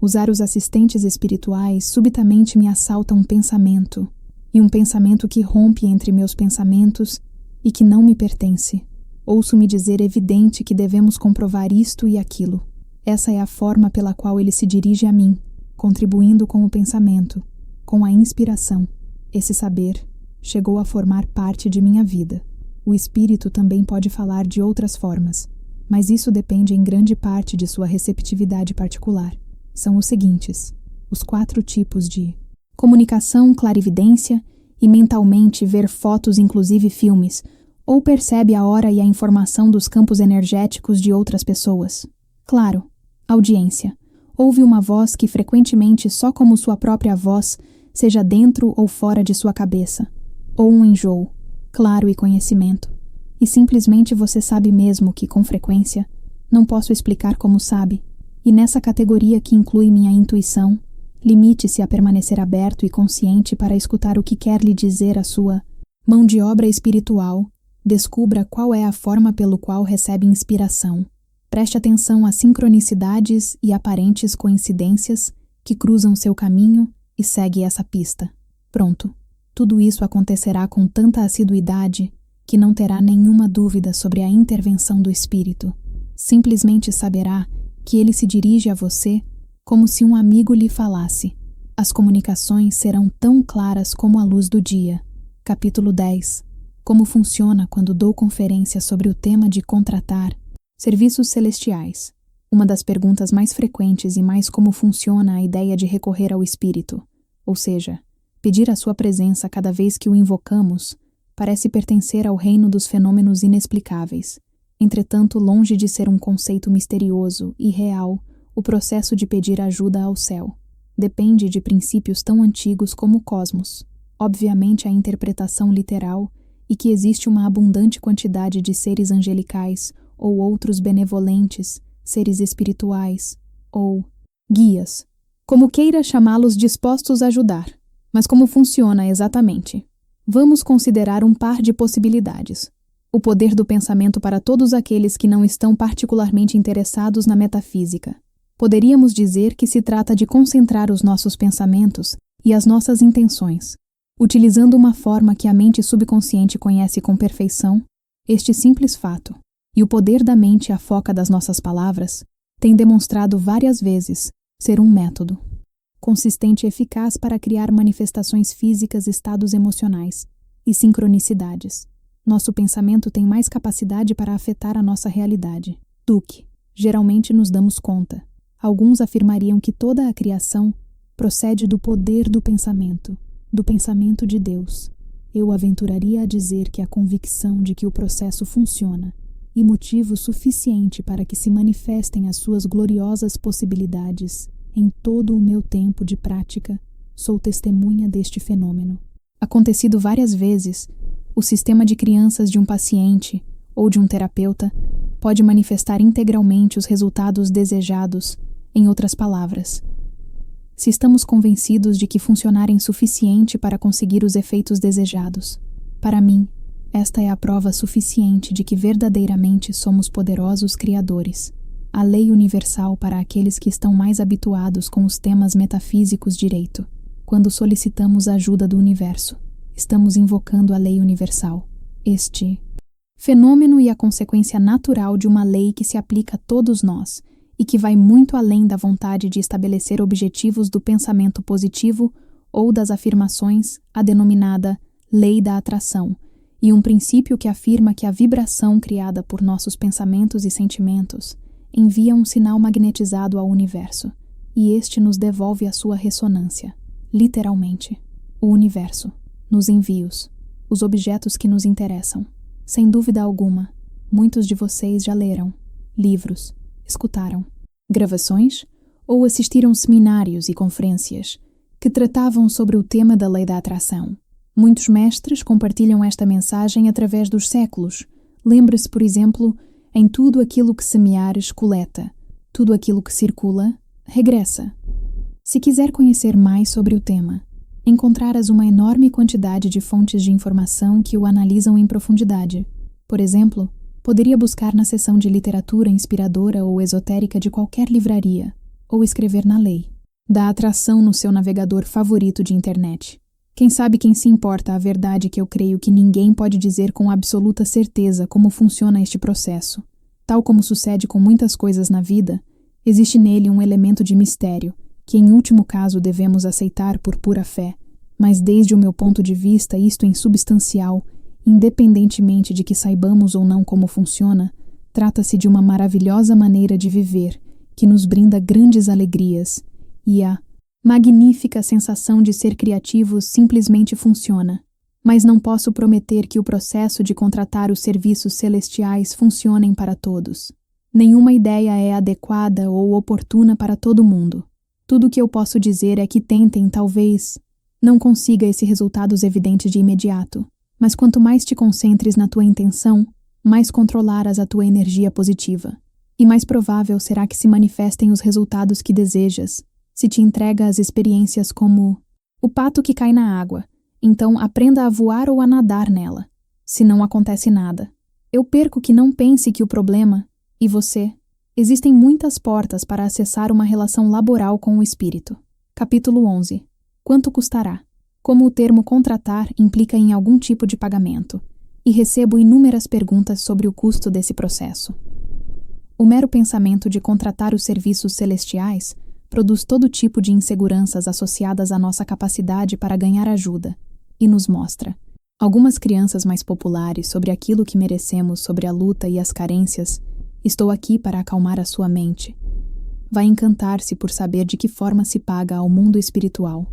usar os assistentes espirituais, subitamente me assalta um pensamento, e um pensamento que rompe entre meus pensamentos e que não me pertence. Ouço-me dizer evidente que devemos comprovar isto e aquilo. Essa é a forma pela qual ele se dirige a mim, contribuindo com o pensamento, com a inspiração. Esse saber chegou a formar parte de minha vida. O espírito também pode falar de outras formas, mas isso depende em grande parte de sua receptividade particular. São os seguintes: os 4 tipos de comunicação, clarividência e mentalmente ver fotos, inclusive filmes, ou percebe a hora e a informação dos campos energéticos de outras pessoas. Claro, audiência. Ouve uma voz que frequentemente só como sua própria voz, seja dentro ou fora de sua cabeça. Ou um enjoo, claro, e conhecimento. E simplesmente você sabe mesmo que, com frequência, não posso explicar como sabe. E nessa categoria que inclui minha intuição, limite-se a permanecer aberto e consciente para escutar o que quer lhe dizer a sua mão de obra espiritual. Descubra qual é a forma pelo qual recebe inspiração. Preste atenção às sincronicidades e aparentes coincidências que cruzam seu caminho e segue essa pista. Pronto. Tudo isso acontecerá com tanta assiduidade que não terá nenhuma dúvida sobre a intervenção do Espírito. Simplesmente saberá que ele se dirige a você como se um amigo lhe falasse. As comunicações serão tão claras como a luz do dia. Capítulo 10. Como funciona quando dou conferência sobre o tema de contratar serviços celestiais. Uma das perguntas mais frequentes e mais como funciona a ideia de recorrer ao Espírito, ou seja, pedir a sua presença cada vez que o invocamos, parece pertencer ao reino dos fenômenos inexplicáveis. Entretanto, longe de ser um conceito misterioso e real, o processo de pedir ajuda ao céu depende de princípios tão antigos como o cosmos. Obviamente, a interpretação literal e que existe uma abundante quantidade de seres angelicais ou outros benevolentes, seres espirituais ou guias, como queira chamá-los, dispostos a ajudar. Mas como funciona exatamente? Vamos considerar um par de possibilidades. O poder do pensamento para todos aqueles que não estão particularmente interessados na metafísica. Poderíamos dizer que se trata de concentrar os nossos pensamentos e as nossas intenções, utilizando uma forma que a mente subconsciente conhece com perfeição, este simples fato, e o poder da mente, a foca das nossas palavras, tem demonstrado várias vezes ser um método consistente e eficaz para criar manifestações físicas, estados emocionais e sincronicidades. Nosso pensamento tem mais capacidade para afetar a nossa realidade do que, geralmente, nos damos conta. Alguns afirmariam que toda a criação procede do poder do pensamento de Deus. Eu aventuraria a dizer que a convicção de que o processo funciona e motivo suficiente para que se manifestem as suas gloriosas possibilidades em todo o meu tempo de prática, sou testemunha deste fenômeno. Acontecido várias vezes, o sistema de crianças de um paciente ou de um terapeuta pode manifestar integralmente os resultados desejados, em outras palavras. Se estamos convencidos de que funcionarem suficiente para conseguir os efeitos desejados, para mim, esta é a prova suficiente de que verdadeiramente somos poderosos criadores. A lei universal para aqueles que estão mais habituados com os temas metafísicos direito. Quando solicitamos a ajuda do universo, estamos invocando a lei universal. Este fenômeno e a consequência natural de uma lei que se aplica a todos nós e que vai muito além da vontade de estabelecer objetivos do pensamento positivo ou das afirmações, a denominada lei da atração, e um princípio que afirma que a vibração criada por nossos pensamentos e sentimentos envia um sinal magnetizado ao universo, e este nos devolve a sua ressonância. Literalmente, o universo, nos envios, os objetos que nos interessam. Sem dúvida alguma, muitos de vocês já leram livros, escutaram gravações ou assistiram seminários e conferências que tratavam sobre o tema da lei da atração. Muitos mestres compartilham esta mensagem através dos séculos. Lembre-se, por exemplo, em tudo aquilo que semeares, coleta. Tudo aquilo que circula, regressa. Se quiser conhecer mais sobre o tema, encontrarás uma enorme quantidade de fontes de informação que o analisam em profundidade. Por exemplo, poderia buscar na seção de literatura inspiradora ou esotérica de qualquer livraria, ou escrever na lei da atração no seu navegador favorito de internet. Quem se importa a verdade que eu creio que ninguém pode dizer com absoluta certeza como funciona este processo. Tal como sucede com muitas coisas na vida, existe nele um elemento de mistério, que em último caso devemos aceitar por pura fé, mas desde o meu ponto de vista isto é insubstancial, independentemente de que saibamos ou não como funciona, trata-se de uma maravilhosa maneira de viver, que nos brinda grandes alegrias, e a Magnífica sensação de ser criativo simplesmente funciona, mas não posso prometer que o processo de contratar os serviços celestiais funcionem para todos. Nenhuma ideia é adequada ou oportuna para todo mundo. Tudo o que eu posso dizer é que tentem, talvez, não consiga esses resultados evidentes de imediato, mas quanto mais te concentres na tua intenção, mais controlarás a tua energia positiva, e mais provável será que se manifestem os resultados que desejas, se te entrega às experiências como o pato que cai na água. Então aprenda a voar ou a nadar nela. Se não acontece nada. Eu perco que não pense que o problema, e você, existem muitas portas para acessar uma relação laboral com o espírito. Capítulo 11. Quanto custará? Como o termo contratar implica em algum tipo de pagamento, e recebo inúmeras perguntas sobre o custo desse processo. O mero pensamento de contratar os serviços celestiais produz todo tipo de inseguranças associadas à nossa capacidade para ganhar ajuda, e nos mostra algumas crianças mais populares sobre aquilo que merecemos, sobre a luta e as carências. Estou aqui para acalmar a sua mente. Vai encantar-se por saber de que forma se paga ao mundo espiritual.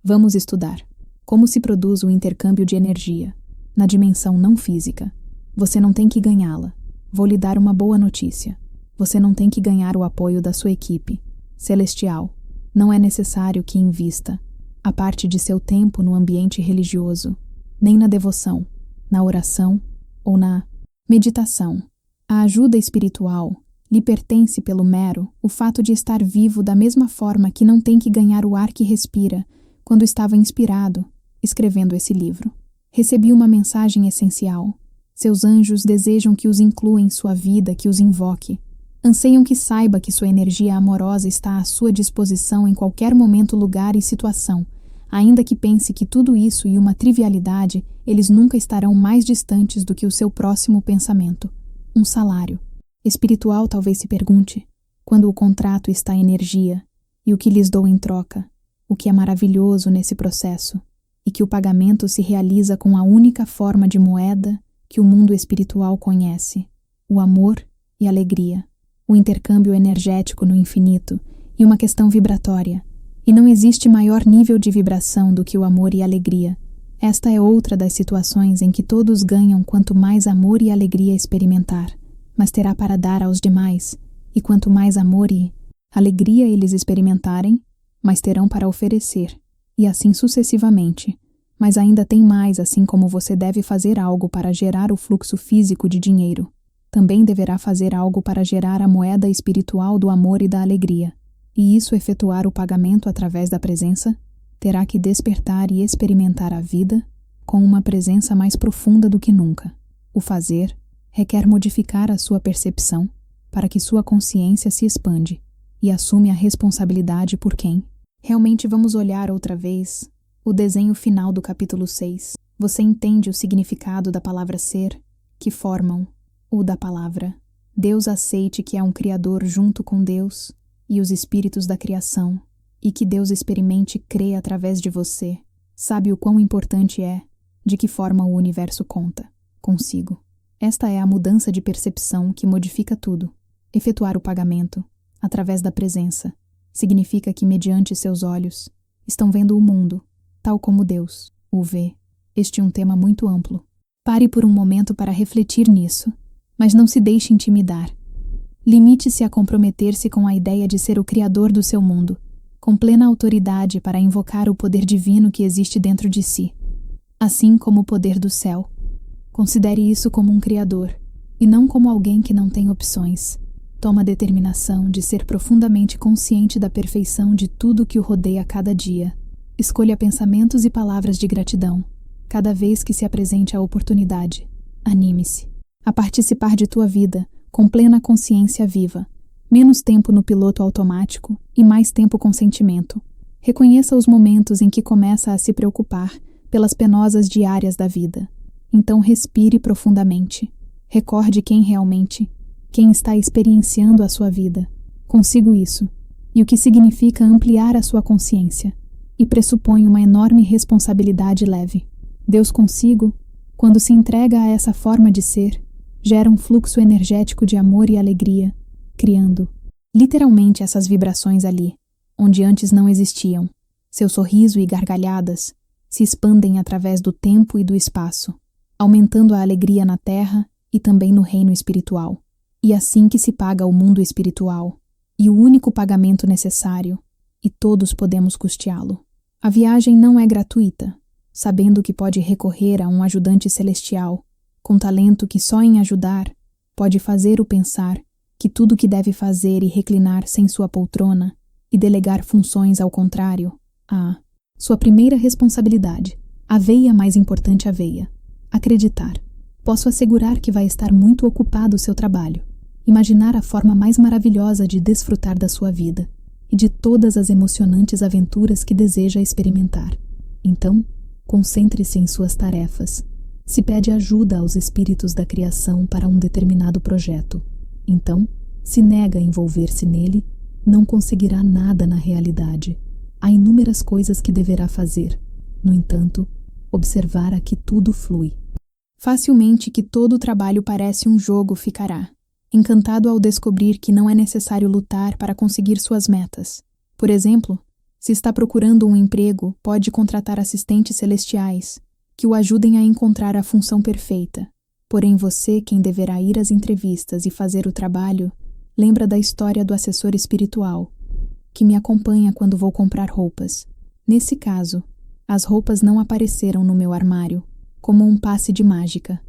Vamos estudar como se produz o intercâmbio de energia, na dimensão não física. Você não tem que ganhá-la. Vou lhe dar uma boa notícia. Você não tem que ganhar o apoio da sua equipe celestial. Não é necessário que invista a parte de seu tempo no ambiente religioso, nem na devoção, na oração ou na meditação. A ajuda espiritual lhe pertence pelo mero o fato de estar vivo da mesma forma que não tem que ganhar o ar que respira quando estava inspirado, escrevendo esse livro. Recebi uma mensagem essencial. Seus anjos desejam que os inclua em sua vida, que os invoque. Anseiam que saiba que sua energia amorosa está à sua disposição em qualquer momento, lugar e situação. Ainda que pense que tudo isso e uma trivialidade, eles nunca estarão mais distantes do que o seu próximo pensamento. Um salário espiritual, talvez se pergunte, quando o contrato está em energia, e o que lhes dou em troca, o que é maravilhoso nesse processo, e que o pagamento se realiza com a única forma de moeda que o mundo espiritual conhece, o amor e alegria. O intercâmbio energético no infinito e uma questão vibratória, e não existe maior nível de vibração do que o amor e alegria. Esta é outra das situações em que todos ganham quanto mais amor e alegria experimentar, mas terá para dar aos demais, e quanto mais amor e alegria eles experimentarem, mais terão para oferecer, e assim sucessivamente. Mas ainda tem mais, assim como você deve fazer algo para gerar o fluxo físico de dinheiro. Também deverá fazer algo para gerar a moeda espiritual do amor e da alegria. E isso efetuar o pagamento através da presença, terá que despertar e experimentar a vida com uma presença mais profunda do que nunca. O fazer requer modificar a sua percepção para que sua consciência se expande e assume a responsabilidade por quem. Realmente vamos olhar outra vez o desenho final do capítulo 6. Você entende o significado da palavra ser, que formam o da palavra. Deus aceite que é um Criador junto com Deus e os espíritos da criação, e que Deus experimente crer através de você. Sabe o quão importante é, de que forma o universo conta consigo. Esta é a mudança de percepção que modifica tudo. Efetuar o pagamento, através da presença, significa que mediante seus olhos, estão vendo o mundo, tal como Deus o vê. Este é um tema muito amplo. Pare por um momento para refletir nisso. Mas não se deixe intimidar. Limite-se a comprometer-se com a ideia de ser o criador do seu mundo, com plena autoridade para invocar o poder divino que existe dentro de si, assim como o poder do céu. Considere isso como um criador, e não como alguém que não tem opções. Toma a determinação de ser profundamente consciente da perfeição de tudo que o rodeia a cada dia. Escolha pensamentos e palavras de gratidão, cada vez que se apresente a oportunidade. Anime-se a participar de tua vida com plena consciência viva, menos tempo no piloto automático e mais tempo com sentimento. Reconheça os momentos em que começa a se preocupar pelas penosas diárias da vida. Então respire profundamente. Recorde quem está experienciando a sua vida. Consigo isso, e o que significa ampliar a sua consciência, e pressupõe uma enorme responsabilidade leve. Deus consigo, quando se entrega a essa forma de ser, gera um fluxo energético de amor e alegria, criando, literalmente, essas vibrações ali, onde antes não existiam. Seu sorriso e gargalhadas se expandem através do tempo e do espaço, aumentando a alegria na terra e também no reino espiritual. E assim que se paga o mundo espiritual, e o único pagamento necessário, e todos podemos custeá-lo. A viagem não é gratuita, sabendo que pode recorrer a um ajudante celestial, com talento que só em ajudar pode fazer-o pensar que tudo que deve fazer e reclinar-se em sua poltrona e delegar funções ao contrário. Sua primeira responsabilidade, a veia mais importante a veia, acreditar. Posso assegurar que vai estar muito ocupado o seu trabalho, imaginar a forma mais maravilhosa de desfrutar da sua vida e de todas as emocionantes aventuras que deseja experimentar. Então, concentre-se em suas tarefas. Se pede ajuda aos espíritos da criação para um determinado projeto. Então, se nega a envolver-se nele, não conseguirá nada na realidade. Há inúmeras coisas que deverá fazer. No entanto, observar a que tudo flui. Facilmente que todo o trabalho parece um jogo ficará, encantado ao descobrir que não é necessário lutar para conseguir suas metas. Por exemplo, se está procurando um emprego, pode contratar assistentes celestiais, que o ajudem a encontrar a função perfeita. Porém você, quem deverá ir às entrevistas e fazer o trabalho, lembra da história do assessor espiritual, que me acompanha quando vou comprar roupas. Nesse caso, as roupas não apareceram no meu armário, como um passe de mágica.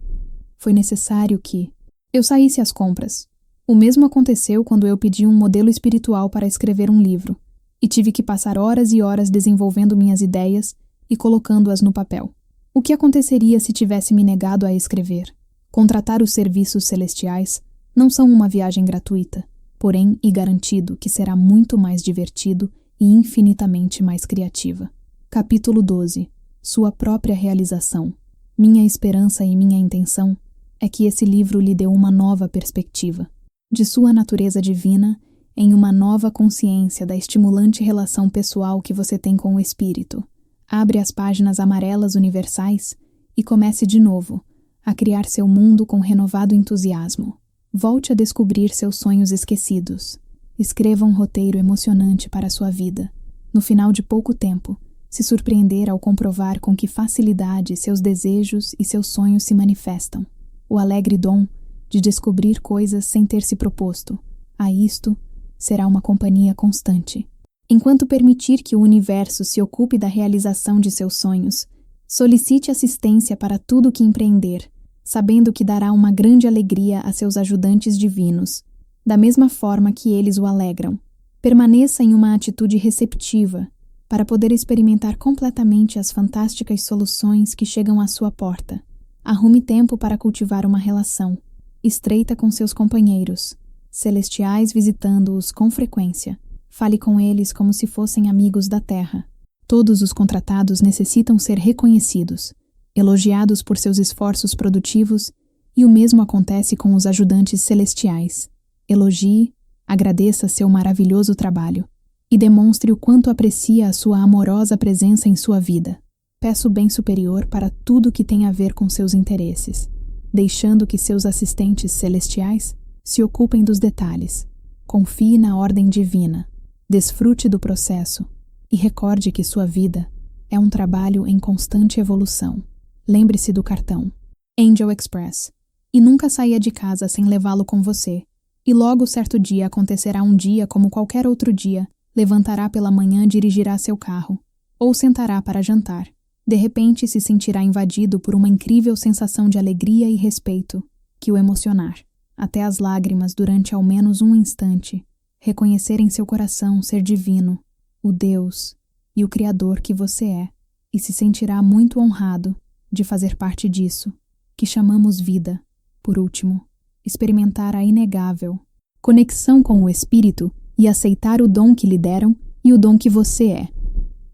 Foi necessário que eu saísse às compras. O mesmo aconteceu quando eu pedi um modelo espiritual para escrever um livro, e tive que passar horas e horas desenvolvendo minhas ideias e colocando-as no papel. O que aconteceria se tivesse me negado a escrever? Contratar os serviços celestiais não são uma viagem gratuita, porém e garantido que será muito mais divertido e infinitamente mais criativa. Capítulo 12. Sua própria realização. Minha esperança e minha intenção é que esse livro lhe dê uma nova perspectiva de sua natureza divina em uma nova consciência da estimulante relação pessoal que você tem com o Espírito. Abre as páginas amarelas universais e comece de novo a criar seu mundo com renovado entusiasmo. Volte a descobrir seus sonhos esquecidos. Escreva um roteiro emocionante para a sua vida. No final de pouco tempo, se surpreender ao comprovar com que facilidade seus desejos e seus sonhos se manifestam. O alegre dom de descobrir coisas sem ter se proposto. A isto será uma companhia constante. Enquanto permitir que o universo se ocupe da realização de seus sonhos, solicite assistência para tudo que empreender, sabendo que dará uma grande alegria a seus ajudantes divinos, da mesma forma que eles o alegram. Permaneça em uma atitude receptiva, para poder experimentar completamente as fantásticas soluções que chegam à sua porta. Arrume tempo para cultivar uma relação estreita com seus companheiros, celestiais visitando-os com frequência. Fale com eles como se fossem amigos da terra. Todos os contratados necessitam ser reconhecidos, elogiados por seus esforços produtivos, e o mesmo acontece com os ajudantes celestiais. Elogie, agradeça seu maravilhoso trabalho e demonstre o quanto aprecia a sua amorosa presença em sua vida. Peça o bem superior para tudo que tem a ver com seus interesses, deixando que seus assistentes celestiais se ocupem dos detalhes. Confie na ordem divina, desfrute do processo e recorde que sua vida é um trabalho em constante evolução. Lembre-se do cartão Angel Express e nunca saia de casa sem levá-lo com você. E logo certo dia acontecerá um dia como qualquer outro dia, levantará pela manhã, dirigirá seu carro, ou sentará para jantar. De repente se sentirá invadido por uma incrível sensação de alegria e respeito, que o emocionar, até as lágrimas durante ao menos um instante, reconhecer em seu coração ser divino, o Deus e o Criador que você é, e se sentirá muito honrado de fazer parte disso, que chamamos vida. Por último, experimentar a inegável conexão com o Espírito e aceitar o dom que lhe deram e o dom que você é.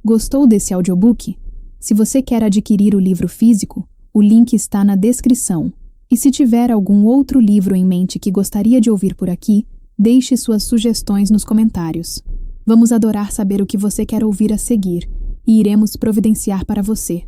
Gostou desse audiobook? Se você quer adquirir o livro físico, o link está na descrição. E se tiver algum outro livro em mente que gostaria de ouvir por aqui, deixe suas sugestões nos comentários. Vamos adorar saber o que você quer ouvir a seguir e iremos providenciar para você.